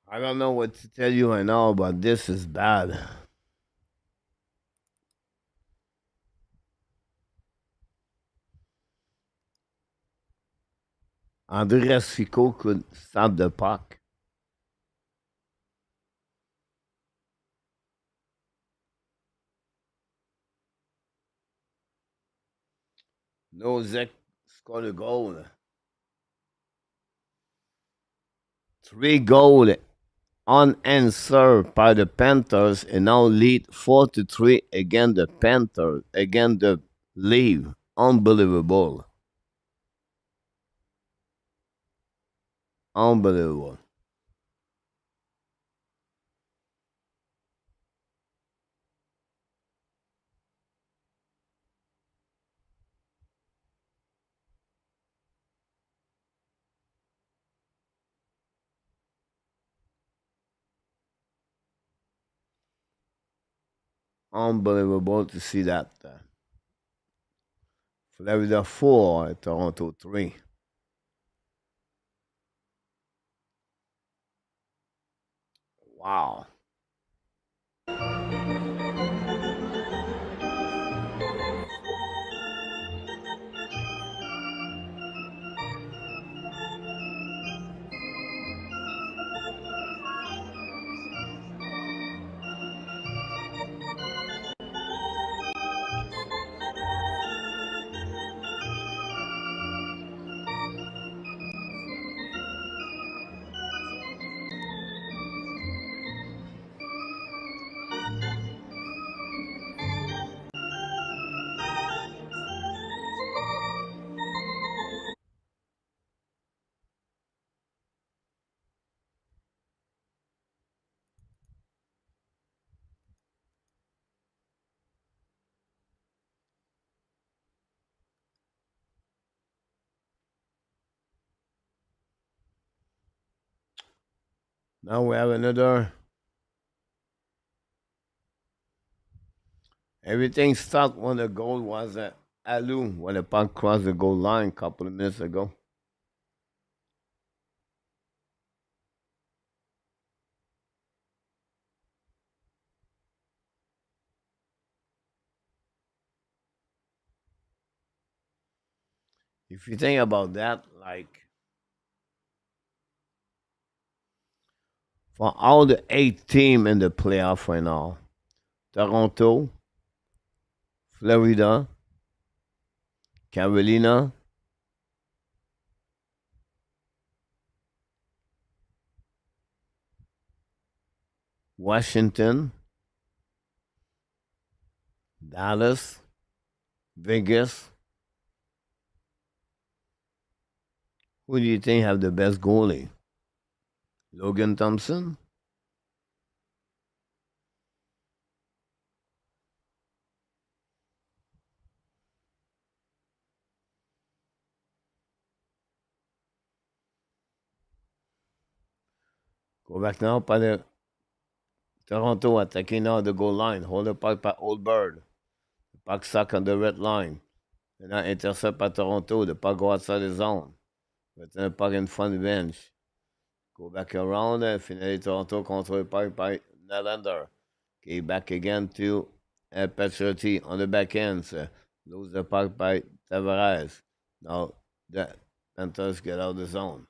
I don't know what to tell you right now, but this is bad. Andreas Fico could stop the puck. Nosek scored a goal. 3 goals unanswered by the Panthers and now lead 4-3 against the Panthers, against the Leaf. Unbelievable. Unbelievable. Unbelievable to see that. Florida 4, Toronto 3. Wow. Now we have another. Everything stopped when the goal was at Alou, when the puck crossed the goal line a couple of minutes ago. If you think about that, like for all the 8 teams in the playoff right now, Toronto, Florida, Carolina, Washington, Dallas, Vegas. Who do you think have the best goalie? Logan Thompson? Go back now by the Toronto attacking now the goal line. Hold the puck by Old Bird. The puck stuck on the red line. And now intercept by Toronto. The puck go outside the zone. Return the puck in front of the bench. Go back around. Finally, Toronto control the puck by Nylander. Okay, back again to Patrioti on the back end. Lose the puck by Tavares. Now the Panthers get out of the zone.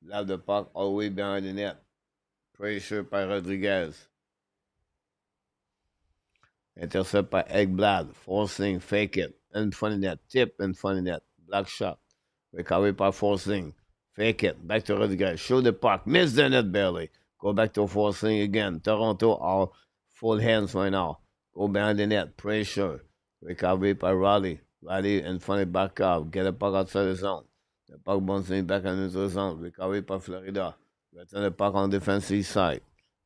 Love the puck all the way behind the net. Pressure by Rodriguez. Intercept by Eggblad. Forcing, fake it. In front of net. Tip in front of net. Black shot. Recovery by Forcing. Fake it. Back to Rodriguez. Show the puck. Miss the net barely. Go back to Forcing again. Toronto are full hands right now. Go behind the net. Pressure. Recovery by Raleigh. Raleigh in front of Barkov. Get the puck outside the zone. The puck bouncing back into the zone. Recovery by Florida. Return the puck on the defensive side.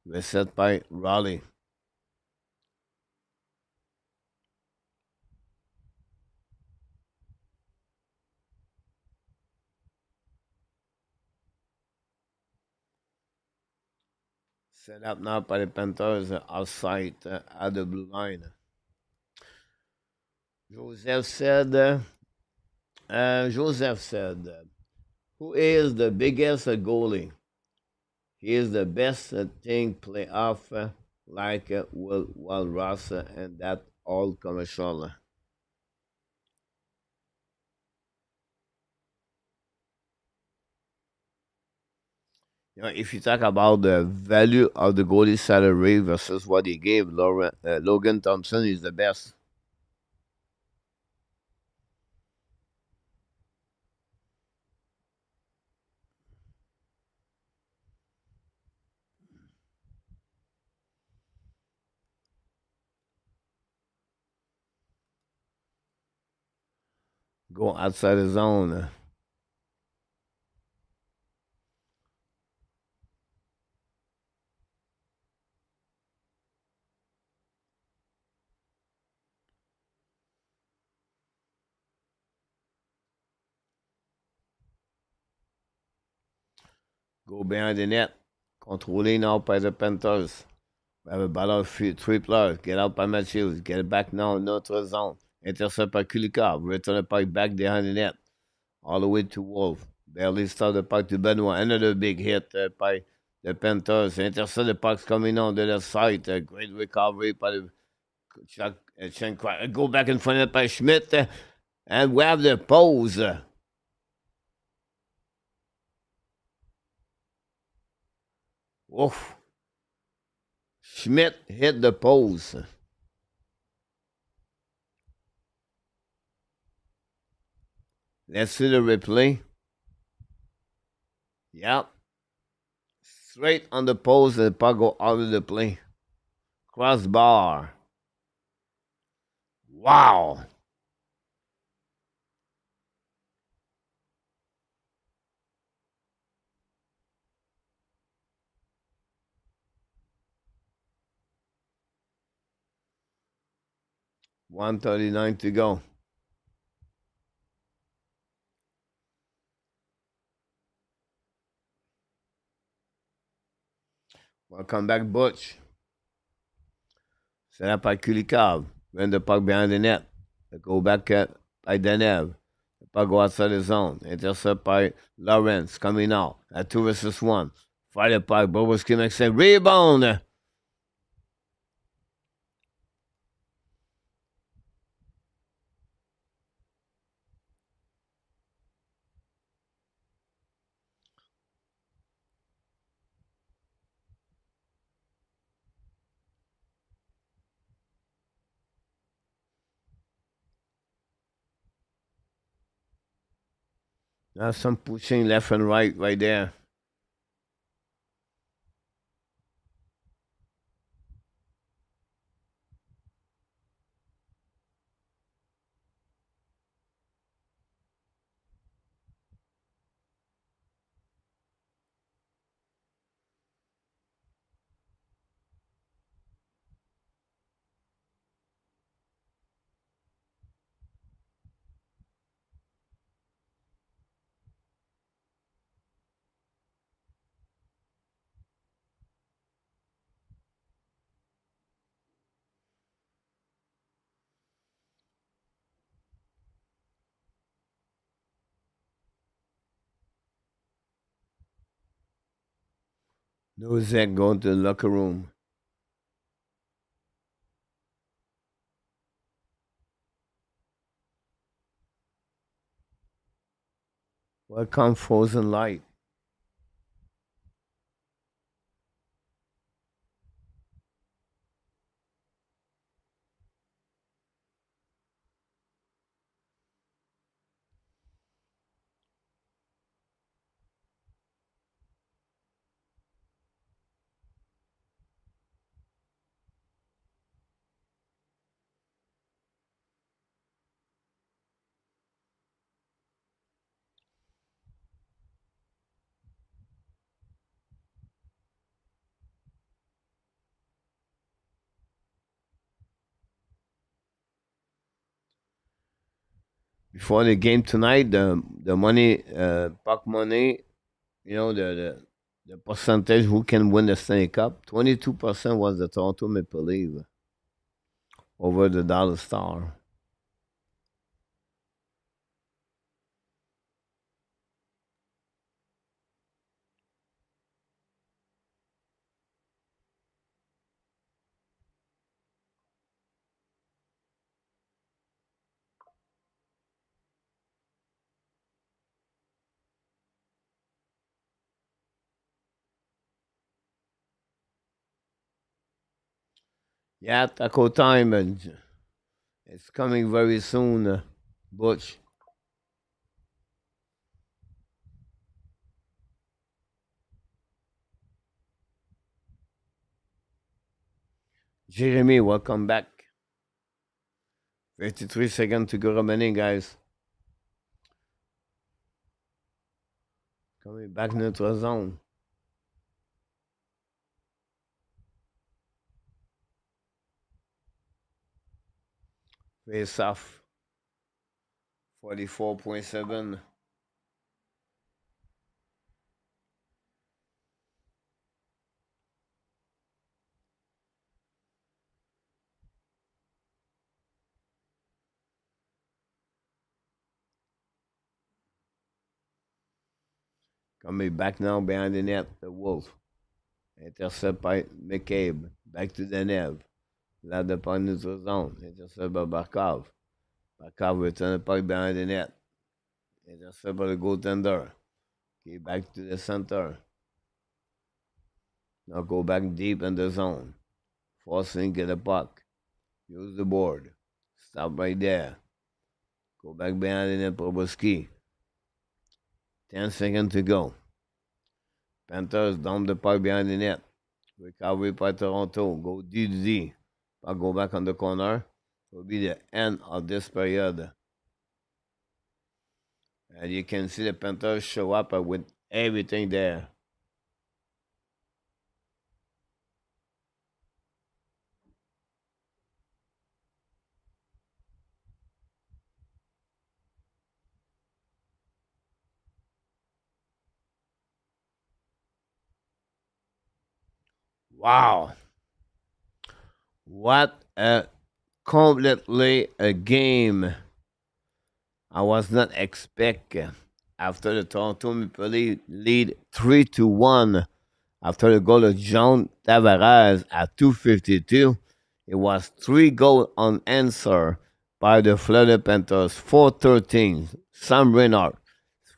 Reset by Raleigh. Set up now by the Panthers outside at the blue line. Joseph said, who is the biggest goalie? He is the best thing playoff like Will Walrus and that all commercial. If you talk about the value of the goalie salary versus what he gave, Logan Thompson is the best. Go outside the zone. Go behind the net. Controlé now by the Panthers. We have a ballon tripler. Get out by Matthews. Get it back now in notre zone. Intercept by Kulikov. Return the puck back behind the net. All the way to Wolf. Barely start the puck to Benoit. Another big hit by the Panthers. Intercept the puck's coming on the side. Great recovery by the Tkachuk. Go back in front of by Schmidt. And we have the pose. Oof. Schmidt hit the post. Let's see the replay. Yep. Straight on the post and the puck go out of the play. Crossbar. Wow. $139 to go. Welcome back, Butch. Set up by Kulikov. Run the puck behind the net. Go back at by Denev. The puck go outside the zone. Intercept by Lawrence coming out at 2 versus 1. Fight the puck. Bobo's Kimek rebound. Now some pushing left and right there. No Zach going to the locker room. Welcome, Frozen Light. Before the game tonight, the money, puck money, the percentage who can win the Stanley Cup, 22% was the Toronto Maple Leaf over the Dallas Star. Yeah, taco time, and it's coming very soon, Butch. Jeremy, welcome back. 53 seconds to go remaining, guys. Coming back notre zone. Face off. 44.7. Coming back now behind the net, the Wolf. Intercept by McCabe. Back to the Nev. Là de pas notre zone. Intercept by Barkov. Barkov return the puck behind the net. Intercept by the goaltender. Okay, back to the center. Now go back deep in the zone. Forcing get the puck. Use the board. Stop right there. Go back behind the net, Proboski. 10 seconds to go. Panthers dump the puck behind the net. Recovery by Toronto. Go D. Puck go back on the corner. It will be the end of this period. And you can see the Panthers show up with everything there. Wow. What a completely a game I was not expecting. After the Toronto Maple Leafs lead 3-1, after the goal of John Tavares at 2:52, it was 3 goals unanswered by the Florida Panthers. 4:13, Sam Reinhart.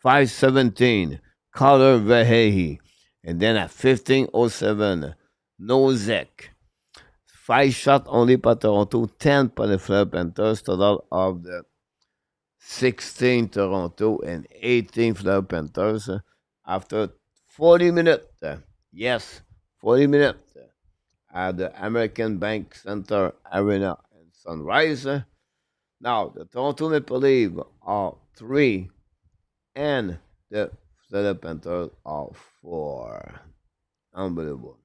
5:17, Carter Verhey. And then at 15:07, Nozek. 5 shots only by Toronto, 10 by the Florida Panthers, total of the 16 Toronto and 18 Florida Panthers after 40 minutes. Yes, 40 minutes at the American Bank Center Arena in Sunrise. Now, the Toronto Maple Leafs are 3 and the Florida Panthers are 4. Unbelievable.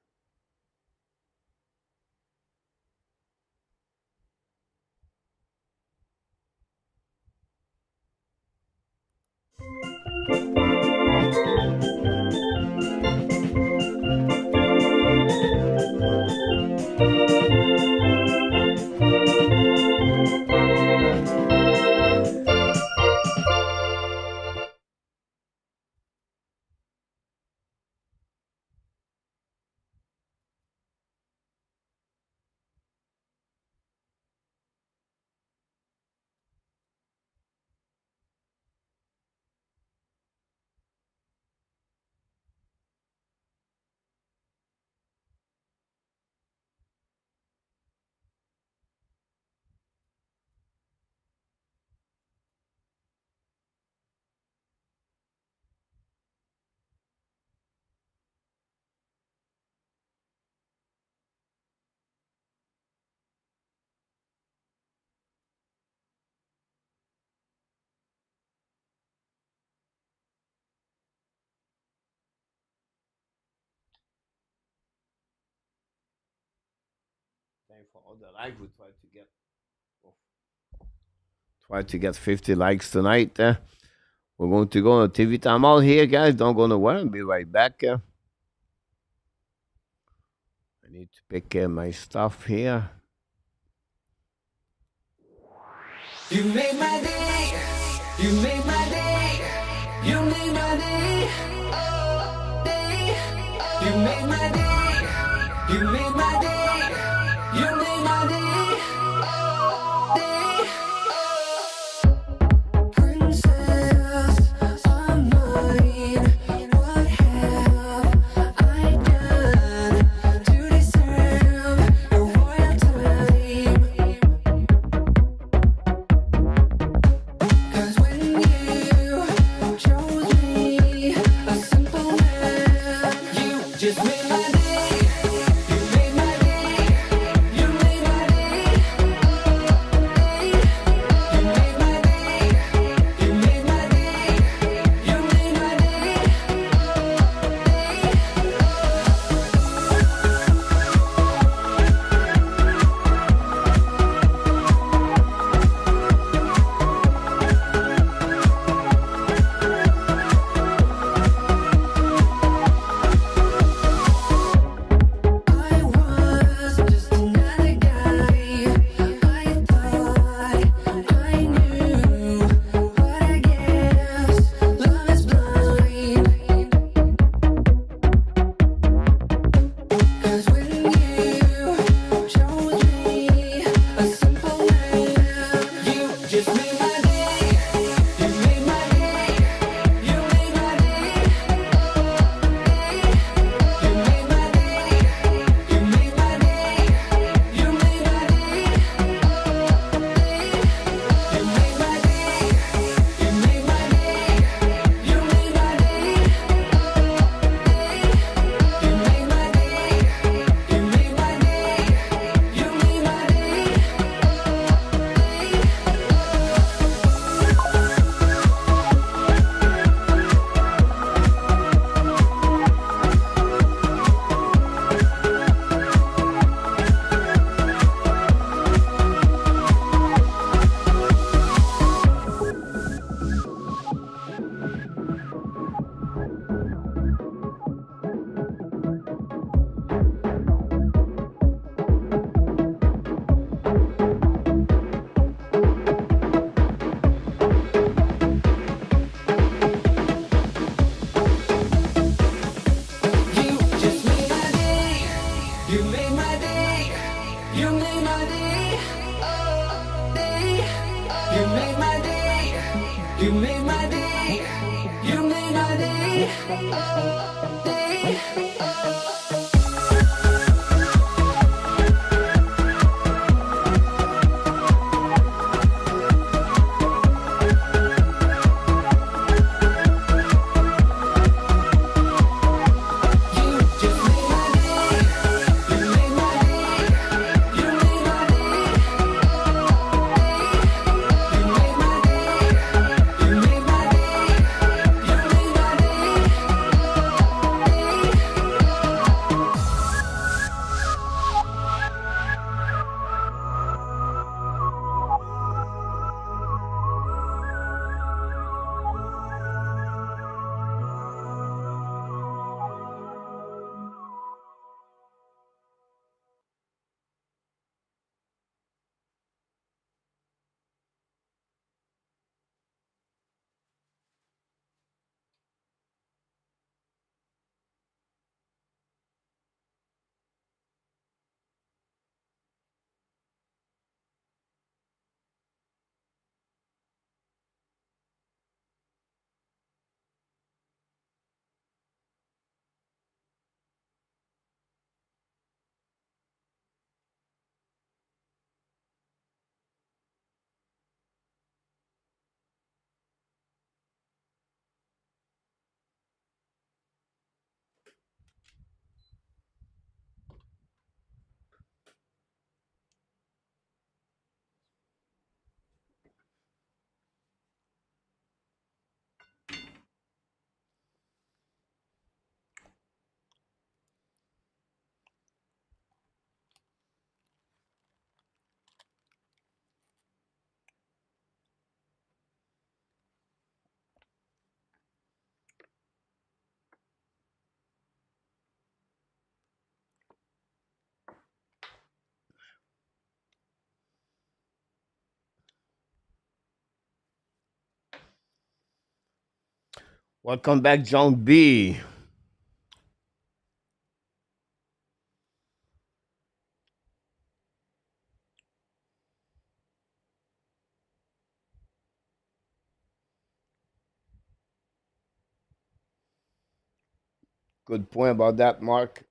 Thanks for all the likes. We try to get 50 likes tonight. We're going to go on a TV time out here, guys. Don't go nowhere. I'll be right back. I need to pick my stuff here. You made my day. You made my day. You made my day. Oh, day. You made my day. You made my day. You made my day. Oh, day. Oh. Princess of mine, what have I done to deserve your royalty? You made my day. You made my day. Oh, day. You made my day. You made my day. You made my day. Oh, day. You just made my day. You made my day. You made my day. You made my day. You made my day. You made my Welcome back, John B. Good point about that, Mark.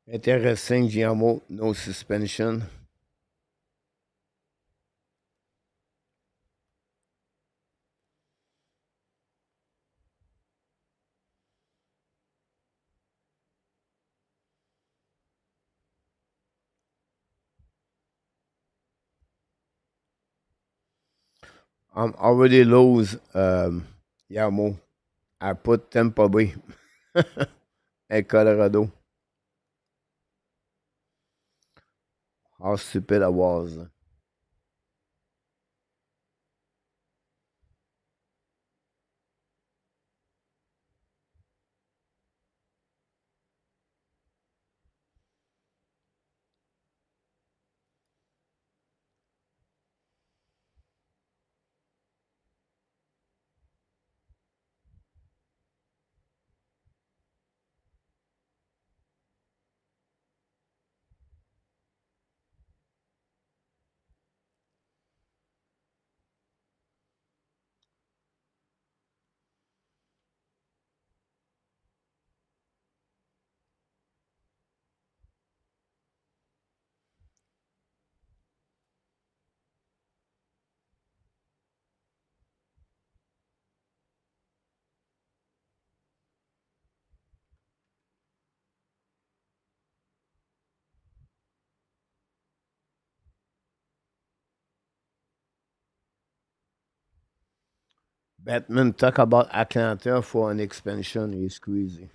Intéressant, Guillermo. No suspension. I'm already lose, Guillermo. I put Tampa Bay and Colorado. How stupid I was. Batman talk about Atlanta for an expansion is crazy.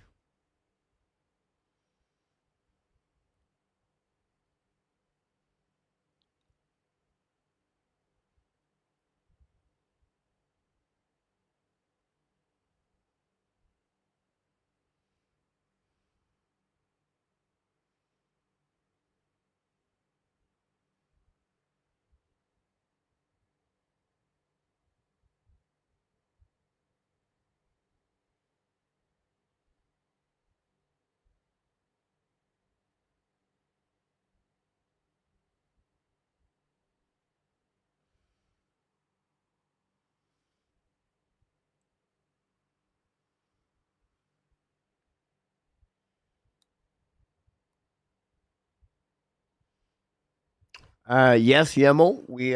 Yes, Yemo, we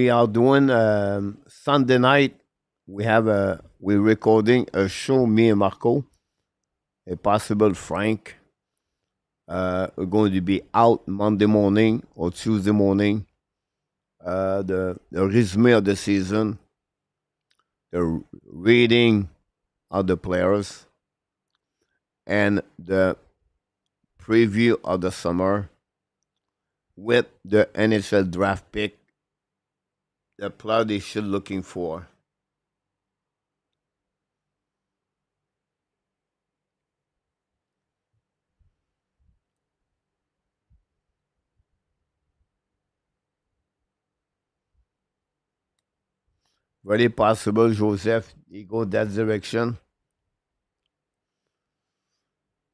are doing Sunday night. We're recording a show. Me and Marco, a possible Frank, are going to be out Monday morning or Tuesday morning. The resume of the season, the reading of the players, and the preview of the summer with the NHL draft pick, the player they should looking for. Very possible Joseph he go that direction.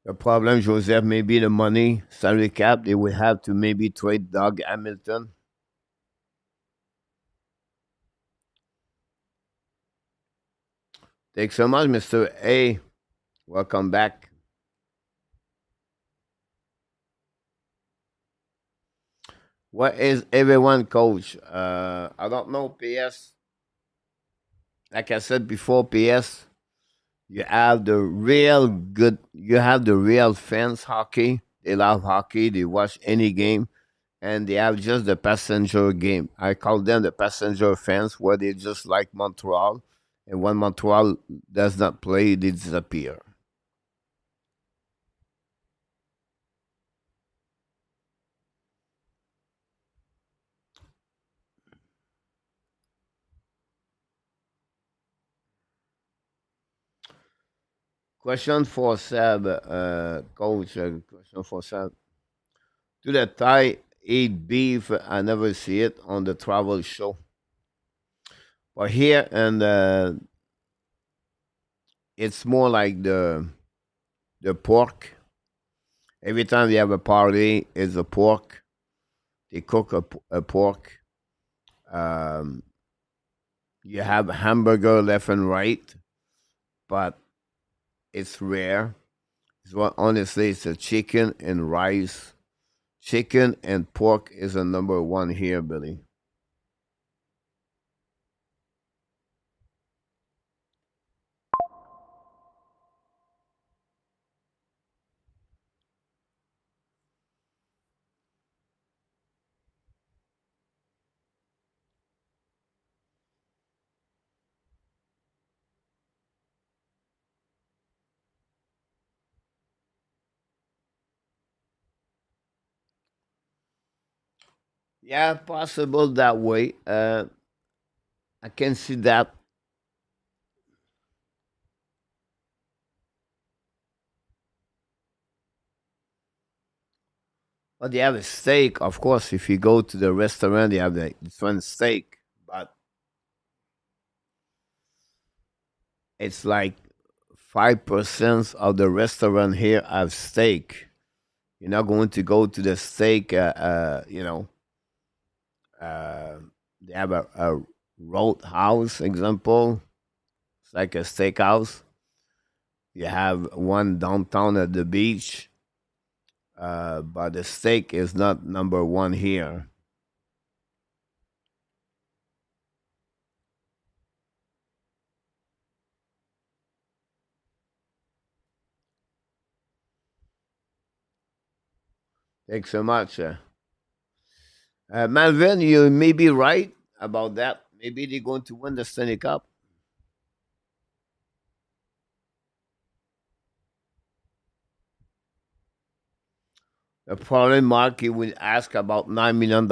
The problem, Joseph, maybe the money, salary cap, they will have to maybe trade Doug Hamilton. Thanks so much, Mr. A. Welcome back. What is everyone, coach? I don't know, PS. Like I said before, PS, you have the real fans hockey. They love hockey, they watch any game, and they have just the passenger game. I call them the passenger fans, where they just like Montreal, and when Montreal does not play, they disappear. Question for Seb, coach. Question for Seb. Do the Thai eat beef? I never see it on the travel show. But here, and it's more like the pork. Every time they have a party, it's a pork. They cook a pork. Um, you have hamburger left and right, but it's rare. It's what honestly, it's a chicken and rice. Chicken and pork is a number one here, Billy. Yeah, possible that way. I can see that. But they have a steak, of course. If you go to the restaurant, they have the different steak, but it's like 5% of the restaurant here have steak. You're not going to go to the steak. Uh, they have a roadhouse example. It's like a steakhouse. You have one downtown at the beach, but the steak is not number one here. Thanks so much. Malvin, you may be right. about that. Maybe they're going to win the Stanley Cup. The foreign market will ask about $9 million,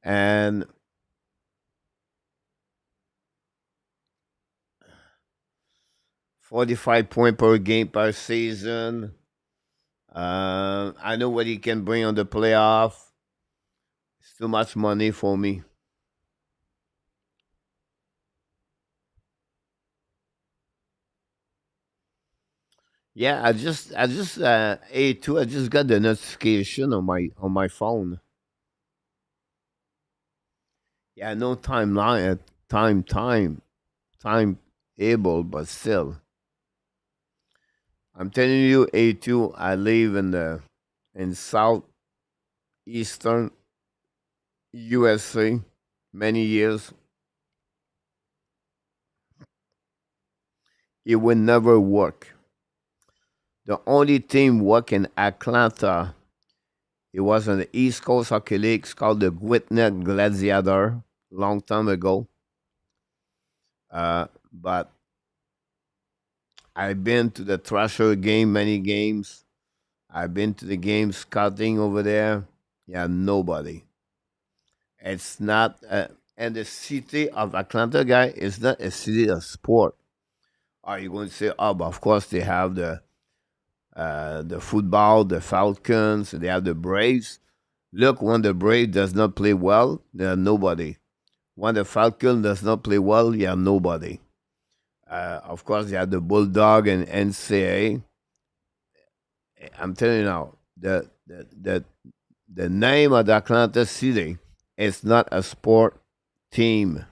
and 45 points per game per season. I know what he can bring on the playoff. It's too much money for me. Yeah, I just A2. I just got the notification on my phone. Yeah, no timeline, time able, but still, I'm telling you, A2. I live in southeastern USA many years. It will never work. The only team working Atlanta, it was on the East Coast Hockey League called the Gwinnett Gladiator long time ago. But I've been to the Thrasher game, many games. I've been to the game scouting over there. Yeah, nobody. It's not, and the city of Atlanta, guy, is not a city of sport. Are you going to say, oh, but of course they have the football, the Falcons, they have the Braves. Look, when the Braves does not play well, they are nobody. When the Falcon does not play well, you are nobody. Of course, you have the Bulldog and NCAA. I'm telling you now, the name of the Atlanta City is not a sport team.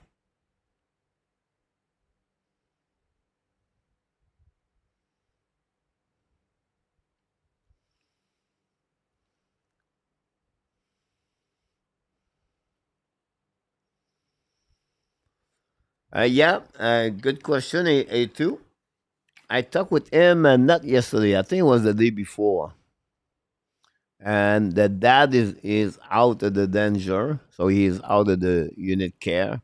Yeah, good question, A2. I talked with him not yesterday. I think it was the day before. And the dad is out of the danger, so he is out of the unit care.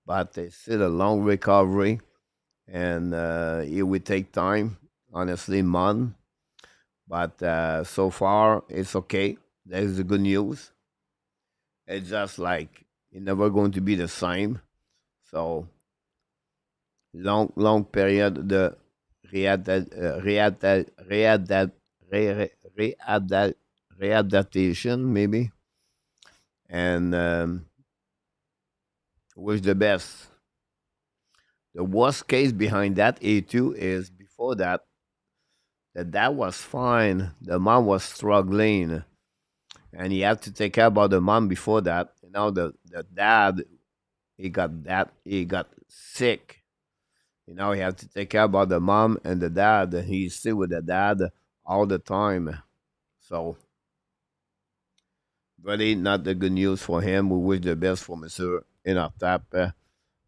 But it's still a long recovery, and it will take time, honestly, month. But so far, it's okay. There's the good news. It's just like it's never going to be the same. So long period the readaptation maybe, and wish the best. The worst case behind that A2 is before that the dad was fine, the mom was struggling, and he had to take care about the mom before that. And now the dad he got sick. You know, he had to take care about the mom and the dad. He's still with the dad all the time. So, really, not the good news for him. We wish the best for Monsieur Inartap.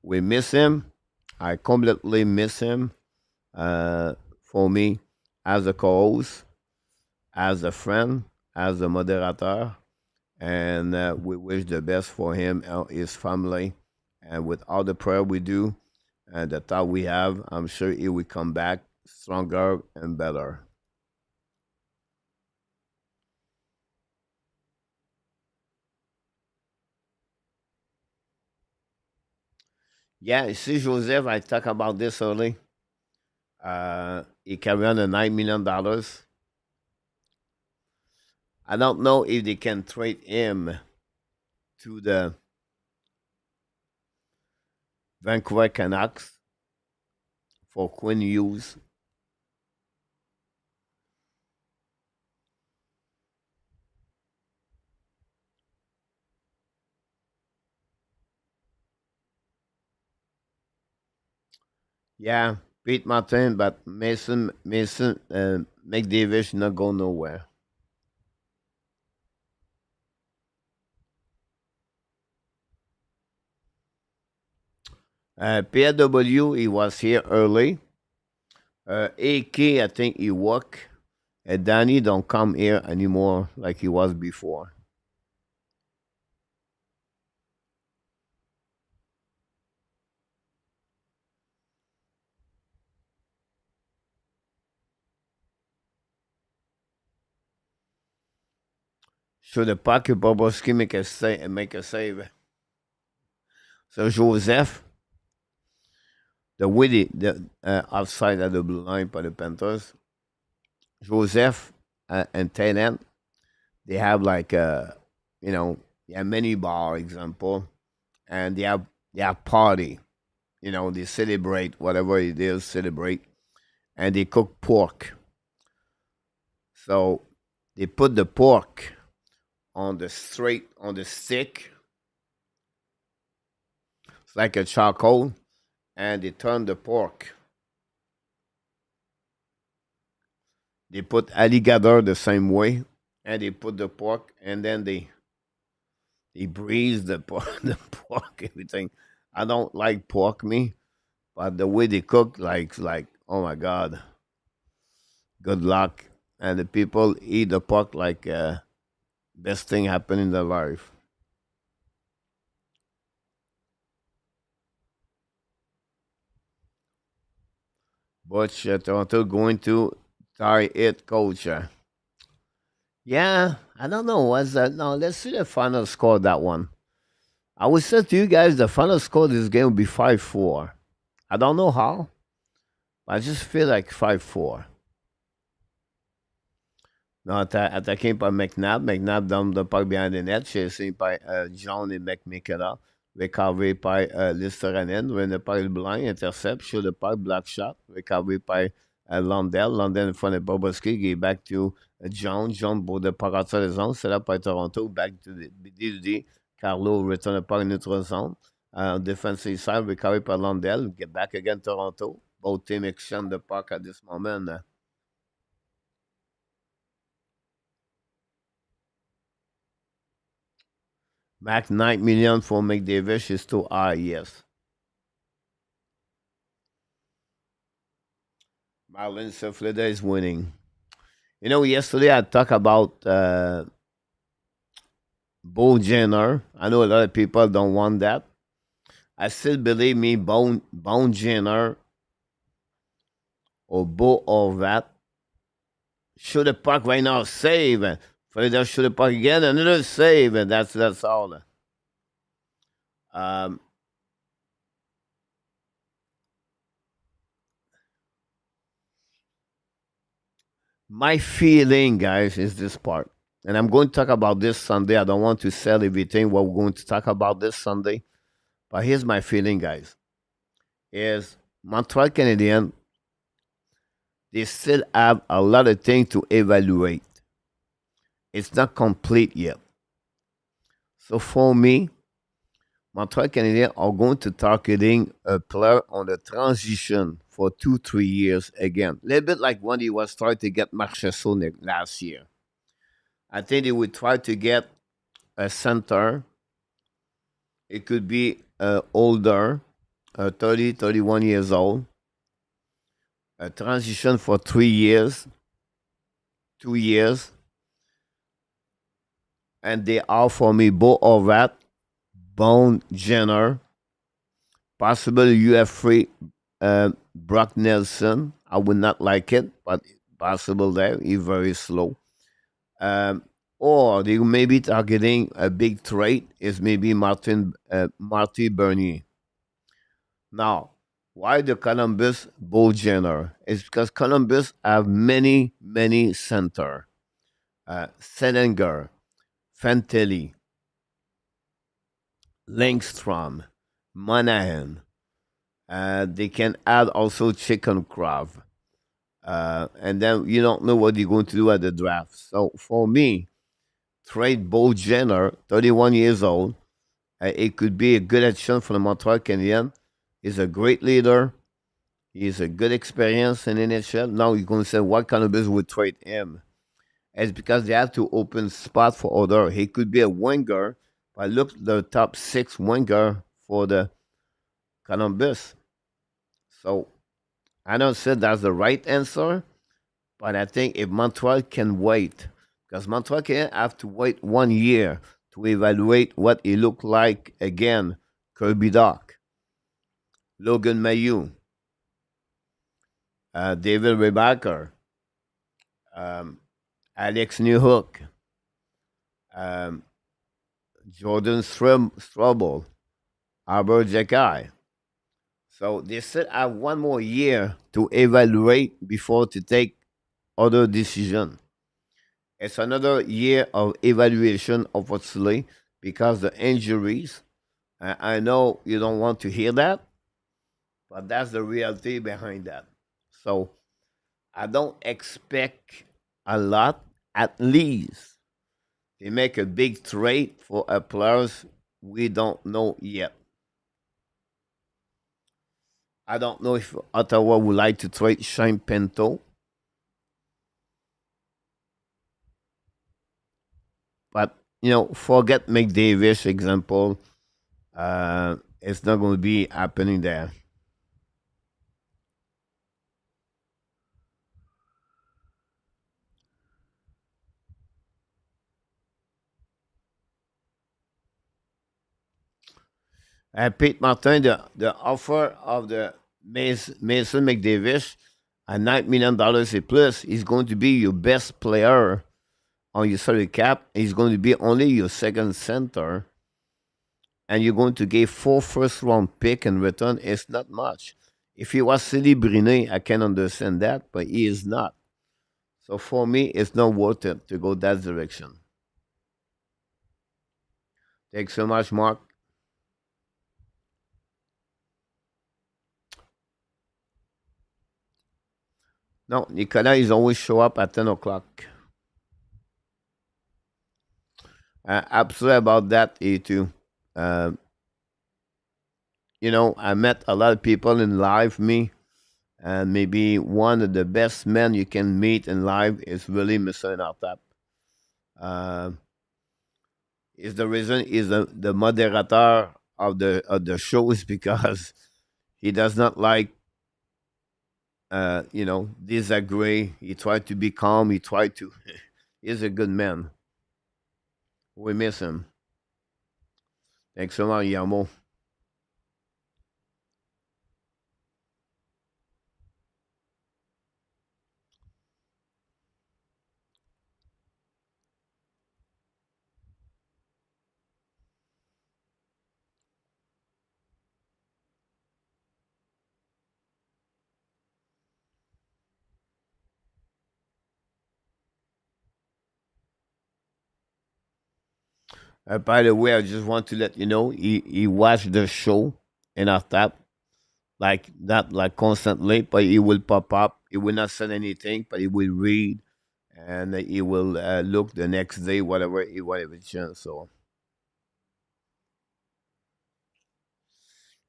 We miss him. I completely miss him. For me, as a co-host, as a friend, as a moderator, and we wish the best for him and his family. And with all the prayer we do and the thought we have, I'm sure he will come back stronger and better. Yeah, see, Joseph, I talked about this early. He carried on the $9 million. I don't know if they can trade him to the Vancouver Canucks for Quinn Hughes. Yeah, Pete Martin, but Mason McDavid not go nowhere. PW, he was here early. AK, I think he work. And Danny don't come here anymore like he was before. Sur le puck, Bobrovsky make a save. So Joseph, the witty, outside of the blue line by the Panthers. Joseph and Taylor, they have like many bar example, and they have party. They celebrate whatever it is, celebrate, and they cook pork. So they put the pork on the stick. It's like a charcoal, and they turn the pork. They put alligator the same way, and they put the pork, and then they breeze the pork, the pork, everything. I don't like pork me, but the way they cook, like oh my god, good luck. And the people eat the pork like best thing happen in their life. But Toronto going to tie it, coach. Yeah, I don't know. What's that? No, let's see the final score of that one. I would say to you guys, the final score of this game will be 5-4. I don't know how, but I just feel like 5-4. Non, attaqué par McNabb. McNabb donne le puck behind the net, chasé par John et McMichaela. Recovery par Listoranen. When the puck is blind, intercept. Show the puck, block shot. Recovery by Lundell. Lundell in front of Bobrovsky. Give back to John. John pour the puck outside the zone. Set up by Toronto. Back to the D. Carlo return the puck in neutral zone. Defensive side. Recovery by Lundell. Get back again Toronto. Both teams exchange the puck at this moment. Max 9 million for McDavid is too high, yes. Marlon Florida is winning. Yesterday I talked about Bo Jenner. I know a lot of people don't want that. I still believe me, Bone Jenner or Bo or that. Shoot the puck right now, save. Florida shoot the puck again, another save, and that's all. Um, my feeling, guys, is this part. And I'm going to talk about this Sunday. I don't want to sell everything what we're going to talk about this Sunday. But here's my feeling, guys. Is Montreal Canadiens, they still have a lot of things to evaluate. It's not complete yet. So for me, Montreal Canadiens are going to targeting a player on the transition for 2-3 years again. A little bit like when he was trying to get Marchessault last year. I think they would try to get a center. It could be older, 30, 31 years old. A transition for 3 years, 2 years. And they are for me Bo Horvat, Bone Jenner, possible UF3 Brock Nelson. I would not like it, but possible there. He's very slow. Or they may be targeting a big trade is maybe Marty Bernier. Now, why the Columbus Bo Jenner? It's because Columbus have many center. Selinger, Fantilli, Langstrom, Monahan. They can add also Chicken Crab. And then you don't know what they're going to do at the draft. So for me, trade Bo Jenner, 31 years old. It could be a good addition for the Montreal Canadiens. He's a great leader. He's a good experience in NHL. Now you're going to say, what kind of business would trade him? It's because they have to open spot for other. He could be a winger. But look at the top 6 winger for the Columbus. So I don't say that's the right answer, but I think if Montreal can wait, because Montreal can have to wait 1 year to evaluate what he looked like again. Kirby Doc, Logan Mailloux, David Rebacker, Alex Newhook, um, Jordan Strobel, Albert Jekai. So they still have one more year to evaluate before to take other decision. It's another year of evaluation, obviously, because the injuries. I know you don't want to hear that, but that's the reality behind that. So I don't expect a lot. At least they make a big trade for a players we don't know yet. I don't know if Ottawa would like to trade Shane Pinto, but forget McDavis example. It's not going to be happening there. Pete Martin, the offer of the Mason McDavis at $9 million a plus is going to be your best player on your salary cap. He's going to be only your second center, and you're going to get 4 first-round pick in return. It's not much. If he was Silly Briné, I can understand that, but he is not. So for me, it's not worth it to go that direction. Thanks so much, Mark. No, Nicolas is always show up at 10 o'clock. Absolutely about that, A2. Uh, I met a lot of people in live, me, and maybe one of the best men you can meet in live is really Mr. Nartap. Uh, is the reason is the moderator of the show is because he does not like disagree. He tried to be calm. He tried to. He's a good man. We miss him. Thanks so much, Yamo. By the way, I just want to let you know he watched the show in our tap, like not like constantly, but he will pop up. He will not send anything, but he will read and he will look the next day, whatever chance. So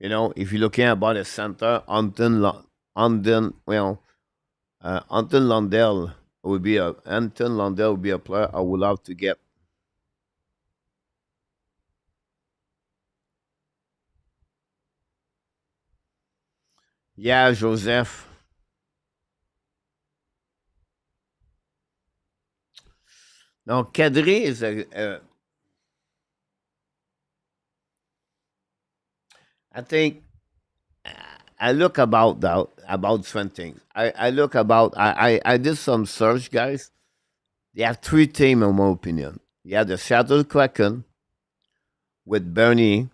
if you're looking about a center, Anton Lundell would be a player I would love to get. Yeah, Joseph. Now, Kadri is I think I look about different things. I look about I did some search, guys. They have three teams, in my opinion. You have the Seattle Kraken with Bernie.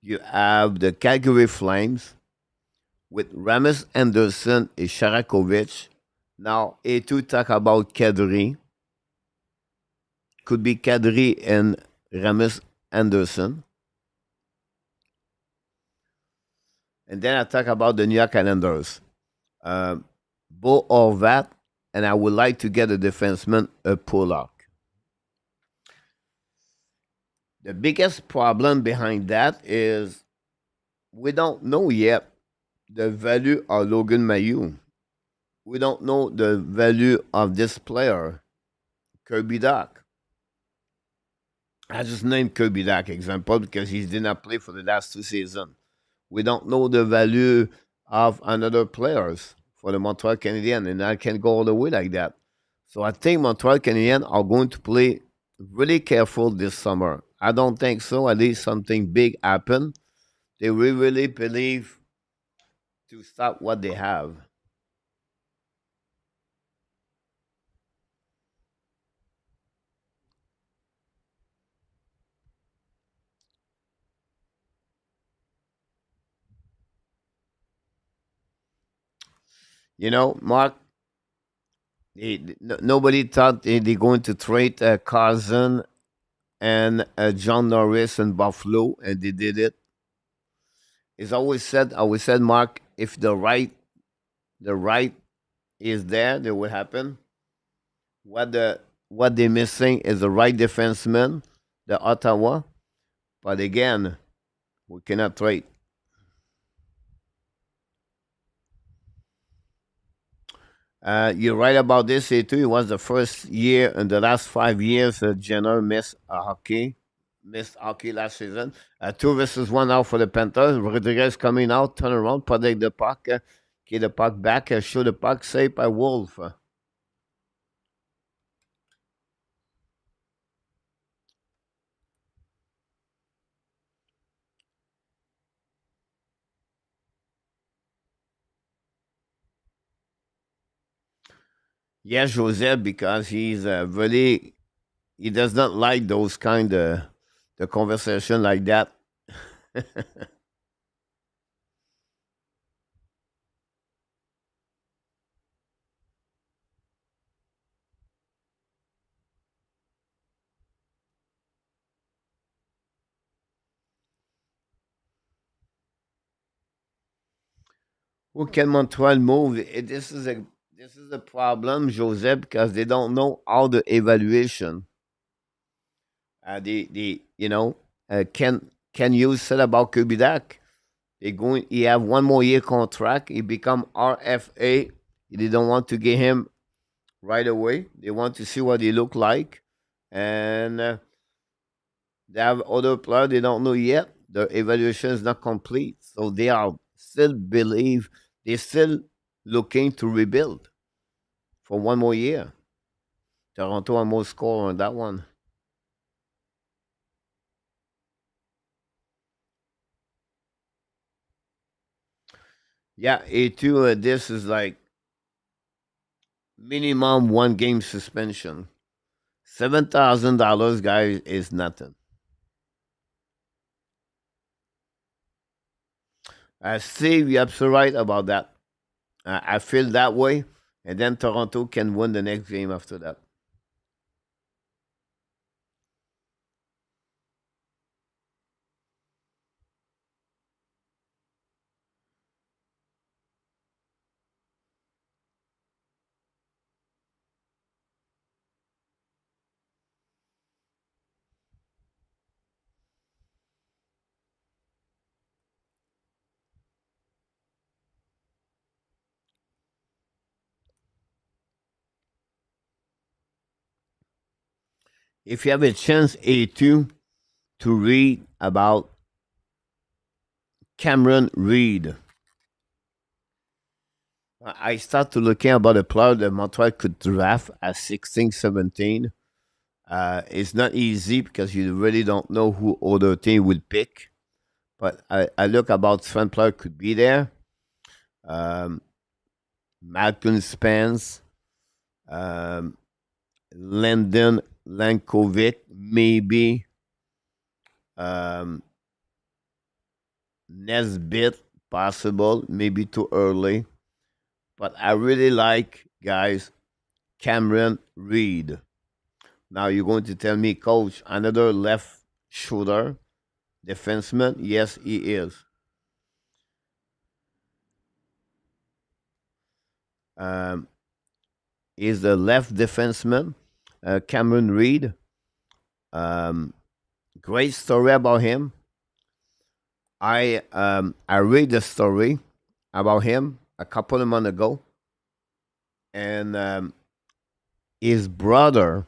You have the Calgary Flames with Ramis Anderson and Sharakovich. Now, A2 talk about Kadri. Could be Kadri and Ramis Anderson. And then I talk about the New York Islanders. Bo Horvat, and I would like to get a defenseman, a Pollock. The biggest problem behind that is we don't know yet the value of Logan Mayu. We don't know the value of this player, Kirby Doc. I just named Kirby Doc example because he did not play for the last 2 seasons. We don't know the value of another players for the Montreal Canadiens, and I can go all the way like that. So I think Montreal Canadiens are going to play really careful this summer. I don't think so. At least something big happen. They really believe to stop what they have. Mark, nobody thought they're going to trade Carson and John Norris and Buffalo, and they did it. It's always said, Mark, if the right is there, that will happen. What they're missing is the right defenseman, the Ottawa. But again, we cannot trade. You're right about this, too. It was the first year in the last 5 years Jenner missed hockey last season. 2 versus 1 out for the Panthers. Rodriguez coming out, turn around, protect the puck, get the puck back, show the puck, saved by Wolf. Yes, Joseph, because he's really, he does not like those kind of the conversation like that. Who can Montreal move? This is a problem, Joseph, because they don't know how the evaluation. Can you said about Kubidak? He have 1 more year contract. He become RFA. They don't want to get him right away. They want to see what he look like, and they have other players they don't know yet. The evaluation is not complete, so they are still believe they're still looking to rebuild for 1 more year. Toronto almost score on that one. Yeah, A2, this is like minimum 1 game suspension. $7,000, guys, is nothing. Steve, you're absolutely right about that. I feel that way, and then Toronto can win the next game after that. If you have a chance, A2, to read about Cameron Reed, I start to looking about a player that Montreal could draft at 16, 17. It's not easy because you really don't know who other team will pick. But I look about Sven player could be there. Um, Malcolm Spence, um, Landon Lankovic, maybe. Um, Nesbit, possible, maybe too early. But I really like, guys, Cameron Reed. Now you're going to tell me, coach, another left shoulder defenseman? Yes, he is. Um, he's the left defenseman, Cameron Reed. Um, Great story about him. I read the story about him a couple of months ago, and his brother,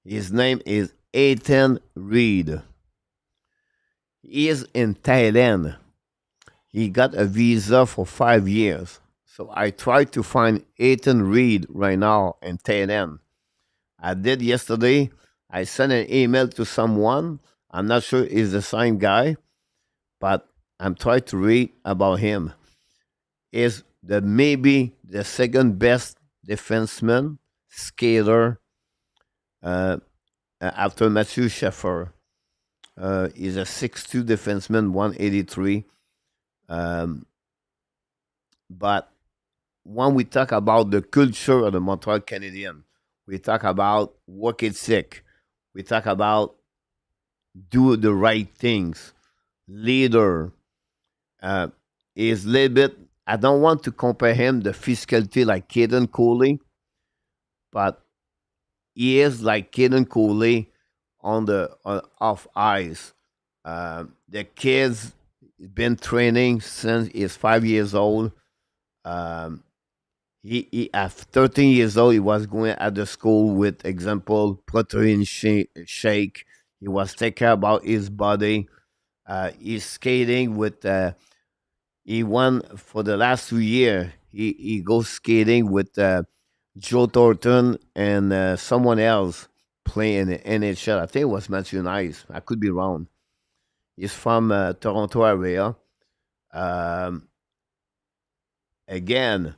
his name is Ethan Reed. He is in Thailand. He got a visa for 5 years. So I tried to find Ethan Reed right now in Thailand. I did yesterday. I sent an email to someone. I'm not sure it's the same guy, but I'm trying to read about him. Is the maybe the second best defenseman skater after Matthew Sheffer. He's a 6'2 defenseman, 183. Um, but when we talk about the culture of the Montreal Canadian, we talk about work ethic, we talk about do the right things, leader, uh, is a little bit. I don't want to compare him the physicality like Caden Cooley, but he is like Caden Cooley on the off ice. The kid's been training since he's 5 years old. Um, he at 13 years old, he was going at the school with example protein shake. He was taking care about his body. He's skating with. He won for the last 2 years. He goes skating with Joe Thornton and someone else playing in the NHL. I think it was Matthew Nice. I could be wrong. He's from Toronto area. Um, Again,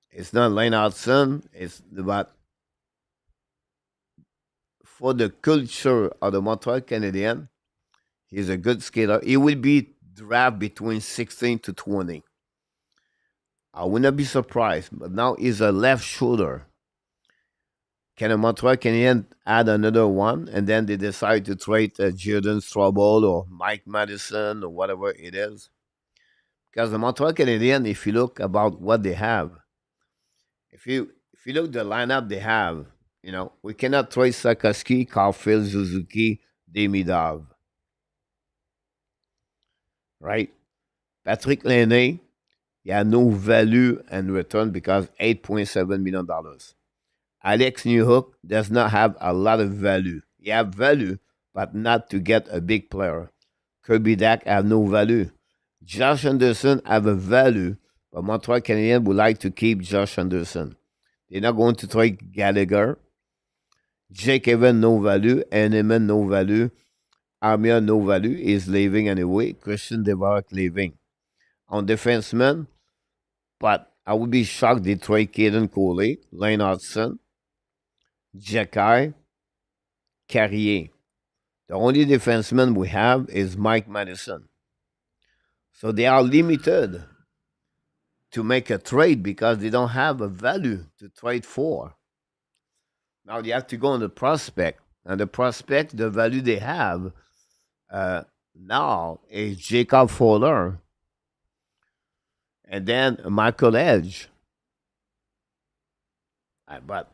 it's not Lane Hudson. It's about for the culture of the Montreal Canadian. He's a good skater. He will be drafted between 16 to 20. I would not be surprised. But now he's a left shoulder. Can a Montreal Canadian add another one, and then they decide to trade Jordan Strobel or Mike Madison or whatever it is? Because the Montreal Canadian, if you look about what they have, if you look the lineup they have, we cannot trade Sakaski, Caulfield, Suzuki, Demidov, right? Patrick Laine, he had no value in return because $8.7 million. Alex Newhook does not have a lot of value. He have value, but not to get a big player. Kirby Dak have no value. Josh Anderson have a value, but Montreal Canadiens would like to keep Josh Anderson. They're not going to trade Gallagher. Jake Evans, no value. Henneman, no value. Armia, no value. Is leaving anyway. Christian Devarak leaving. On defenseman, but I would be shocked they trade Caden Coley, Lane Hudson, Jacky, Carrier. The only defenseman we have is Mike Madison. So they are limited to make a trade because they don't have a value to trade for. Now they have to go on the prospect. And the prospect, the value they have now is Jacob Fowler and then Michael Edge. But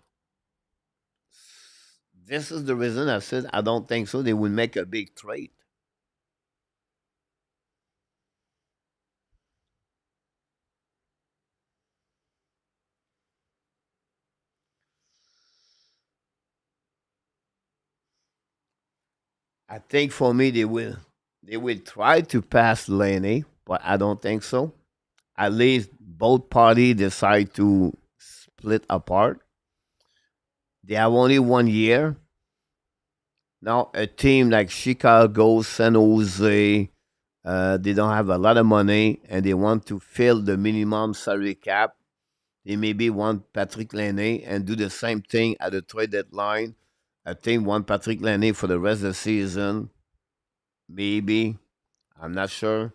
this is the reason I said I don't think so. They will make a big trade. I think for me they will try to pass Laney, but I don't think so. At least both parties decide to split apart. They have only 1 year. Now a team like Chicago, San Jose, they don't have a lot of money and they want to fill the minimum salary cap. They maybe want Patrick Laine and do the same thing at the trade deadline. I think want Patrick Laine for the rest of the season. Maybe. I'm not sure.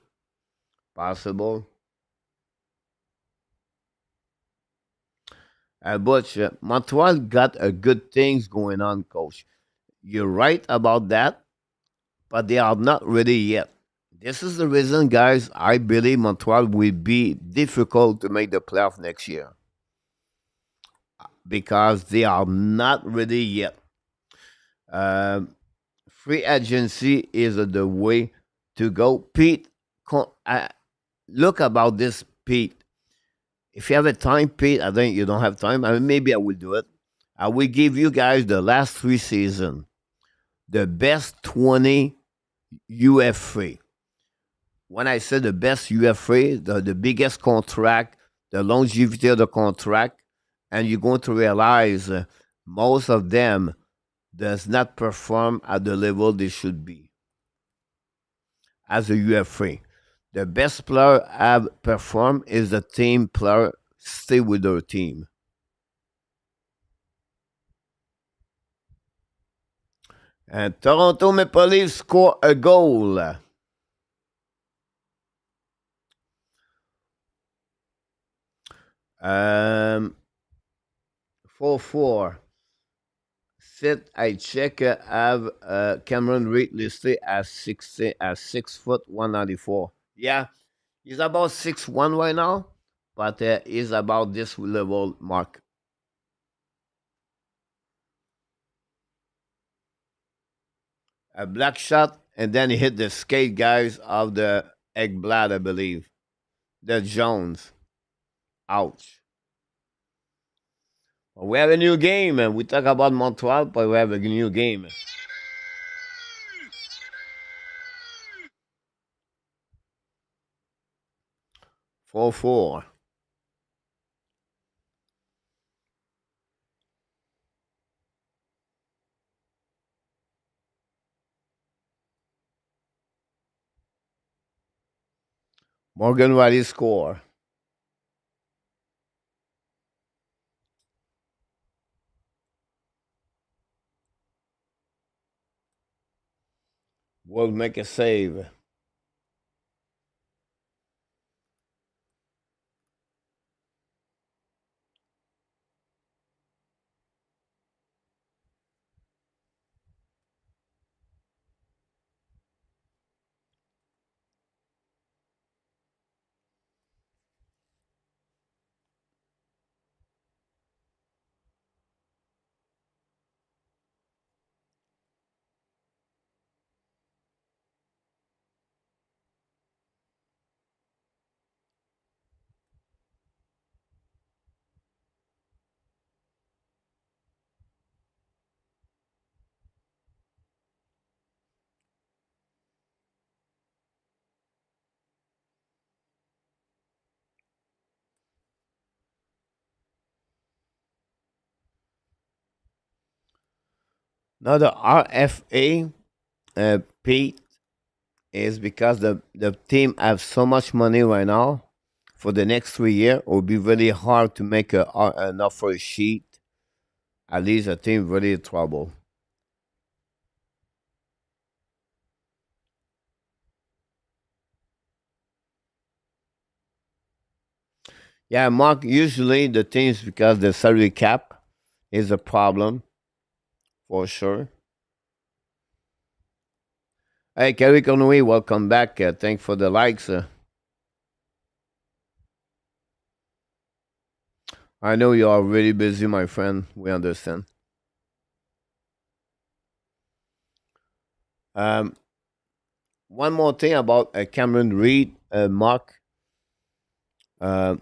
Possible. But Montreal got a good things going on, coach. You're right about that, but they are not ready yet. This is the reason, guys. I believe Montreal will be difficult to make the playoff next year because they are not ready yet. Free agency is the way to go. Pete, look about this, Pete. If you have a time, Pete, I think you don't have time. I mean, maybe I will do it. I will give you guys the last 3 seasons, the best 20 UFA. When I say the best UFA, the biggest contract, the longevity of the contract, and you're going to realize most of them does not perform at the level they should be as a UFA. The best player have performed is the team player stay with their team. And Toronto Maple Leafs score a goal. Um, 4-4. Sit, I check. Have Cameron Reed listed as 6 foot 194. Yeah, he's about 6'1" right now, but he's about this level mark. A black shot, and then he hit the skate guys of the Eggblad, I believe. The Jones. Ouch. Well, we have a new game. We talk about Montreal, but we have a new game. 4-4. Morgan Riley score. Will make a save. Now the RFA, Pete, is because the team have so much money right now for the next 3 years. It will be really hard to make an offer sheet. At least a team really in trouble. Yeah, Mark. Usually the teams because the salary cap is a problem for sure. Hey, Kerry Conway, welcome back. Thanks for the likes. I know you are really busy, my friend. We understand. Um, One more thing about Cameron Reed, Mark. Uh,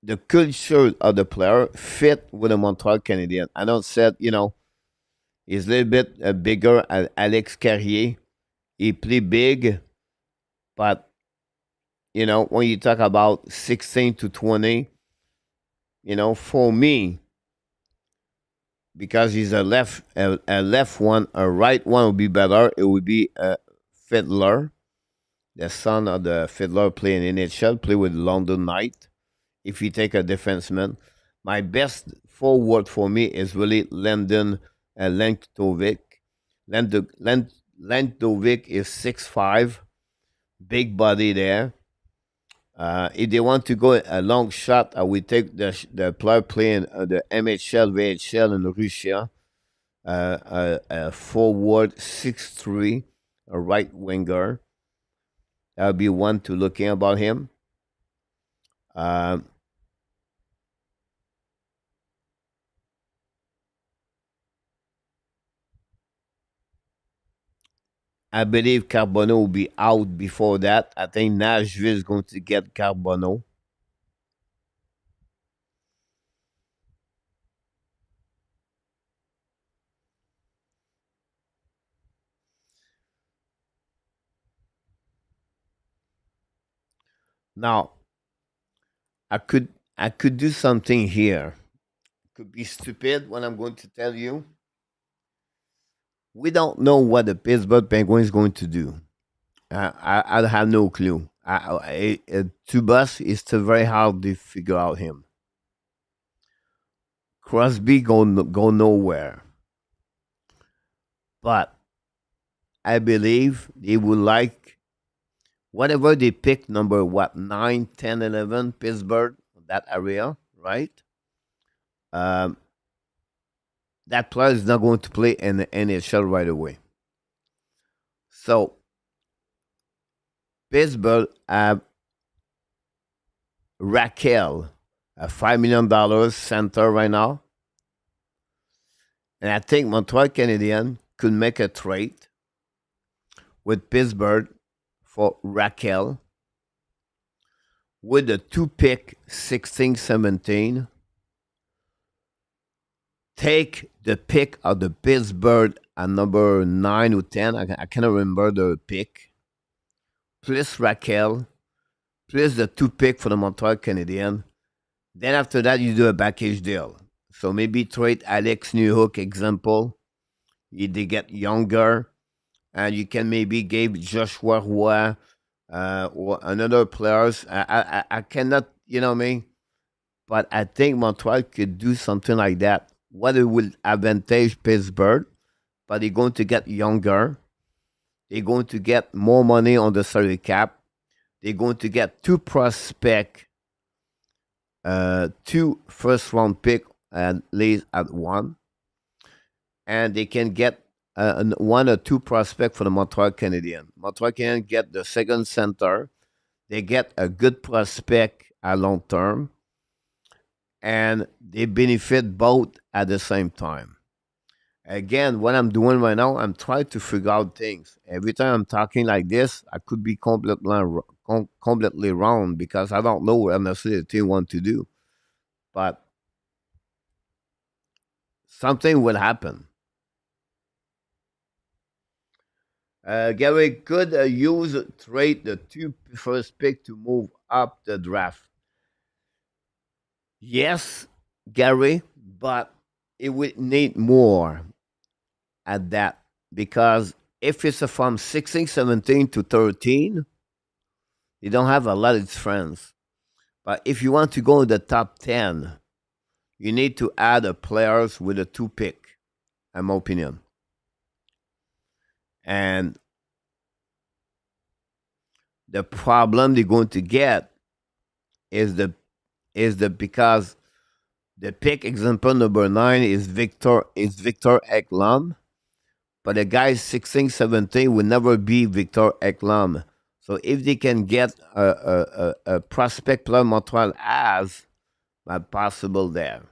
the culture of the player fit with the Montreal Canadiens. I know said, he's a little bit bigger as Alex Carrier. He play big, but when you talk about 16 to 20, for me, because he's a left one, a right one would be better. It would be Fiddler, the son of the Fiddler, play in NHL, play with London Knight. If you take a defenseman, my best forward for me is really Landon Lenkovic. Lenkovic is 6'5", big body there. If they want to go a long shot, I will take the player playing the MHL, VHL in Russia. A forward 6'3", a right winger. That would be one to looking about him. I believe Carbonneau will be out before that. I think Nashville is going to get Carbonneau. Now, I could do something here. Could be stupid what I'm going to tell you. We don't know what the Pittsburgh Penguins is going to do. I have no clue. To us, it's still very hard to figure out him. Crosby go nowhere, but I believe they would like whatever they pick, number what, 9, 10, 11, Pittsburgh, that area, right? Um, that player is not going to play in the NHL right away. So Pittsburgh have Raquel, a $5 million center right now. And I think Montreal Canadiens could make a trade with Pittsburgh for Raquel with the 2 pick 16 17. Take the pick of the Pittsburgh at number 9 or 10. I cannot remember the pick. Plus Raquel, plus the 2 pick for the Montreal Canadiens. Then after that, you do a package deal. So maybe trade Alex Newhook, example. They get younger. And you can maybe give Joshua Roy or another players. I cannot, you know what I mean? But I think Montreal could do something like that. What it will advantage Pittsburgh, but they're going to get younger. They're going to get more money on the salary cap. They're going to get 2 prospect, 2 first round pick at least at one, and they can get 1 or 2 prospect for the Montreal Canadiens. Montreal Canadiens get the second center. They get a good prospect at long term, and they benefit both at the same time. Again, what I'm doing right now, I'm trying to figure out things. Every time I'm talking like this, I could be completely wrong because I don't know what honestly the team want to do. But something will happen. Gary could use trade the 2 first pick to move up the draft. Yes, Gary, but it would need more at that because if it's from 16, 17 to 13, you don't have a lot of friends. But if you want to go in the top 10, you need to add a players with a 2 pick, in my opinion. And the problem they're going to get is the because the pick example number 9 is Victor Eklam, but the guy 16, 17 will never be Victor Eklam. So if they can get a prospect player Montreal has, that's possible there.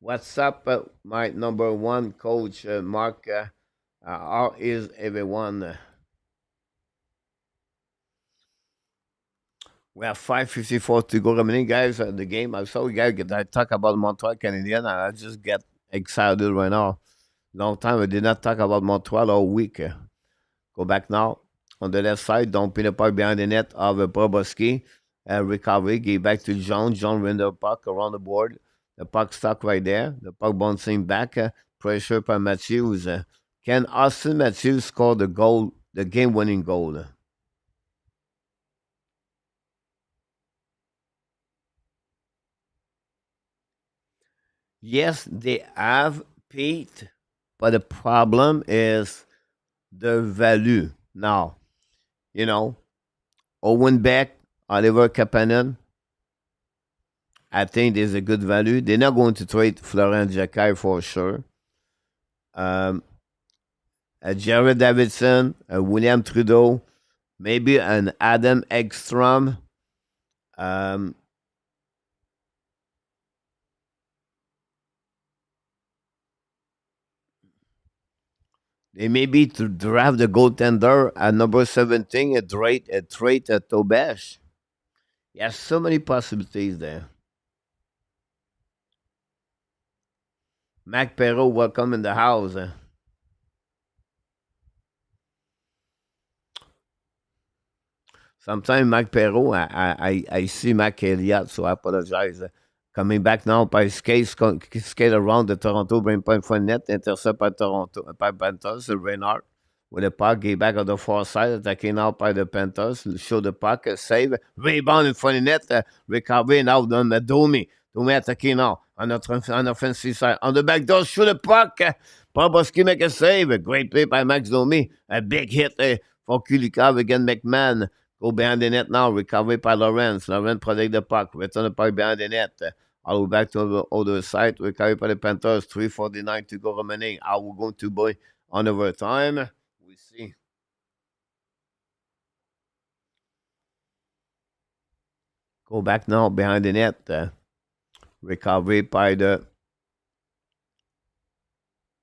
What's up, my number one coach, Mark? How is everyone? We have 5:54 to go remaining, guys. The game. I saw you guys I talk about Montreal Canadian, and I just get excited right now. Long time I did not talk about Montreal all week. Go back now. On the left side, don't pin the puck behind the net of Boboski. Recovery, give back to John. John ran the puck around the board. The puck stuck right there. The puck bouncing back. Pressure by Matthews. Can Austin Matthews score the goal, the game-winning goal? Yes, they have Pete, but the problem is the value. Now, you know, Owen Beck, Oliver Kapanen, I think there's a good value. They're not going to trade Florent Jacquet for sure. Um, Jared Davidson, William Trudeau, maybe an Adam Ekstrom. Um, they may be to draft the goaltender at number 17, a trade at Tobash. Yes, so many possibilities there. Mac Perrault, welcome in the house. Sometimes Mac Perrault, I see Mac Elliott, so I apologize. Coming back now by skate around the Toronto brain point for net, intercept by Toronto, by Panthers, Reinhardt with the puck, get back on the far side, attacking out by the Panthers, show the puck, save, rebound in front of net, recovery now done Madomi. to me attaquer now on offensive side. On the back door, shoot the puck. Bobrovsky make a save. A great play by Max Domi. A big hit for Kulikov against McMahon. Go behind the net now. Recovery by Lawrence. Lawrence protect the puck. Return the puck behind the net. All the way back to the other side. Recovery by the Panthers. 3:49 to go remaining. Are we going to be on overtime? We see. Go back now behind the net. Recovery by the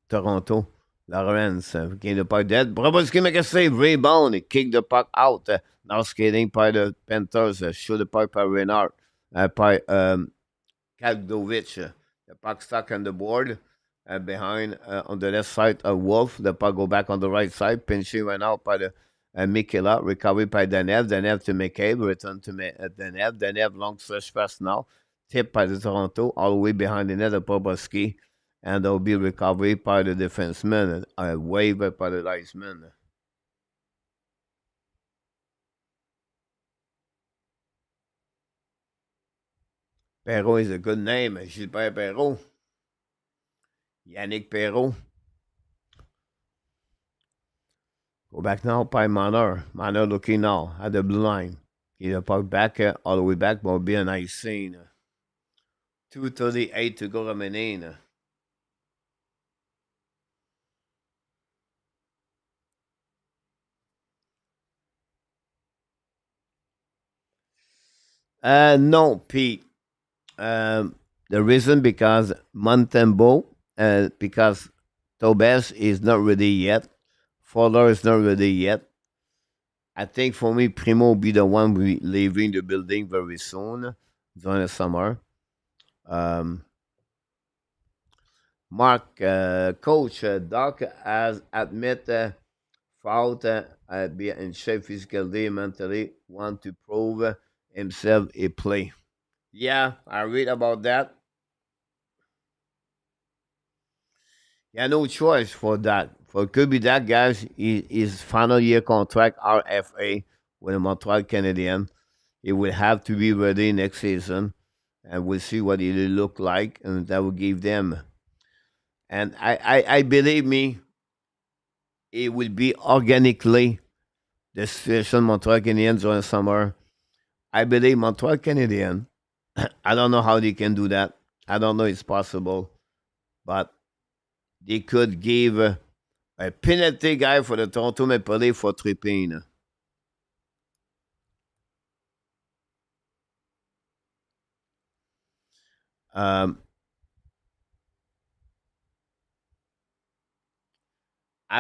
Toronto. Lawrence gain the puck dead. Bobrovsky make a save. Rebound. He kick the puck out. Now skating by the Panthers. Shoot the puck by Reinhart. By Kaldovic. The puck stuck on the board. Behind on the left side of Wolf. The puck go back on the right side. Pinching went out by the Mikela. Recovery by Danev. Danev to McCabe. Return to Danev. Danev long stretch pass now. Tip by the Toronto. All the way behind the net of Bobrovsky. And there will be recovery by the defenseman. A waiver by the linesman. Perrault is a good name. Gilbert Perrault. Yannick Perrault. Go back now by Manor. Manor looking now at the blue line. Get the puck back all the way back. But it'll be a nice scene. 2:38 to go remaining. No, Pete. The reason because Montembeau, because Tobes is not ready yet. Fowler is not ready yet. I think for me, Primo will be the one leaving the building very soon during the summer. Mark, coach, Doc has admit fault, be in shape physically, mentally, want to prove himself a play. Yeah, I read about that. Yeah, no choice for that. For could be that guy's his final year contract RFA with the Montreal Canadiens. He will have to be ready next season, and we'll see what it will look like, and that will give them. And I believe me, it will be organically the situation Montreal Canadiens during the summer. I believe Montreal Canadiens. I don't know how they can do that. I don't know it's possible, but they could give a penalty guy for the Toronto Maple Leafs for tripping. I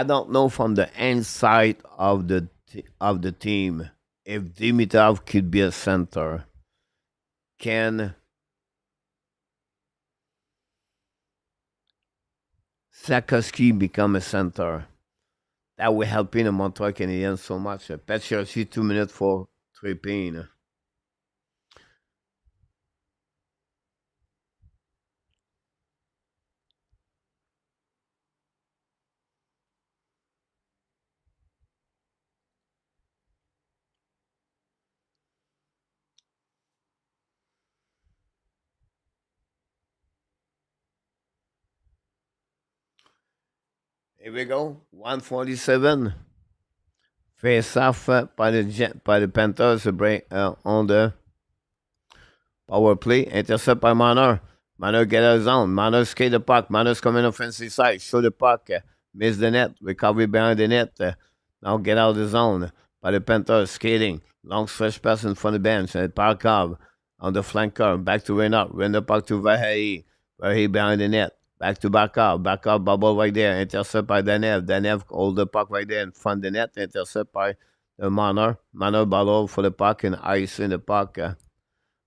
don't know from the inside of the team if Dimitrov could be a center. Can Sakowski become a center? That will help in the Montreal Canadiens so much. Petcherski 2 minutes for tripping. Here we go. 147. Face off by the Panthers on the power play. Intercept by Manor. Manor get out of zone. Manor skate the puck. Manor's coming offensive side. Show the puck. Miss the net. Recovery behind the net. Now get out of the zone by the Panthers skating. Long stretch pass in front of the bench. And Barkov on the flanker. Back to Reinhart. Reinhart puck to Vahe. Vahe behind the net. Back to Barkov. Barkov bubble right there. Intercept by Danev. Danev hold the puck right there in front of the net. Intercept by the Manor. Manor bubble for the puck and ice in the puck.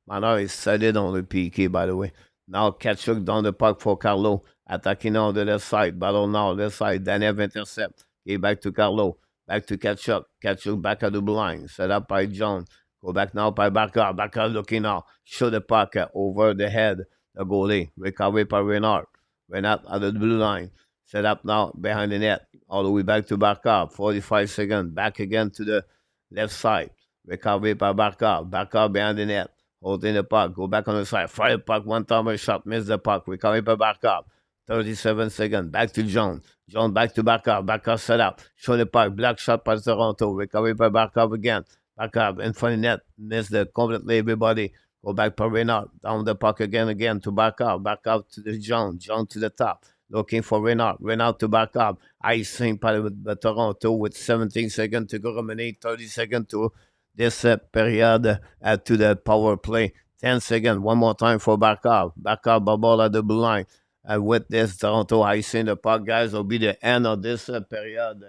Manor is set it on the PK, by the way. Now Tkachuk down the puck for Carlo. Attacking on the left side. Battle now left side. Danev intercept. Get back to Carlo. Back to Tkachuk. Tkachuk back at the blue line. Set up by John. Go back now by Barkov. Barkov looking now. Show the puck over the head. The goalie. Recovery by Reinhart. Reinhart at the blue line. Set up now behind the net. All the way back to Barkov. 45 seconds. Back again to the left side. Recovery by Barkov. Barkov behind the net. holding the puck, go back on the side, fire the puck, one-timer shot, miss the puck, recovery by Barkov. 37 seconds, back to Jones. Jones back to Barkov. Barkov set up, show the puck, block shot by Toronto, recovery by Barkov again. Barkov in front of net, miss the completely everybody. Go back for Reinhart, down the puck again to Barkov. Barkov to the Jones, Jones to the top, looking for Reinhart. Reinhart to Barkov. Icing by Toronto with 17 seconds to go, remaining 30 seconds to this period to the power play. 10 seconds, one more time for Barkov. Barkov, ball at the blue line. With this, Toronto icing the puck, guys, will be the end of this period.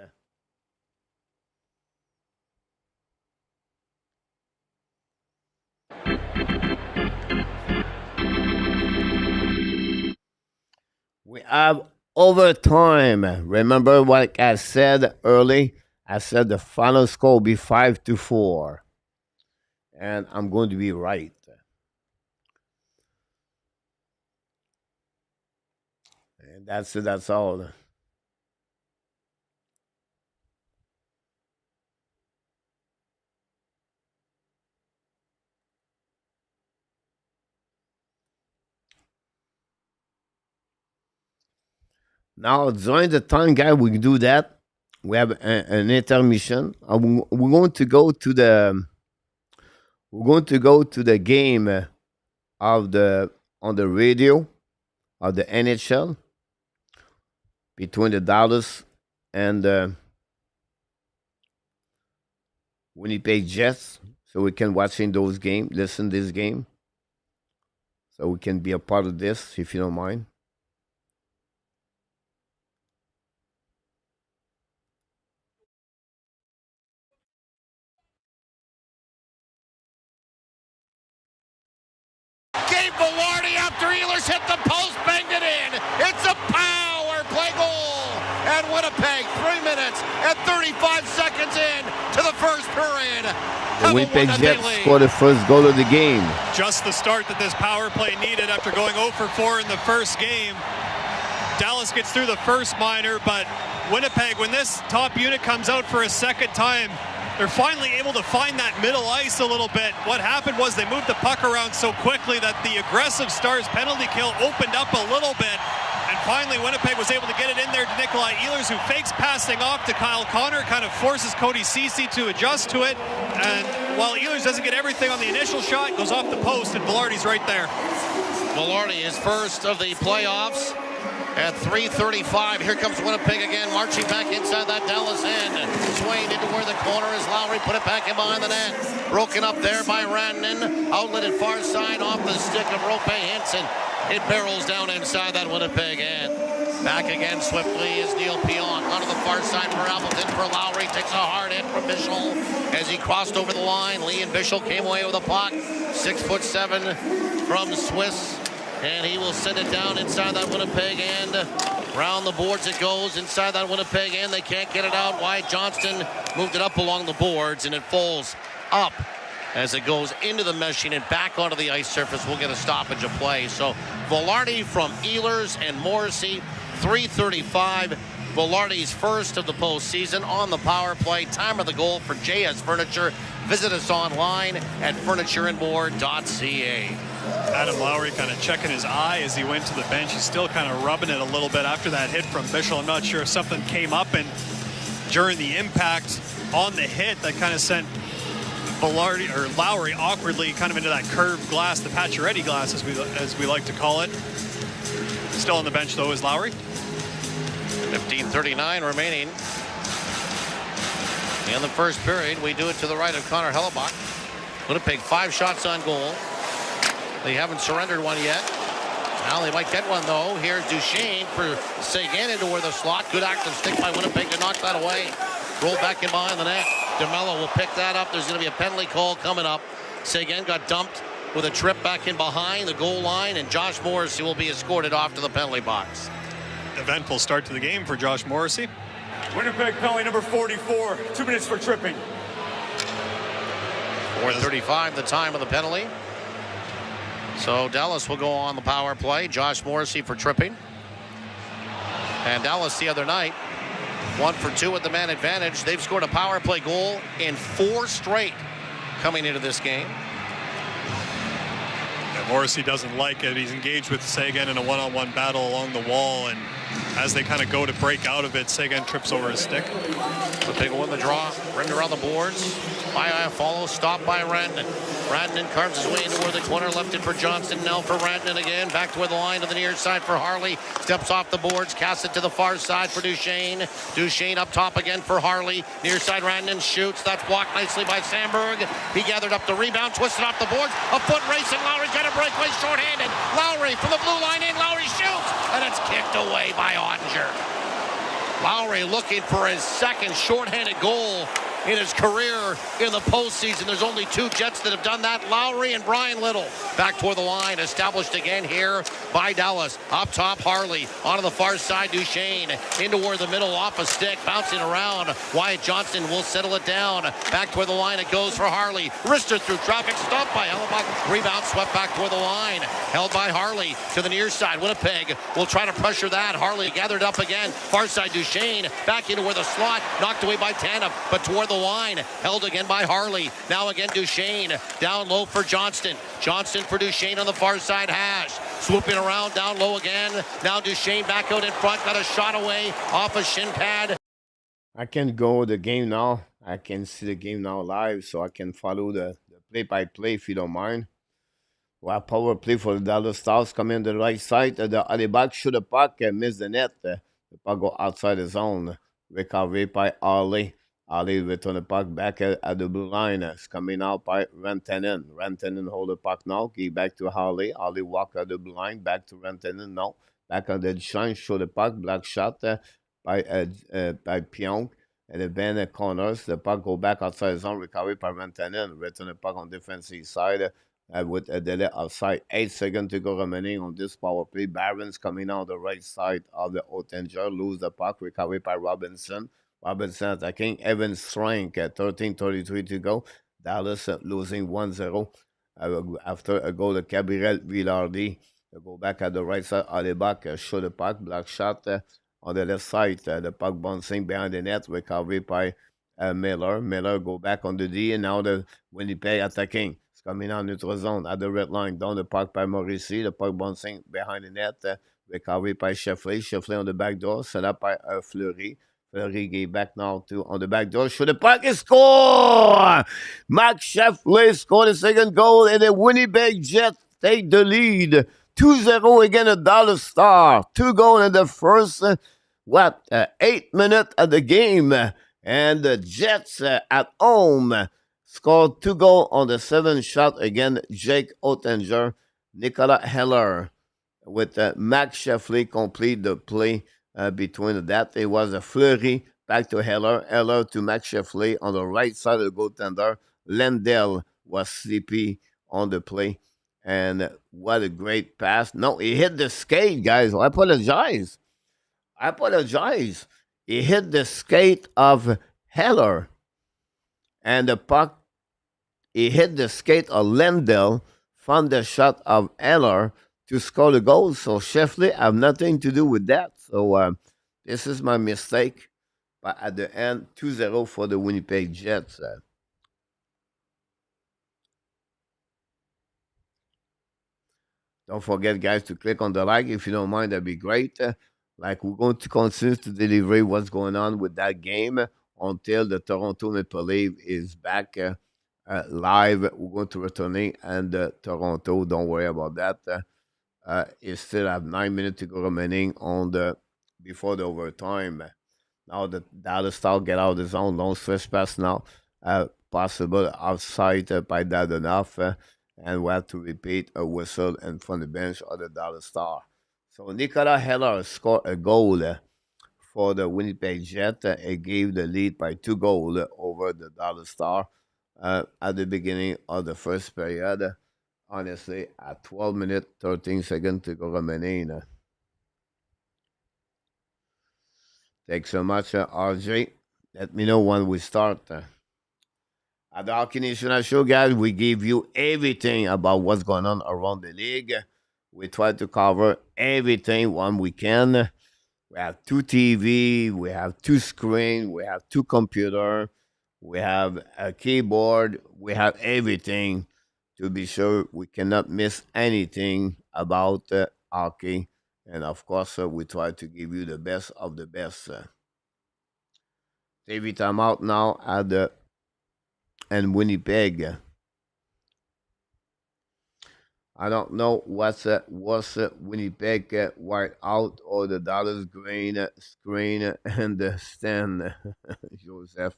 We have overtime. Remember what I said early? I said the final score will be 5-4. And I'm going to be right. And that's all. Now, during the time, guys, we do that. We have an intermission. We're going to go to the game of the on the radio of the NHL between the Dallas and the Winnipeg Jets, so we can watch in those games, listen this game, so we can be a part of this, if you don't mind. Gabe Vilardi after Ehlers hit the post, banged it in. It's a power play goal. And Winnipeg, 3 minutes and 35 seconds in to the first period. The Winnipeg Jets scored the first goal of the game. Just the start that this power play needed after going 0 for 4 in the first game. Dallas gets through the first minor, but Winnipeg, when this top unit comes out for a second time, they're finally able to find that middle ice a little bit. What happened was they moved the puck around so quickly that the aggressive Stars penalty kill opened up a little bit. And finally, Winnipeg was able to get it in there to Nikolai Ehlers, who fakes passing off to Kyle Connor, kind of forces Cody Ceci to adjust to it. And while Ehlers doesn't get everything on the initial shot, goes off the post, and Vilardi's right there. Vilardi is first of the playoffs at 3:35. Here comes Winnipeg again, marching back inside that Dallas end. Swaying into where the corner is. Lowry put it back in behind the net. Broken up there by Rantanen. Outletted far side off the stick of Rope Henson. It barrels down inside that Winnipeg end. Back again swiftly is Neil Pionk. Onto the far side for Appleton for Lowry. Takes a hard hit from Bichel as he crossed over the line. Lee and Bichel came away with a puck. 6'7" from Swiss. And he will send it down inside that Winnipeg end. Round the boards it goes inside that Winnipeg end. They can't get it out. Wyatt Johnston moved it up along the boards, and it falls up as it goes into the meshing and back onto the ice surface. We'll get a stoppage of play. So Vilardi from Ehlers and Morrissey, 3:35. Vilardi's first of the postseason on the power play. Time of the goal for JS Furniture. Visit us online at furnitureandmore.ca. Adam Lowry kind of checking his eye as he went to the bench. He's still kind of rubbing it a little bit after that hit from Bichel. I'm not sure if something came up and during the impact on the hit that kind of sent Vilardi or Lowry awkwardly kind of into that curved glass, the Pacioretty glass as we like to call it. Still on the bench though is Lowry. 15:39 remaining in the first period. We do it to the right of Connor Hellebuyck. Winnipeg 5 shots on goal. They haven't surrendered one yet. Now they might get one though. Here's Duchesne for Seguin into where the slot. Good active stick by Winnipeg to knock that away. Roll back in behind the net. DeMello will pick that up. There's going to be a penalty call coming up. Seguin got dumped with a trip back in behind the goal line, and Josh Morrissey will be escorted off to the penalty box. Eventful start to the game for Josh Morrissey. Winnipeg penalty number 44. 2 minutes for tripping. 4:35 the time of the penalty. So Dallas will go on the power play. Josh Morrissey for tripping. And Dallas the other night, 1 for 2 at the man advantage. They've scored a power play goal in 4 straight coming into this game. Morrissey doesn't like it. He's engaged with Seguin in a one-on-one battle along the wall, and as they kind of go to break out of it, Seguin trips over his stick. The big one, the draw. Render on the boards. Follows, stopped by Rantanen. Rantanen carves his way into where the corner, left it for Johnston. Now for Rantanen again. Back to where the line to the near side for Harley. Steps off the boards, casts it to the far side for Duchesne. Duchesne up top again for Harley. Near side Rantanen shoots. That's blocked nicely by Sandberg. He gathered up the rebound, twisted off the boards. A foot race, and Lowry's got a breakaway shorthanded. Lowry from the blue line in. Lowry shoots, and it's kicked away by Ottinger. Lowry looking for his second shorthanded goal in his career in the postseason. There's only two Jets that have done that, Lowry and Brian Little. Back toward the line, established again here by Dallas. Up top, Harley. Onto the far side, Duchesne. Into where the middle, off a stick, bouncing around. Wyatt Johnston will settle it down. Back toward the line it goes for Harley. Wristed through traffic, stopped by Hellebuck. Rebound swept back toward the line. Held by Harley to the near side. Winnipeg will try to pressure that. Harley gathered up again. Far side, Duchesne. Back into where the slot, knocked away by Tanev, but toward the line, held again by Harley. Now again Duchesne, down low for Johnston. Johnston for Duchesne on the far side hash. Swooping around, down low again. Now Duchesne back out in front, got a shot away off a shin pad. I can go the game now. I can see the game now live, so I can follow the play-by-play if you don't mind. Well, power play for the Dallas Stars coming on the right side. The Aleksander shoot the puck, miss the net. The puck go outside the zone. Recovery by Ali. Ali return the puck back at the blue line. It's coming out by Rantanen. Rantanen hold the puck now. Give back to Ali. Ali walk at the blue line. Back to Rantanen now. Back on the shine. Show the puck. Black shot by Pionk. And the bend corners. The puck go back outside the zone. Recovery by Rantanen. Return the puck on defensive side. With a delay outside. 8 seconds to go remaining on this power play. Barron's coming out the right side of the Ottinger. Lose the puck. Recovery by Robinson. Robinson attacking. Evans Strank at 13:33 to go. Dallas losing 1-0 after a goal of Gabriel Villardi. Go back at the right side. Alebak show the puck. Black shot on the left side. The puck bouncing behind the net. Recovery by Miller. Miller go back on the D. And now the Winnipeg attacking. It's coming out neutral zone at the red line. Down the puck by Morrissey. The puck bouncing behind the net. Recovery by Sheffley. Sheffley on the back door. Set up by Fleury. Fleury gave back now to on the back door. Shoot the puck and score! Max Sheffley scored the second goal, and the Winnipeg Jets take the lead. 2-0 against the Dallas Star. 2 goals in the first 8 minutes of the game. And the Jets at home scored 2 goals on the 7th shot against Jake Ottinger. Nicolas Heller with Max Sheffley complete the play. Between that, it was a Fleury back to Heller. Heller to Max Sheffley on the right side of the goaltender. Lendl was sleepy on the play. And what a great pass. No, he hit the skate, guys. I apologize. He hit the skate of Heller. And the puck, he hit the skate of Lendl from the shot of Heller to score the goal. So Sheffley have nothing to do with that. So this is my mistake. But at the end, 2-0 for the Winnipeg Jets. Don't forget, guys, to click on the like. If you don't mind, that'd be great. Like, we're going to continue to deliver what's going on with that game until the Toronto Maple Leaf is back live. We're going to return and Toronto. Don't worry about that. It still have 9 minutes to go remaining on before the overtime. Now the Dallas Star get out of the zone. Long stretch pass now. Possible outside by Dadonov. And we have to repeat a whistle in front of the bench of the Dallas Star. So Nicolas Heller scored a goal for the Winnipeg Jets. It gave the lead by 2 goals over the Dallas Star at the beginning of the first period. Honestly, at 12 minutes, 13 seconds to go remaining. Thanks so much, RJ. Let me know when we start. At the Hockey National Show, guys, we give you everything about what's going on around the league. We try to cover everything when we can. We have 2 TV, we have 2 screens, we have 2 computers, we have a keyboard, we have everything to be sure we cannot miss anything about hockey. And of course, we try to give you the best of the best. TV time out now at the and Winnipeg. I don't know what's Winnipeg white out or the Dallas green screen and the stand, Joseph.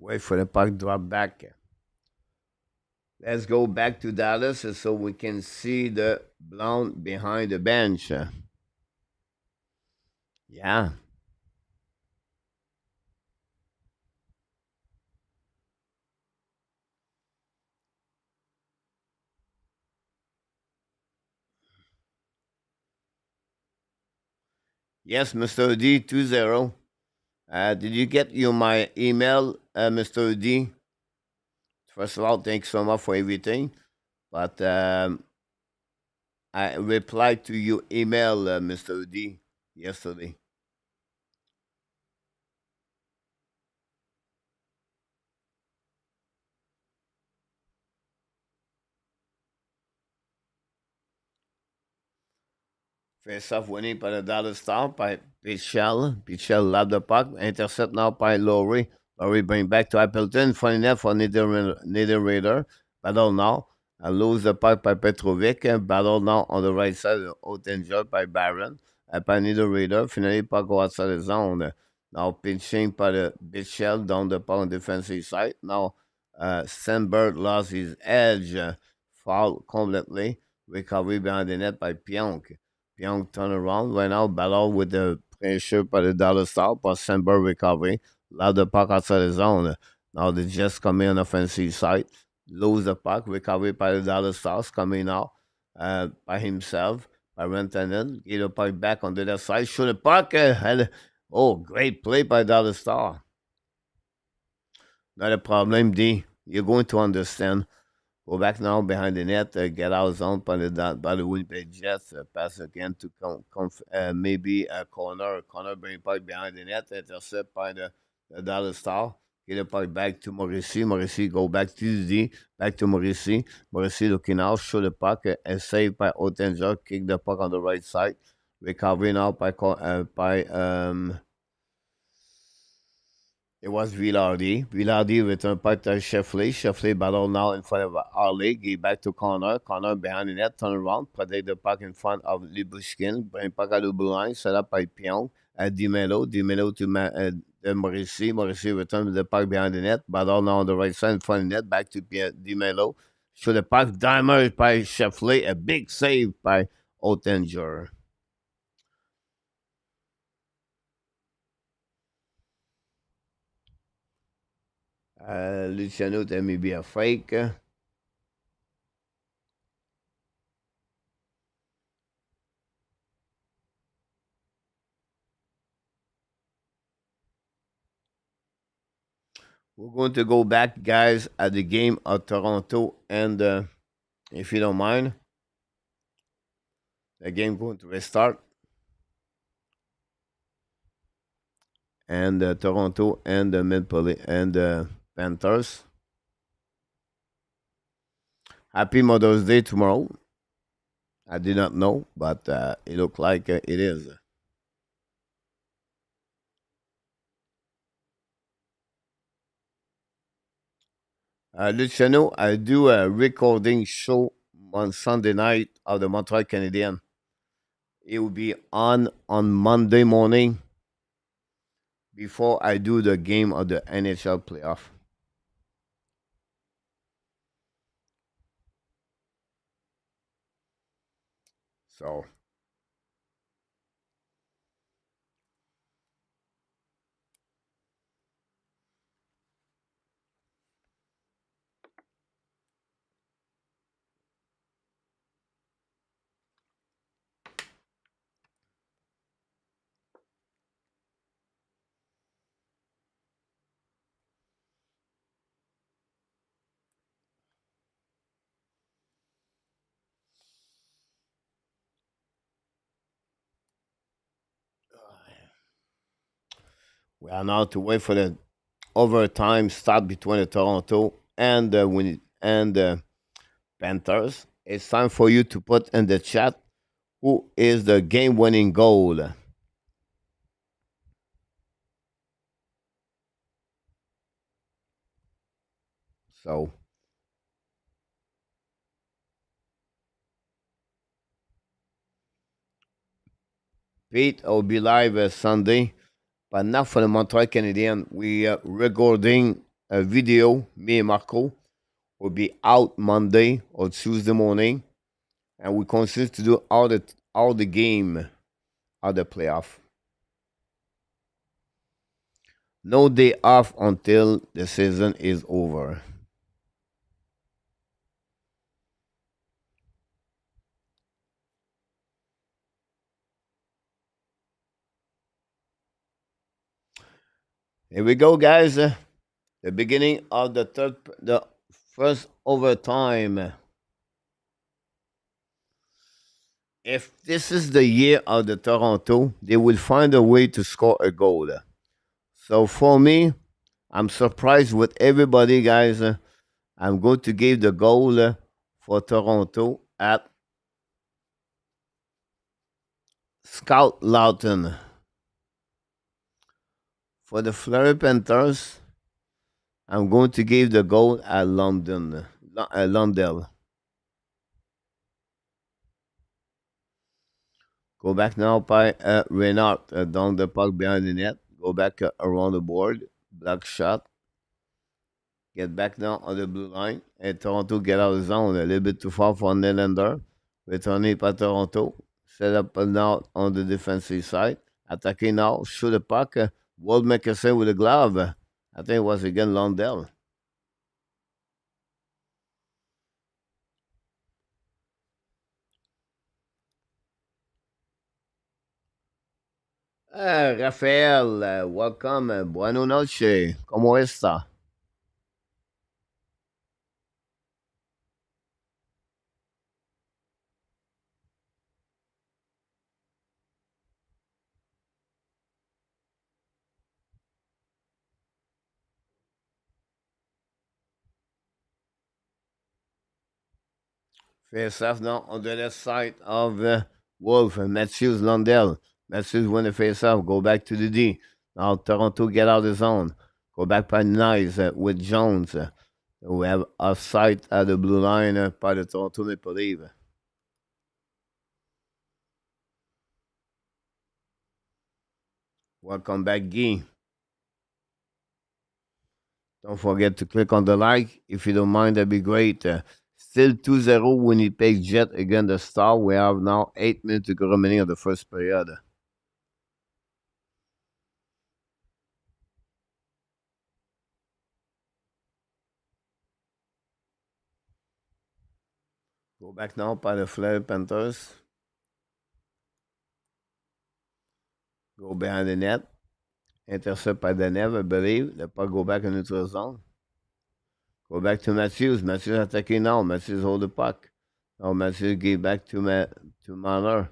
Wait for the puck drop back. Let's go back to Dallas so we can see the blonde behind the bench. Yeah. Yes, Mr. D 20. Did you get my email, Mr. D? First of all, thanks so much for everything. But I replied to your email, Mr. D, yesterday. Face off winning par le Dallas Star par Pichel. Pichel lave le puck. Intercept now by Laurie. Laurie bring back to Appleton. Funny net for Nether Raider. Battle now. Lose the puck by Petrovic. Battle now on the right side. Oettinger by Barron. By Nether Raider. Finally, puck go outside the zone. Now pinching by the Pichel down the puck on defensive side. Now Sandberg lost his edge. Foul completely. Recovery behind the net by Pionk. Young turnaround right now, battle with the pressure by the Dallas Star, but Sandberg recovery. Allow the puck outside the zone. Now the Jets come in on offensive side, lose the puck, recovery by the Dallas Stars coming out by himself, by Rantanen. Get the puck back on the other side, shoot the puck, and great play by Dallas Star. Not a problem, D. You're going to understand. Go back now behind the net, get out zone by the Winnipeg Jets. Pass again to maybe a corner. Corner bring puck behind the net, intercept by the Dallas Star. Get the puck back to Mauricy. Mauricy go back to D, back to Mauricy. Mauricy looking out, shoot the puck, saved by Oettinger. Kick the puck on the right side. Recovery now by it was Villardi. Villardi returned puck to Sheffley. Sheffley battle now in front of Harley. Give back to Connor. Connor behind the net. Turn around. Protect the puck in front of Libushkin. Bring puck at the blue line. Set up by Pion. Dimelo. Dimelo to Mauricy. Mauricy returns the puck behind the net. Battle now on the right side in front of the net. Back to Dimelo. Shoot the puck. Dimer by Sheffley. A big save by Oettinger. Luciano, that may be a fake. We're going to go back, guys, at the game of Toronto, and if you don't mind, the game going to restart, and Toronto and the Panthers. Happy Mother's Day tomorrow. I did not know, but it looked like it is. Luciano, I do a recording show on Sunday night of the Montreal Canadiens. It will be on Monday morning before I do the game of the NHL playoff. So We are now to wait for the overtime start between the Toronto and the Panthers. It's time for you to put in the chat who is the game-winning goal. So Pete will be live Sunday, but not for the Montreal Canadiens. We are recording a video. Me and Marco will be out Monday or Tuesday morning, and we continue to do all the game, all the playoff. No day off until the season is over. Here we go, guys. The beginning of the first overtime. If this is the year of the Toronto, they will find a way to score a goal. So for me, I'm surprised with everybody, guys. I'm going to give the goal for Toronto at Scout Lawton. For the Florida Panthers, I'm going to give the goal at Lundell. Go back now by Reinhart down the puck behind the net. Go back around the board. Block shot. Get back now on the blue line. And Toronto get out of the zone. A little bit too far for Nylander. Returning by Toronto. Set up now on the defensive side. Attacking now. Shoot the puck. Woll make a save with a glove. I think it was again Lundell. Rafael, welcome. Buenas noches. ¿Cómo está? Face off now on the left side of Wolf and Matthews Lundell. Matthews win the face off. Go back to the D. Now Toronto get out of the zone. Go back by Nice with Jones. We have a sight at the blue line by the Toronto Maple Leaf. Welcome back, Guy. Don't forget to click on the like. If you don't mind, that'd be great. Still 2-0 Winnipeg Jet against the Star. We have now 8 minutes to go remaining of the first period. Go back now by the Florida Panthers. Go behind the net. Intercept by the net, I believe. The puck go back into the zone. Go back to Matthews. Matthews attacking now. Matthews hold the puck. Now Matthews give back to Marner.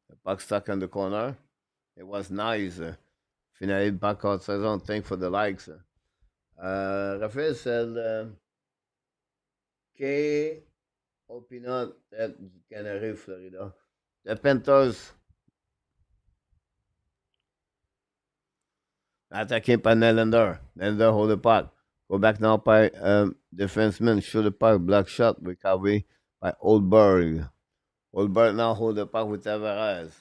The puck stuck in the corner. It was nice. Finally back outside zone. Thank for the likes. Raphael said, que opinion du Canary, Florida. The Panthers attacking by Nylander. Nylander hold the puck. Go back now by defenseman. Shoot the puck. Block shot. Recovery by Oldberg. Oldberg now hold the puck with Tavares.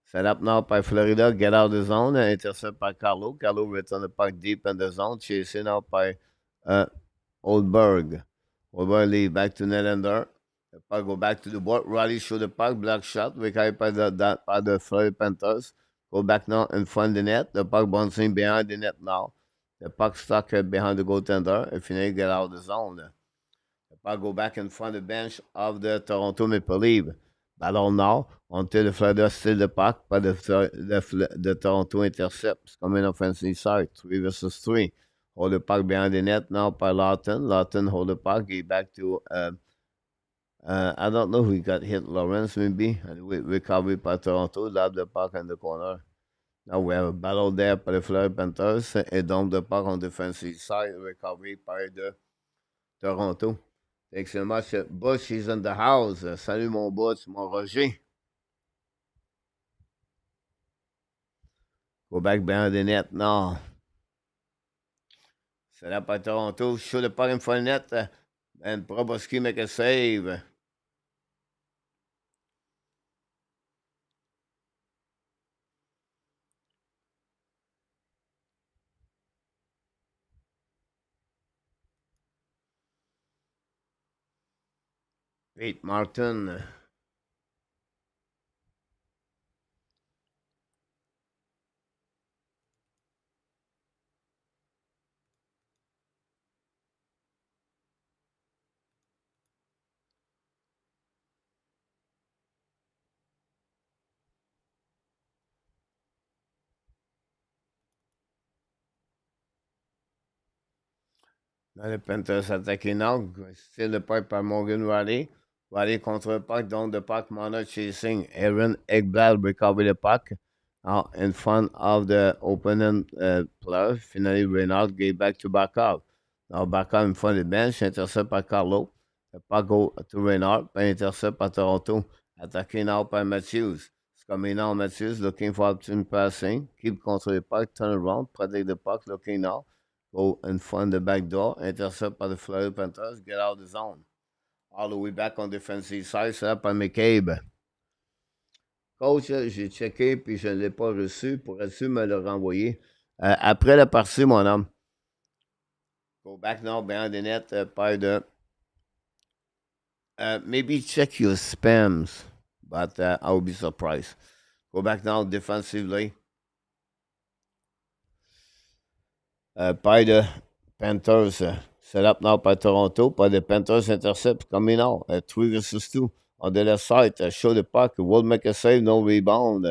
Set up now by Florida. Get out of the zone. And intercept by Carlo. Carlo return the puck deep in the zone. Chasing out by Oldberg. Oldberg lead back to Nylander. The puck go back to the board. Riley shoot the puck. Block shot. Recovery by the Florida Panthers. Go back now in front of the net. The puck bouncing behind the net now. The puck stuck behind the goaltender. If you get out of the zone. The puck go back in front of the bench of the Toronto Maple Leaf. Ballon now until the Florida steal the puck, but the Toronto intercepts coming offensive side. 3 versus 3. Hold the puck behind the net now by Lawton. Lawton hold the puck. He back to I don't know who got hit. Lawrence maybe. And recovery by Toronto. Lab the puck in the corner. Now we have a battle there by the Florida Panthers et donc de part on defensive side, recovery par de Toronto. Thanks so much. Bush is in the house. Salut mon Bush, mon Roger. Go back behind the net. No. Set up by Toronto. Shoot the puck in front of the net. And Proboski make a save. Pete Martin. Là, les Panthers attaquent now. Still le puck par Morgan Riley. Riley contre le puck. Donc, the puck, Mana chasing. Aaron Ekblad recover the puck. Now, in front of the opponent player. Finally, Reinhardt gave back to Barkov. Now, Barkov in front of the bench. Intercept par Carlo. The puck go to Reinhardt. Puis intercept par Toronto. Attaqué now by Matthews. It's coming now, Matthews looking for opportunity passing. Keep control the puck. Turn around. Protect the puck. Looking now. Go in front of the back door, intercept by the Florida Panthers, get out of the zone. All the way back on defensive side, set up by McCabe. Coach, j'ai checké puis je ne l'ai pas reçu. Pourrais-tu me le renvoyer? Après la partie, mon homme. Go back now behind the net by the. Maybe check your spams, but I would be surprised. Go back now defensively. By the Panthers, set up now by Toronto. By the Panthers intercept coming out. 3 versus 2 on the left side. Show the puck. Woll make a save, no rebound.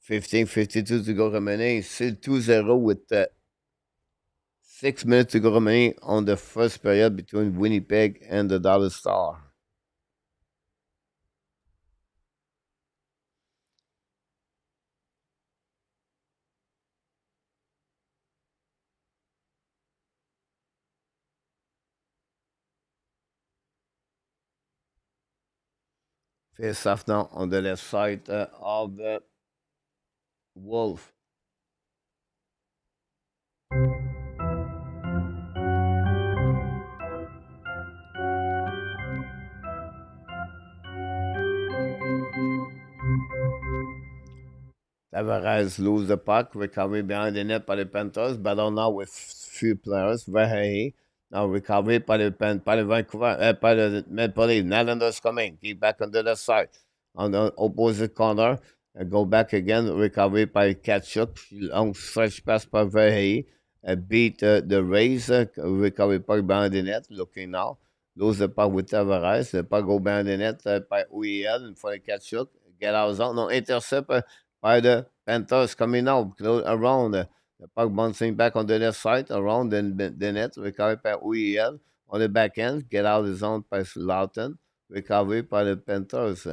15:52 to go remaining. Still 2-0 with 6 minutes to go remaining on the first period between Winnipeg and the Dallas Stars. Face off now on the left side of the Wolf. Tavares lose the puck, recovery behind the net by the Panthers, battle now with few players. Verhey now recovery by the Vancouver, by the Maple Leaf. Nylander's coming, keep back on the left side, on the opposite corner, and go back again. Recovery by Tkachuk, long stretch pass by Verhey, beat the Rays. Recovery puck behind the net, looking now. Lose the puck with Tavares. The puck go behind the net by UEL in front of Tkachuk. Get out of zone. No intercept by the Panthers coming out around. The puck bouncing back on the left side around the net. Recovery by UEL on the back end. Get out of the zone by Lawton. Recovery by the Panthers.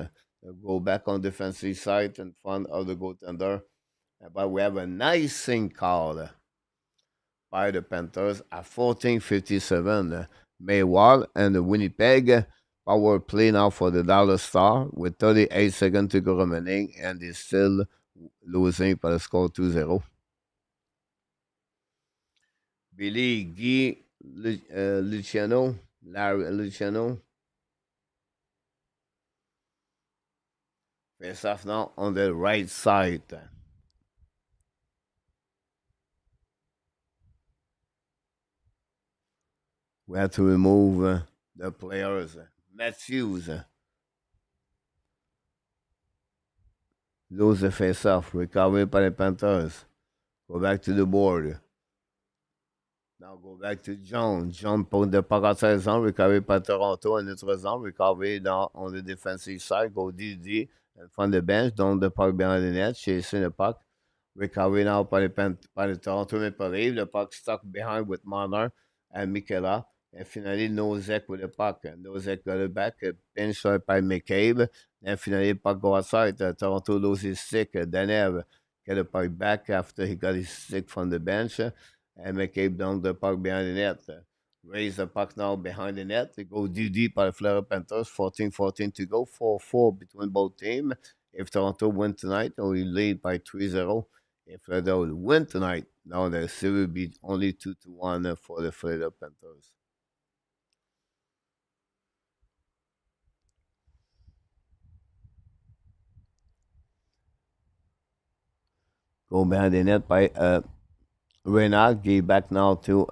Go back on defensive side in front of the goaltender. But we have a nice thing called by the Panthers at 14:57. Maywall and the Winnipeg power play now for the Dallas Stars with 38 seconds to go remaining, and they're still losing by the score 2-0. Billy, Guy, Luciano, Larry Luciano. Face off now on the right side. We have to remove the players. Matthews. Lose the face-off. Recovery by the Panthers. Go back to the board. Now go back to John. John put the puck outside the zone. Recovery by Toronto in notre zone. Recovery down on the defensive side. Go DD in front of the bench. Down the puck behind the net. Chasing the puck. Recovery now by the Toronto Maple Leaf. The puck stuck behind with Marner and Mikela. And finally, Nosek with the puck. Nosek got it back. Pinch shot by McCabe. And finally, puck go outside. Toronto loses stick. Danev get the puck back after he got his stick from the bench, and McCabe down the puck behind the net. Raise the puck now behind the net. They go deep by the Florida Panthers. 14-14 to go. 4-4 between both teams. If Toronto win tonight, they will lead by 3-0. If Florida will win tonight, now the series will be only 2-1 for the Florida Panthers. Go behind the net by Reinhart. Give back now to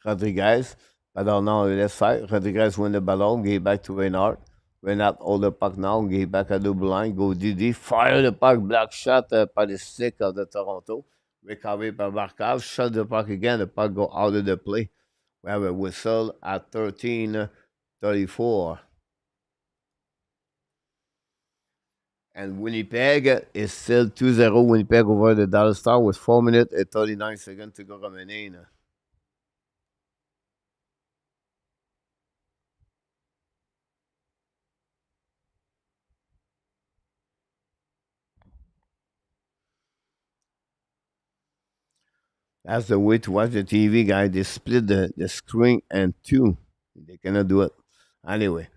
Rodriguez. Ballon now on the left side. Rodriguez win the ballon. Give back to Reinhart. Reinhart hold the puck now. Give back at the blue line. Go DD. Fire the puck. Black shot by the stick of the Toronto. Recovery by Barkov. Shot the puck again. The puck go out of the play. We have a whistle at 13:34. And Winnipeg is still 2-0. Winnipeg over the Dallas Stars with 4 minutes and 39 seconds to go remaining. That's the way to watch the TV, guys. They split the screen in two. They cannot do it. Anyway,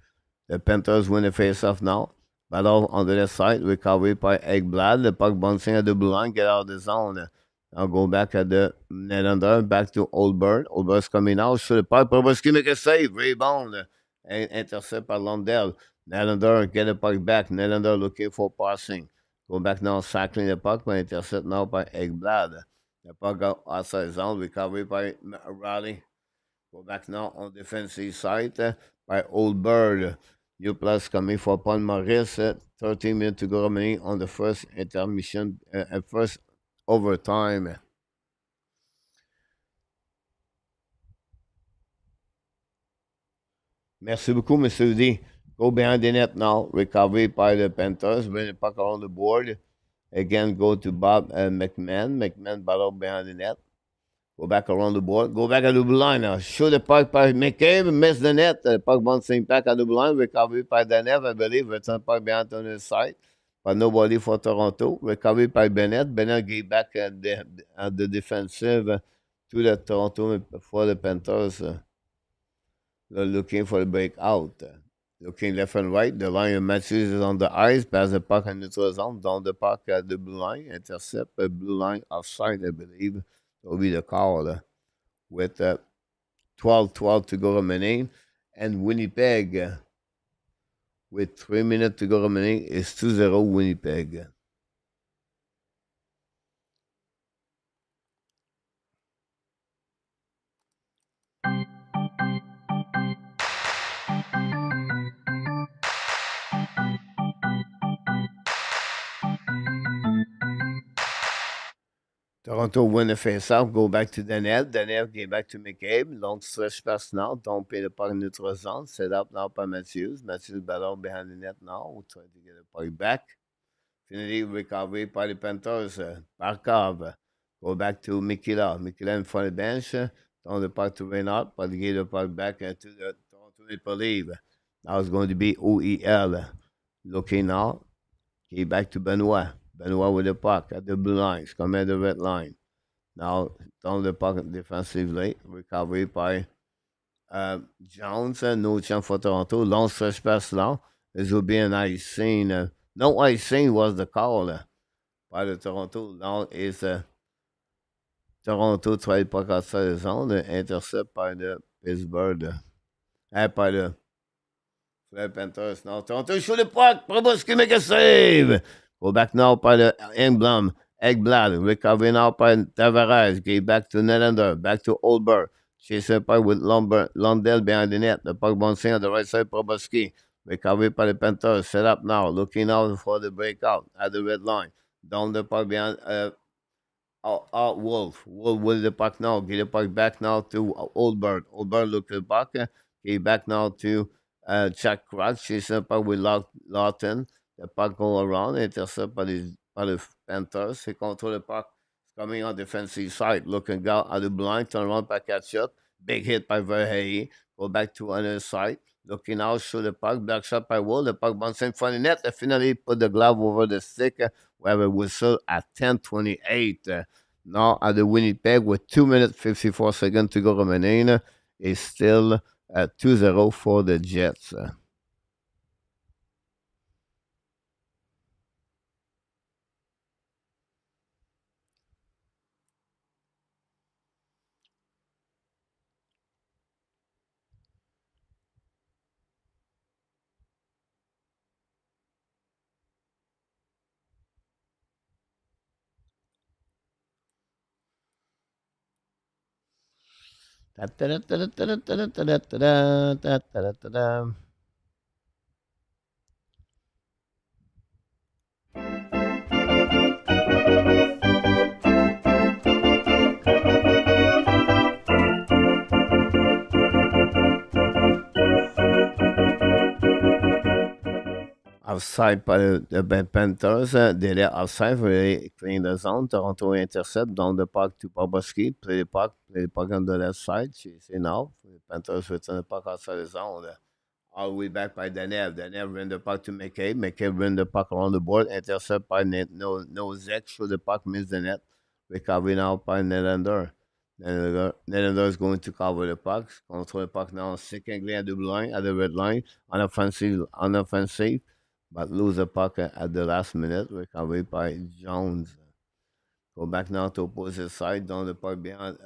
the Panthers win the face-off now. Battle on the left side, recovery by Ekblad. The puck bouncing at the blue line, get out of the zone. Now go back at the net under, back to Oldberg. Oldberg's coming out, shoot the puck. Bobrovsky make a save, rebound, and intercept by Lundell. Nylander get the puck back. Nylander looking for passing. Go back now, cycling the puck, but intercept now by Ekblad. The puck out outside zone, recovery by Riley. Go back now on defensive side by Oldberg. New plus coming for Paul Maurice. 13 minutes to go remaining on the first intermission, first overtime. Merci beaucoup, Mr. D. Go behind the net now. Recovery by the Panthers. Bring the puck around the board. Again, go to Bob McMahon. McMahon battle behind the net. Go back around the board. Go back at the blue line now. Shoot the puck by McCabe. Miss the net. The puck bouncing back at the blue line. Recovery by Danev, I believe. It's a puck behind on the side. But nobody for Toronto. Recovery by Bennett. Bennett gave back at the defensive to the Toronto for the Panthers. They're looking for the breakout. Looking left and right. The line of Matthews is on the ice. Pass the puck in neutral zone. Down the puck at the blue line. Intercept the blue line offside, I believe. Will be the call with 12-12 to go remaining. And Winnipeg, with 3 minutes to go remaining, is 2-0 Winnipeg. Toronto win the face-off, go back to Danev. Danev get back to McCabe. Long stretch pass now. Don't pay the puck in neutral zone. Set up now by Matthews. Matthews battle behind the net now. Trying to get the puck back. Finally, recovery by the Panthers. Barkov. Go back to Mikila. Mikila in front of the bench. Down the puck to Reinhardt. But get the puck back to the Toronto Maple Leaf. Now it's going to be OEL. Looking now. Get back to Benoit. Benoit with the puck at the blue line. He's coming at the red line. Now down the puck defensively. Recovery by Jones. No chance for Toronto. Long stretch pass now. This will be an icing. No icing was the call by the Toronto. Now is Toronto try puck outside the zone. Intercept by the Pittsburgh. By the Florida Panthers. Now Toronto shoot the puck. Bobrovsky make a save. Go back now by the Ekblad. Recovery now by Tavares. Get back to Nylander. Back to Oldberg. Chase the puck with Lundell behind the net. The puck bouncing on the right side. Bobrovsky. Recovery by the Panthers. Set up now. Looking out for the breakout at the red line. Down the puck behind Woll. Woll with the puck now. Get the puck back now to Oldberg. Oldberg look at the puck. Get back now to Jack Krug. Chase the puck with Lawton. The puck go around, intercept by the Panthers. He control the puck. It's coming on defensive side. Looking down at the blind, turn around by Tkachuk. Big hit by Verhey. Go back to another side. Looking out, show the puck, black shot by Woll, the puck bouncing in front of the net. Finally put the glove over the stick. We have a whistle at 10:28. Now at the Winnipeg with 2 minutes 54 seconds to go remaining. Is still at 2-0 for the Jets. Outside par le Panthers, délai outside, really clean the zone. Toronto intercept down the puck to Bobrovsky. Play the puck on the left side. Chasing out. The Panthers return the puck outside the zone. All the way back by Danev. Danev ran the puck to McCabe. McCabe ran the puck around the board. Intercept by no Zek. Show the puck, miss the net. Recovery now by Nylander. Nylander is going to cover the puck. Control the puck now. Secondly at the blue line, at the red line. Unoffensive. But lose the puck at the last minute. Recovery by Jones. Go back now to opposite side, down the puck behind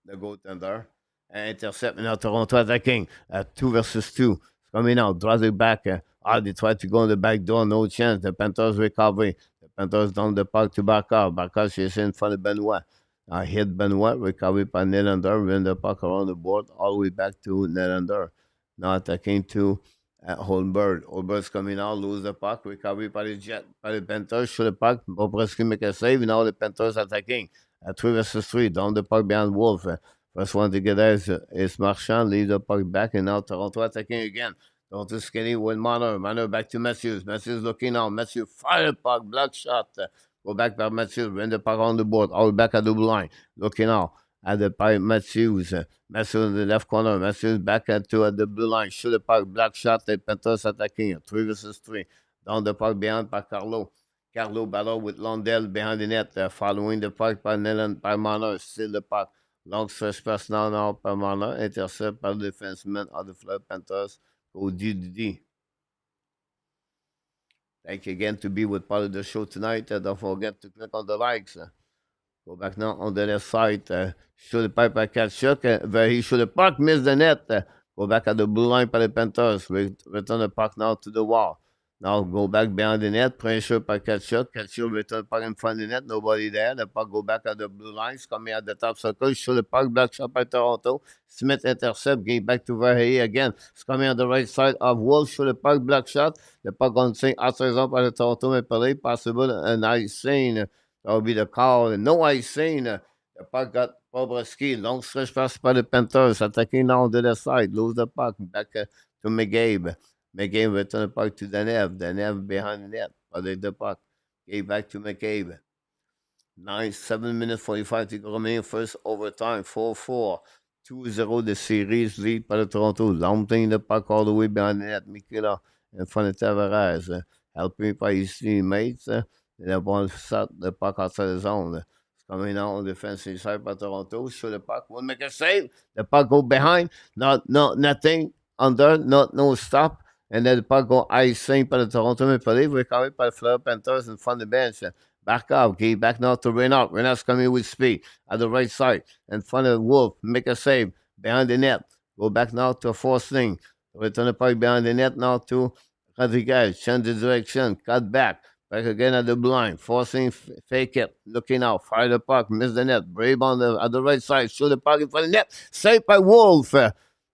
the goaltender. And intercept now Toronto attacking. 2 versus 2. It's coming out, draws it back. They try to go on the back door, no chance. The Panthers recovery. The Panthers down the puck to Barkov. Barkov is in front of Benoit. Hit Benoit, recovery by Nylander, win the puck around the board, all the way back to Nylander. Now attacking to Holmberg. Holmberg's coming out, lose the puck, recovery by the Jet, by the Panthers, shoot the puck, Bobrovsky make a save, now the Panthers attacking. 3 versus 3, down the puck behind Wolf. First one to get there is Marchand, leave the puck back, and now Toronto attacking again. Toronto skinny with Manor. Manor back to Matthews. Matthews looking out. Matthews fire the puck, block shot. Go back by Matthews, win the puck on the board, all back at the blue line. Looking out at the by Matthews. Matthews in the left corner. Matthews back at the blue line. Shoot the puck, black shot. The Panthers attacking. 3 versus 3. Down the puck behind by Carlo. Carlo battle with Lundell behind the net. Following the puck by Nelan by Manor. Still the puck. Long stretch pass now by Manor. Intercept by the defenseman of the Florida Panthers. Go DDD. Thank you again to be with part of the show tonight. Don't forget to click on the likes. Go back now on the left side. Shoot the pipe by Tkachuk. Where he shoot the puck, miss the net. Go back at the blue line by the Panthers. Return the puck now to the wall. Now go back behind the net. Pressure by Tkachuk. Tkachuk return the puck in front of the net. Nobody there. The puck go back at the blue lines. Coming at the top circle. Shoot the puck. Black shot by Toronto. Smith intercept. Get back to Verhey again. It's coming on the right side of Woll. Shoot the puck. Black shot. The puck on the outside zone by the Toronto Maple Leafs. Possible an icing. That will be the call. No icing. The puck got Bobrovsky. Long stretch pass by the Panthers. Attacking now on the left side. Lose the puck. Back to McGabe. McCabe return the puck to Danev. Danev behind the net. Collect the puck. Gave back to McCabe. 7 minutes 45 to go remaining. First overtime. 4-4. 2-0 the series lead by the Toronto. Lamping the puck all the way behind the net. Mikula in front of Tavares. Helping by his teammates. The ball shot the puck outside the zone. Coming out on the defensive side by Toronto. Shoot the puck. Will make a save. The puck go behind. Nothing under. No stop. And then the puck go icing by the Toronto Maple Leafs. Recovered by the Florida Panthers in front of the bench. Barkov gave back now to Reinhart. Reinhart's coming with speed at the right side. In front of Wolf. Make a save. Behind the net. Go back now to Forsling. Return the puck behind the net now to Rodriguez. Change the direction. Cut back. Back again at the blind. Forcing fake it. Looking out. Fire the puck. Miss the net. Brave on at the right side. Shoot the puck in front of the net. Saved by Wolf.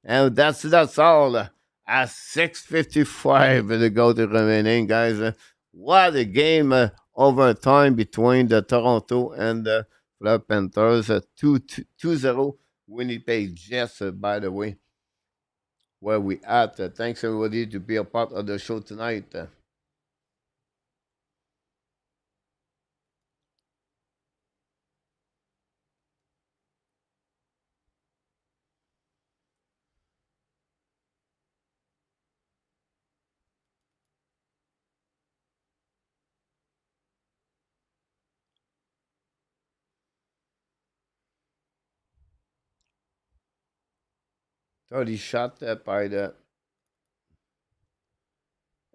And that's all. At 6:55 to go to remaining, guys. What a game overtime between the Toronto and the Florida Panthers. 2-0 Winnipeg Jets, by the way. Where we at. Thanks, everybody, to be a part of the show tonight. 30 shot by the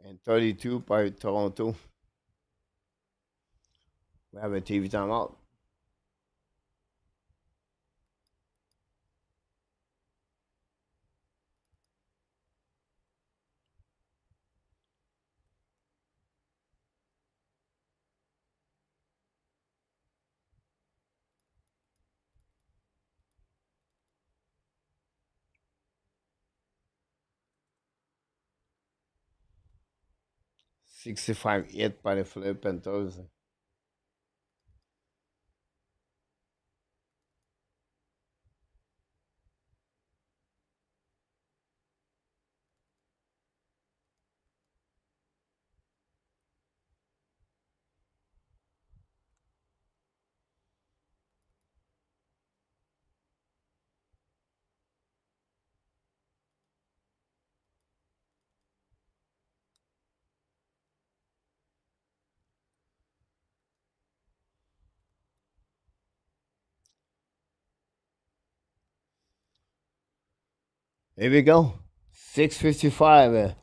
and 32 by Toronto. We have a TV timeout. $65 hit by the Florida Panthers. Here we go. 6:55.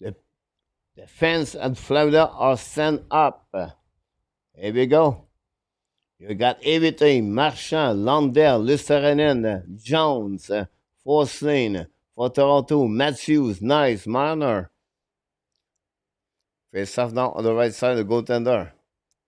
The fans at Florida are sent up. Here we go. You got everything. Marchand, Landell, Lusterinen, Jones, Forslane. For Toronto, Matthews, nice, Marner. Face off now on the right side, the goaltender.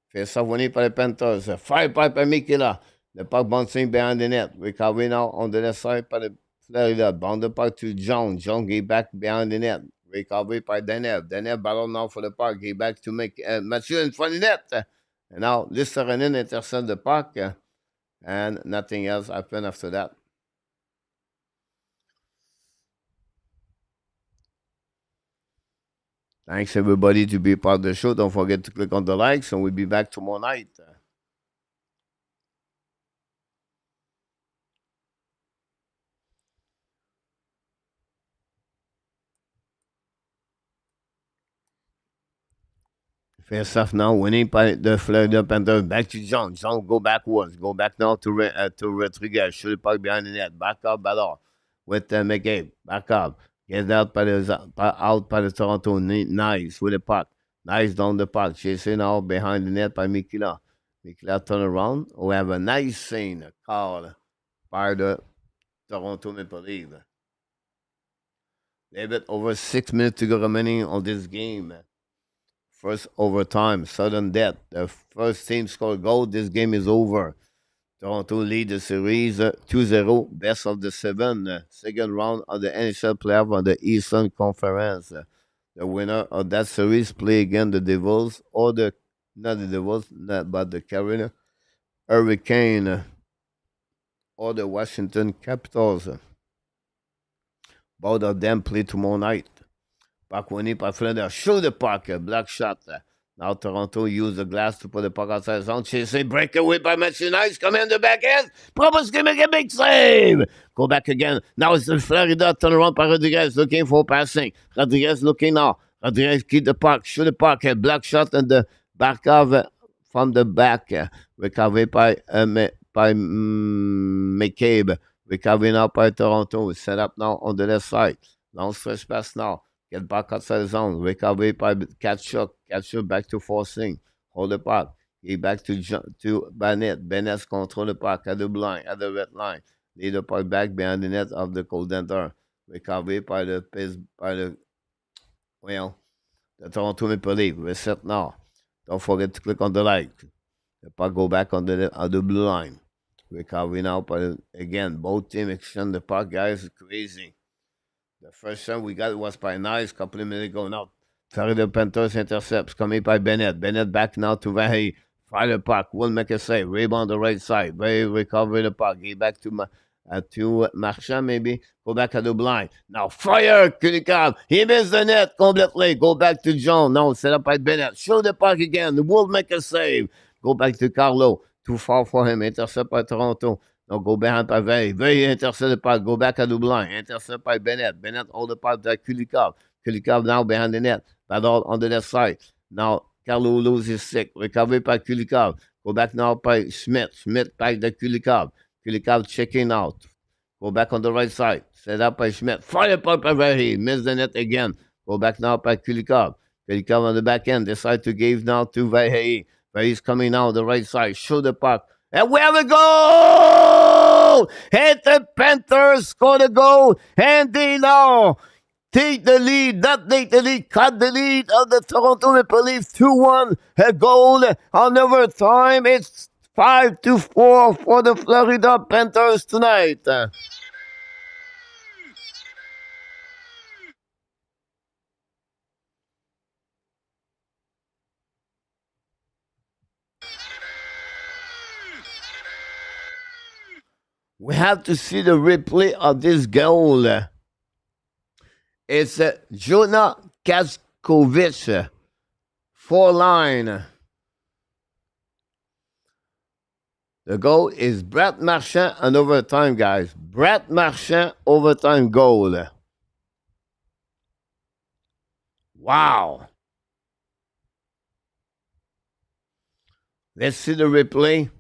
Face off winning by the Panthers. Fire pipe by Mikila. The puck bouncing behind the net. Recovery now on the left side by the Florida. Bound the puck to Jones. Jones get back behind the net. Recovery by Denev. Denev battle now for the puck. Get back to make Mathieu in front of the net. And now Lusterinen intercept the puck. And nothing else happened after that. Thanks everybody to be part of the show. Don't forget to click on the likes, and we'll be back tomorrow night. Face off now, winning by the Florida Panthers. Back to John. John go backwards. Go back now to Rodriguez. Shoot the puck behind the net. Back up, Ballard with McCabe. Back up. Get out by the Toronto. Nice with the puck. Nice down the puck. Chasing out behind the net by Mikila. Mikila turn around. We have a nice scene called by the Toronto Maple Leafs. A little bit over 6 minutes to go remaining on this game. First overtime, sudden death. The first team scored a goal. This game is over. Toronto lead the series 2-0, best of the seven. Second round of the NHL playoff on the Eastern Conference. The winner of that series play again the Devils, or not the Devils, but the Carolina Hurricane or the Washington Capitals. Both of them play tomorrow night. Puck winning by Florida. Shoot the puck. Black shot. Now Toronto use the glass to put the puck outside zone. Chasing breakaway by Matthew Nice. Come in the back end. Probably make a big save. Go back again. Now it's the Florida. Turn around by Rodriguez looking for passing. Rodriguez looking now. Rodriguez keep the puck. Shoot the puck. Black shot and the Barkov from the back. Recovered by McCabe. Recovery now by Toronto. Set up now on the left side. Long stretch pass now. Get back outside the zone. Recovery by Tkachuk. Tkachuk back to forcing. Hold the puck. Get back to Bennett. Bennett control the puck at the blind, at the red line. Lead the puck back behind the net of the goaltender. Recovery by the Toronto Maple Leafs. Reset now. Don't forget to click on the like. The puck go back on the blue line. Recovery now by again. Both teams exchange the puck. Guys, it's crazy. The first time we got it was by Nice a couple of minutes ago. Now, Florida Panthers intercepts coming by Bennett. Bennett back now to Vahe. Fire the puck. Will make a save. Rebound on the right side. Vahe recover the puck. Get back to Marchand maybe. Go back at the blind. Now fire. Kulikov. He missed the net completely. Go back to John. Now set up by Bennett. Show the puck again. Will make a save. Go back to Carlo. Too far for him. Intercept by Toronto. Now go behind by Vahe. Vahe intercept the puck. Go back at the blind. Intercept by Bennett. Bennett hold the puck to Kulikov. Kulikov now behind the net. Battle on the left side. Now Carlo loses stick. Recovery by Kulikov. Go back now by Schmidt. Schmidt back to Kulikov. Kulikov checking out. Go back on the right side. Set up by Schmidt. Fire puck by Verhey. Miss the net again. Go back now by Kulikov. Kulikov on the back end. Decide to give now to Verhey. Verhey's coming now on the right side. Show the puck. And we have a goal! And the Panthers score the goal. And they now take the lead, not take the lead, cut the lead of the Toronto Maple Leafs 2-1. A goal on overtime. It's 5-4 for the Florida Panthers tonight. We have to see the replay of this goal. It's Jonah Kaskovic, 4-line. The goal is Brett Marchand on overtime, guys. Brett Marchand overtime goal. Wow. Let's see the replay.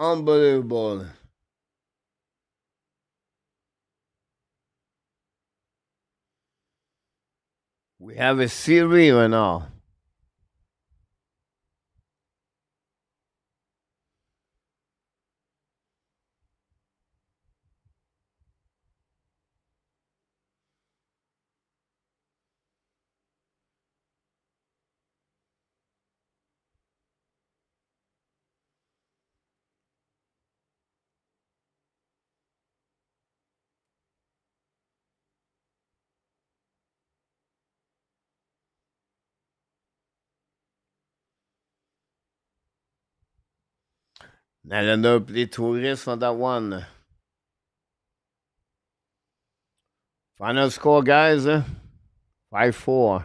Unbelievable. We have a series right now. Nylander played tourist on that one. Final score, guys. 5-4.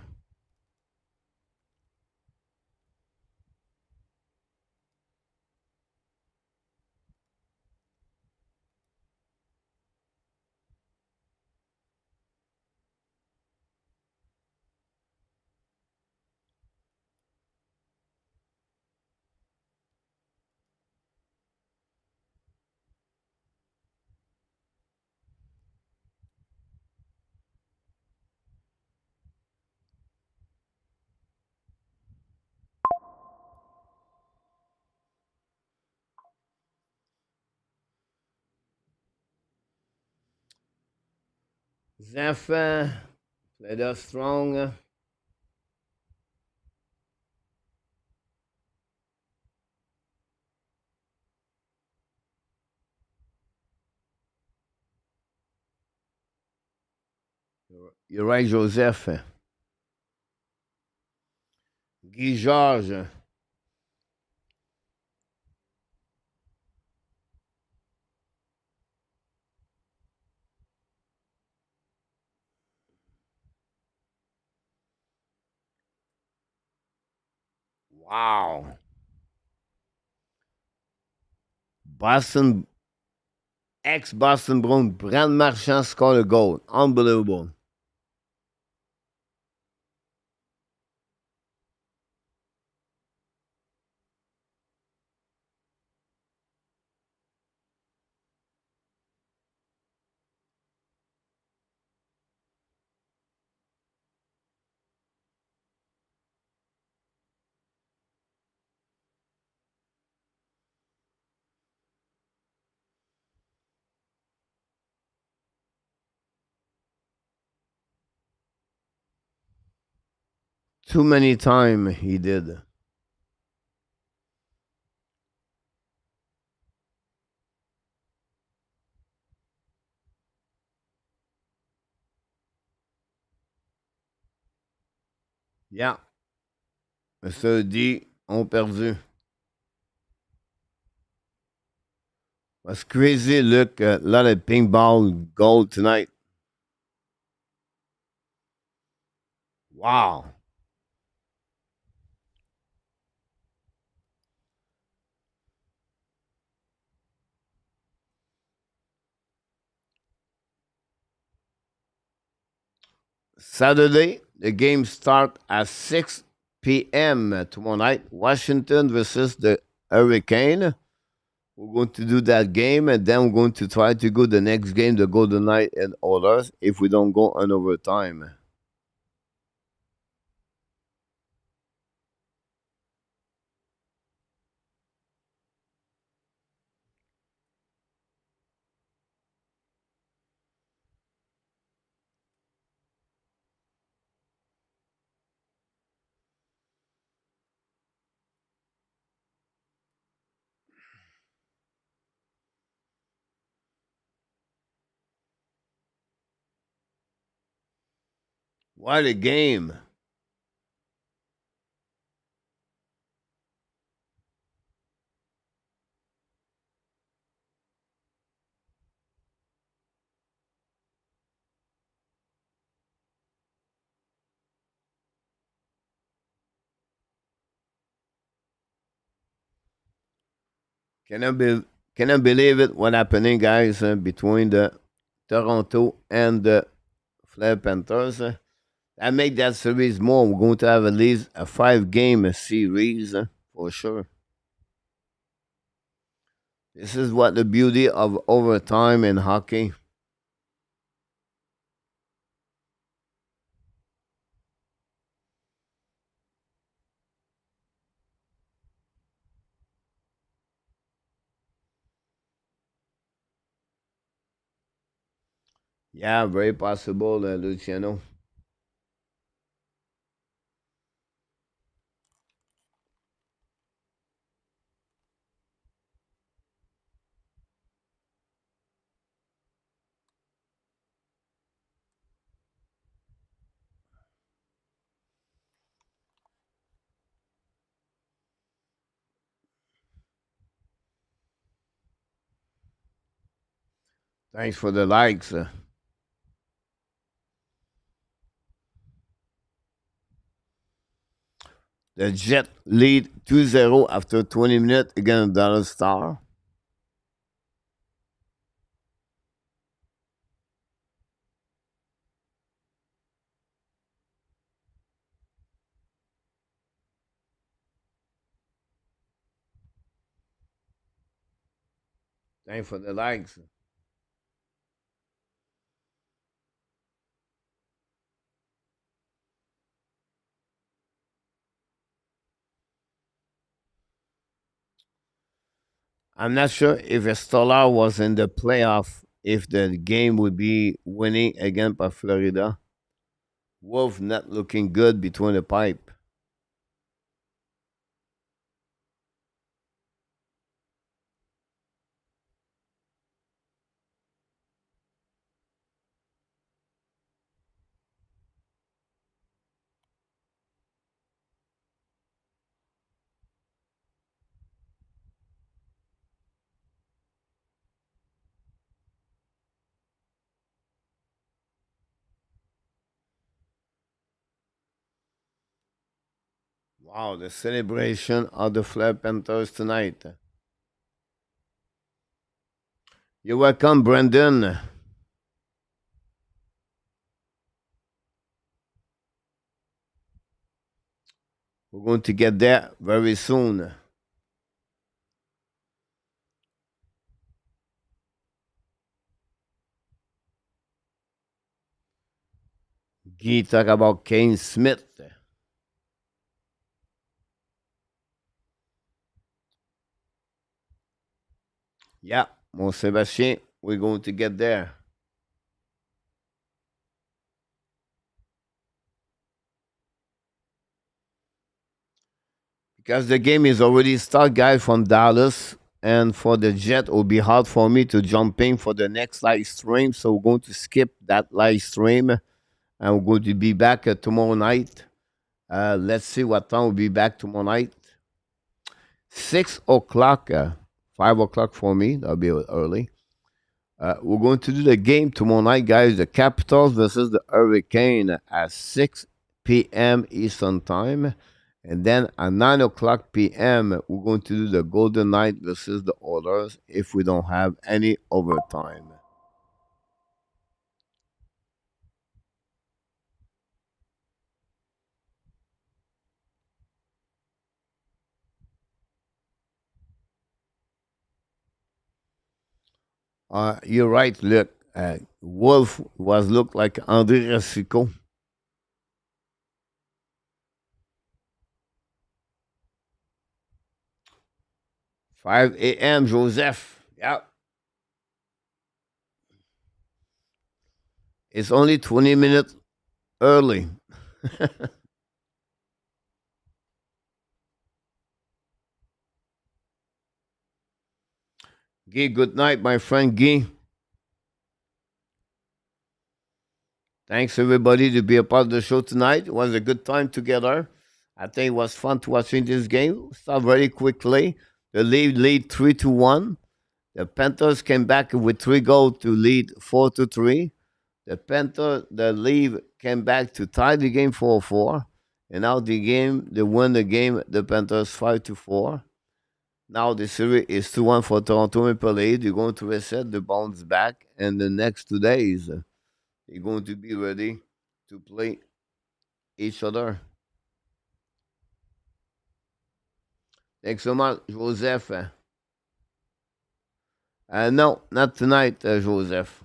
Zephyr played us strong. You're right, Joseph. Guy Georges. Wow. Boston, ex-Boston Bruin, Brand Marchand scored a goal. Unbelievable. Too many times he did. Yeah. Monsieur D ont perdu. That's crazy. Look, a lot of ping ball goal tonight. Wow. Saturday, the game start at 6 p.m. tomorrow night. Washington versus the Hurricane. We're going to do that game, and then we're going to try to go the next game, the Golden Knight and Oilers, if we don't go on overtime. What a game! Cannot be, cannot believe it. What happening, guys, between the Toronto and the Florida Panthers. That make that series more. We're going to have at least a 5 game series for sure. This is what the beauty of overtime in hockey. Yeah, very possible, Luciano. Thanks for the likes. The Jet lead 2-0 after 20 minutes against Dallas Star. Thanks for the likes. I'm not sure if Stolarz was in the playoff, if the game would be winning again by Florida. Wolf not looking good between the pipe. Wow, the celebration of the Florida Panthers tonight. You're welcome, Brendan. We're going to get there very soon. Guy talk about Kane Smith. Yeah, Mon Sebastien, we're going to get there. Because the game is already started, guys, from Dallas. And for the Jet, it will be hard for me to jump in for the next live stream. So we're going to skip that live stream. And we're going to be back tomorrow night. Let's see what time we'll be back tomorrow night. 6 o'clock, 5 o'clock for me. That'll be early. We're going to do the game tomorrow night, guys. The Capitals versus the Hurricane at 6 p.m. Eastern Time. And then at 9 o'clock p.m., we're going to do the Golden Knight versus the Oilers if we don't have any overtime. You're right. Look, Wolf was looked like Andre Racicot. 5 a.m. Joseph. Yep. It's only 20 minutes early. Guy, good night, my friend Guy. Thanks everybody to be a part of the show tonight. It was a good time together. I think it was fun to watching this game. Start very quickly. The lead 3-1. The Panthers came back with 3 goals to lead 4-3. The lead came back to tie the game 4-4. And now they win the game, the Panthers 5-4. Now the series is 2-1 for Toronto Maple Leafs. They're going to reset the bounce back, and the next 2 days they're going to be ready to play each other. Thanks so much, Joseph. No, not tonight, Joseph.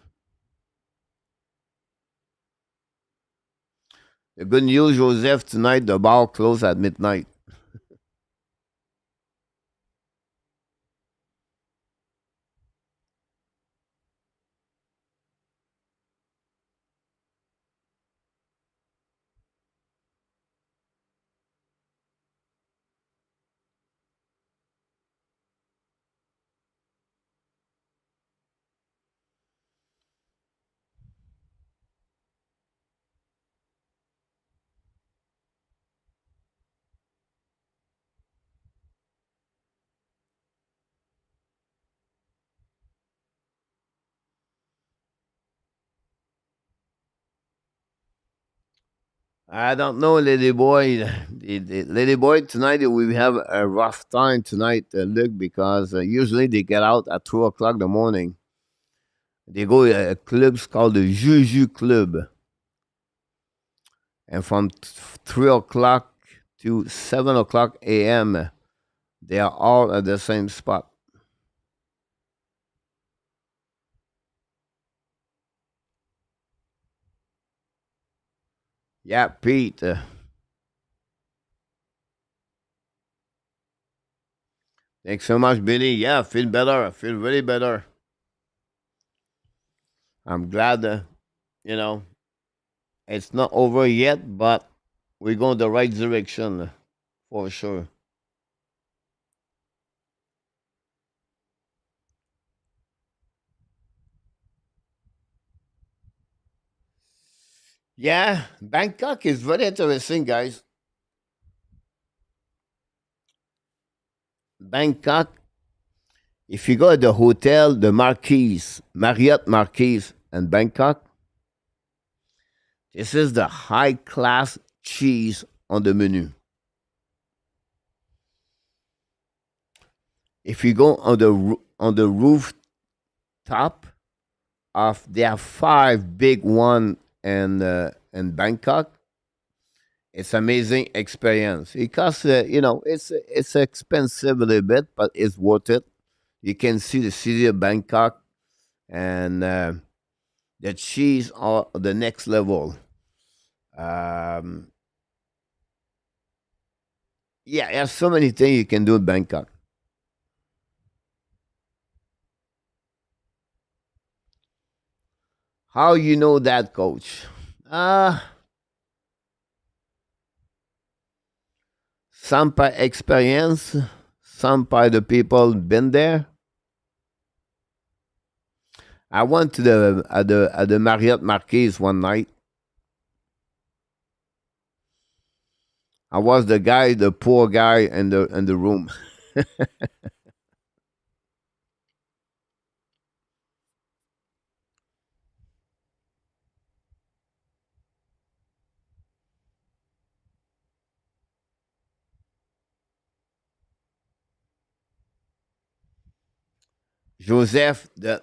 The good news, Joseph, tonight the bar closed at midnight. I don't know, Lady Boy. Lady Boy, tonight we have a rough time tonight, Luke, because usually they get out at 2 o'clock in the morning. They go to a club called the Juju Club. And from 3 o'clock to 7 o'clock a.m., they are all at the same spot. Yeah, Pete. Thanks so much, Billy. Yeah, I feel better. I feel really better. I'm glad, it's not over yet, but we're going the right direction for sure. Yeah, Bangkok is very interesting, guys. Bangkok, if you go to the hotel, the Marriott Marquise in Bangkok, this is the high class cheese on the menu. If you go on the rooftop of there are 5 big one in Bangkok. It's amazing experience. It costs it's expensive a little bit, but it's worth it. You can see the city of Bangkok, and the cheese are the next level. Um, yeah, there's so many things you can do in Bangkok. How you know that, coach? Uh, some by experience, some by the people been there. I went to the Marriott Marquise one night. I was the poor guy in the room. Joseph, the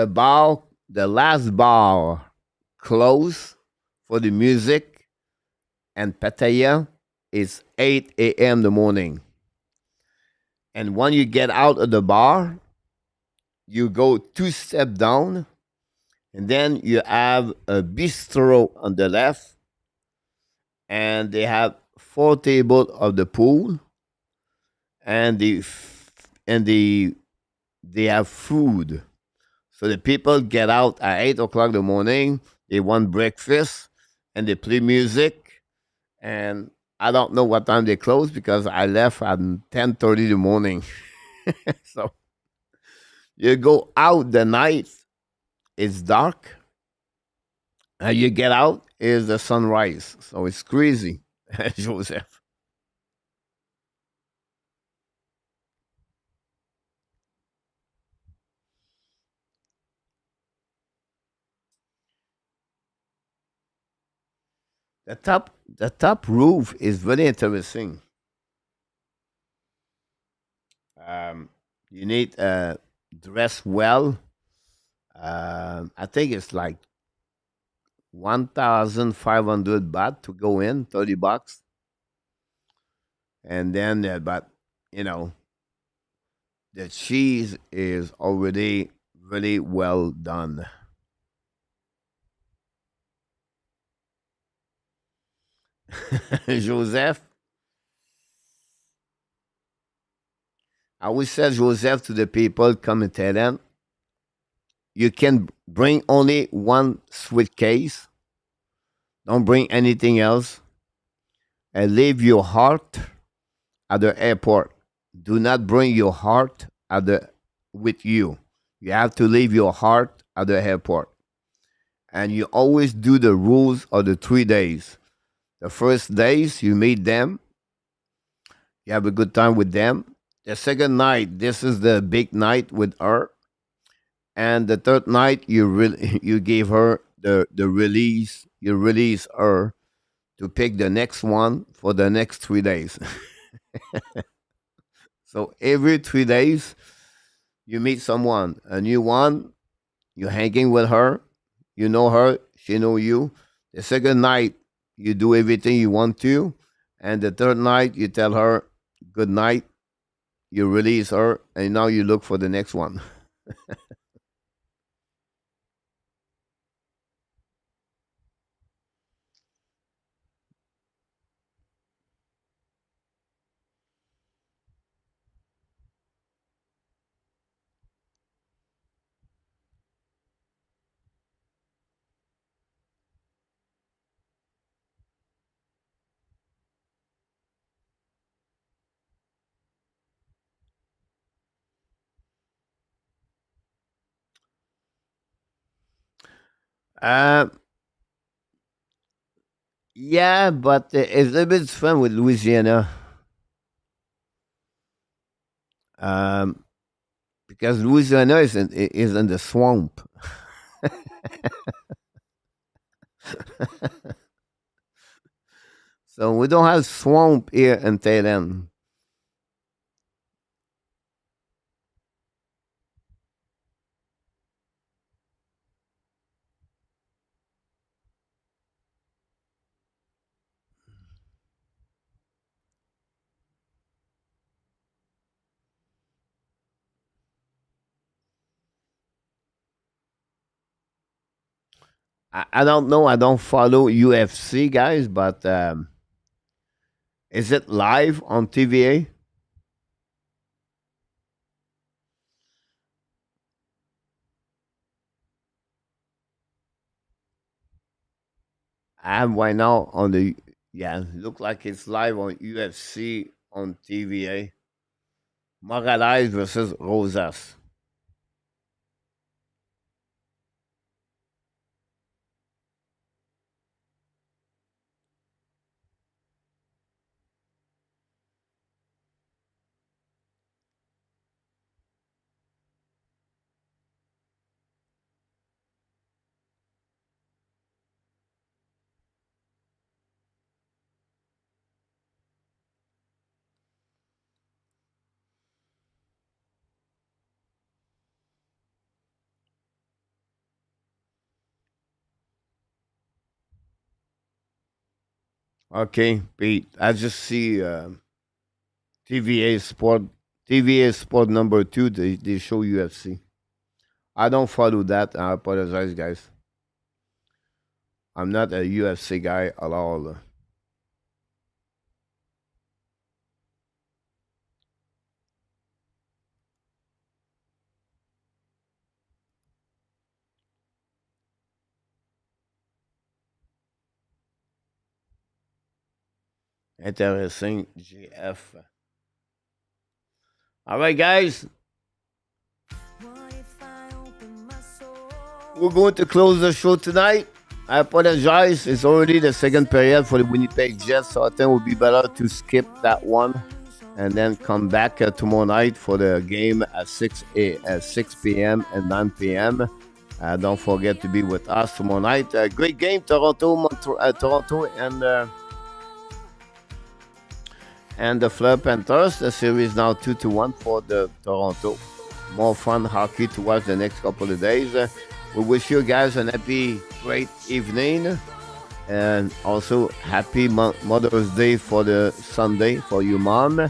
bar, the last bar closed for the music and Pattaya is 8 a.m. in the morning. And when you get out of the bar, you go two step down, and then you have a bistro on the left, and they have four table of the pool, and they have food. So the people get out at 8 o'clock in the morning. They want breakfast, and they play music. And I don't know what time they close because I left at 10:30 in the morning. So you go out the night, it's dark, and you get out is the sunrise. So it's crazy, Joseph. The top roof is very interesting. Um, you need dress well. I think it's like 1,500 baht to go in, $30, and then but you know the cheese is already really well done. Joseph, I always said Joseph to the people, come and tell them you can bring only one suitcase. Don't bring anything else, and leave your heart at the airport. Do not bring your heart at the with you. You have to leave your heart at the airport. And you always do the rules of the 3 days. The first days you meet them, you have a good time with them. The second night, this is the big night with her. And the third night you gave her the release, you release her to pick the next one for the next 3 days. So every 3 days you meet someone, a new one, you're hanging with her, you know her, she know you. The second night you do everything you want to, and the third night you tell her good night, you release her, and now you look for the next one. Uh, yeah, but it's a little bit fun with Louisiana. Um, because Louisiana is in the swamp. So we don't have swamp here in Thailand. I don't know. I don't follow UFC guys, but is it live on TVA? I have right now on the yeah. Look like it's live on UFC on TVA. Morales versus Rosas. Okay, Pete. I just see TVA Sport. TVA Sport number 2. They show UFC. I don't follow that. I apologize, guys. I'm not a UFC guy at all. Interesting, GF. All right, guys. We're going to close the show tonight. I apologize. It's already the second period for the Winnipeg Jets, so I think it would be better to skip that one and then come back tomorrow night for the game at 6 p.m. and 9 p.m. Don't forget to be with us tomorrow night. Great game, Toronto, Toronto, and the Florida Panthers. The series now 2-1 for the Toronto. More fun hockey to watch the next couple of days. We wish you guys an happy, great evening. And also happy Mother's Day for the Sunday for your mom.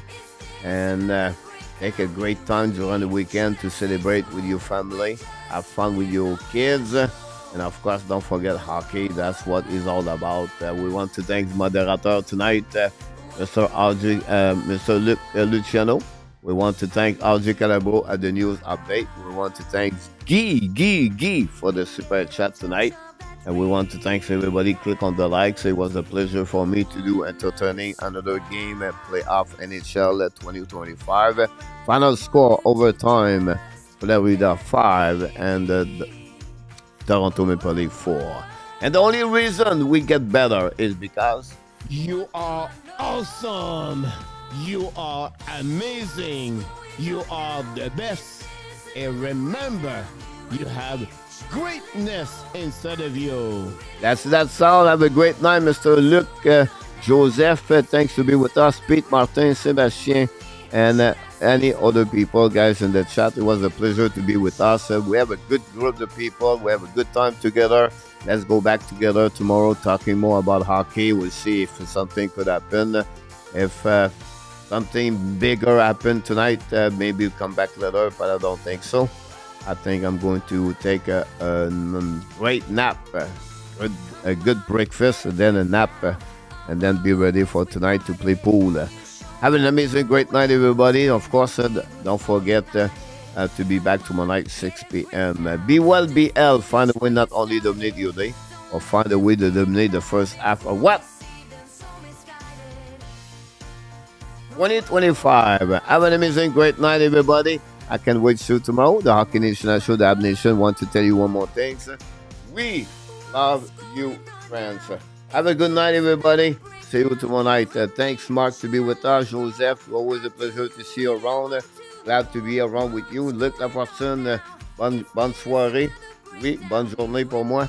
And take a great time during the weekend to celebrate with your family. Have fun with your kids. And of course, don't forget hockey. That's what it's all about. We want to thank the moderator tonight, Mr. Luciano. We want to thank RJ Calabro at the news update. We want to thank Guy for the super chat tonight. And we want to thank everybody. Click on the likes. It was a pleasure for me to do entertaining another game at playoff NHL 2025. Final score overtime: Florida 5 and Toronto Maple Leaf 4. And the only reason we get better is because you are awesome. You are amazing. You are the best. And remember, you have greatness inside of you. That's all. Have a great night, Mr. Luc, Joseph. Thanks to be with us. Pete, Martin, Sebastien, and any other people, guys, in the chat. It was a pleasure to be with us. We have a good group of people. We have a good time together. Let's go back together tomorrow talking more about hockey. We'll see if something could happen. If something bigger happened tonight, maybe we'll come back later, but I don't think so. I think I'm going to take a great nap, a good breakfast, and then a nap, and then be ready for tonight to play pool. Have an amazing, great night, everybody. Of course, don't forget to be back tomorrow night, 6 p.m. Be well, be hell. Find a way not only dominate your day, or find a way to dominate the first half of what? 2025. Have an amazing, great night, everybody. I can't wait to see you tomorrow. The Hockey Nation Show, the Ab Nation, want to tell you one more thing. We love you, friends. Have a good night, everybody. See you tomorrow night. Thanks, Mark, to be with us. Joseph, always a pleasure to see you around. Glad to be around with you. Luc Lafortune, bonne soirée. Oui, bonne journée pour moi.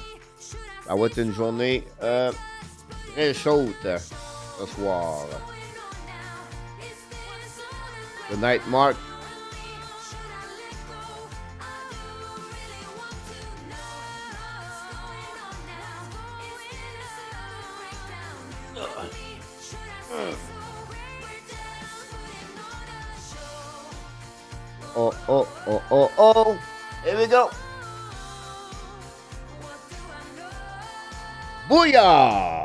Ça va être une journée très chaude ce soir. Good night, Mark. Oh. Here we go. Booyah!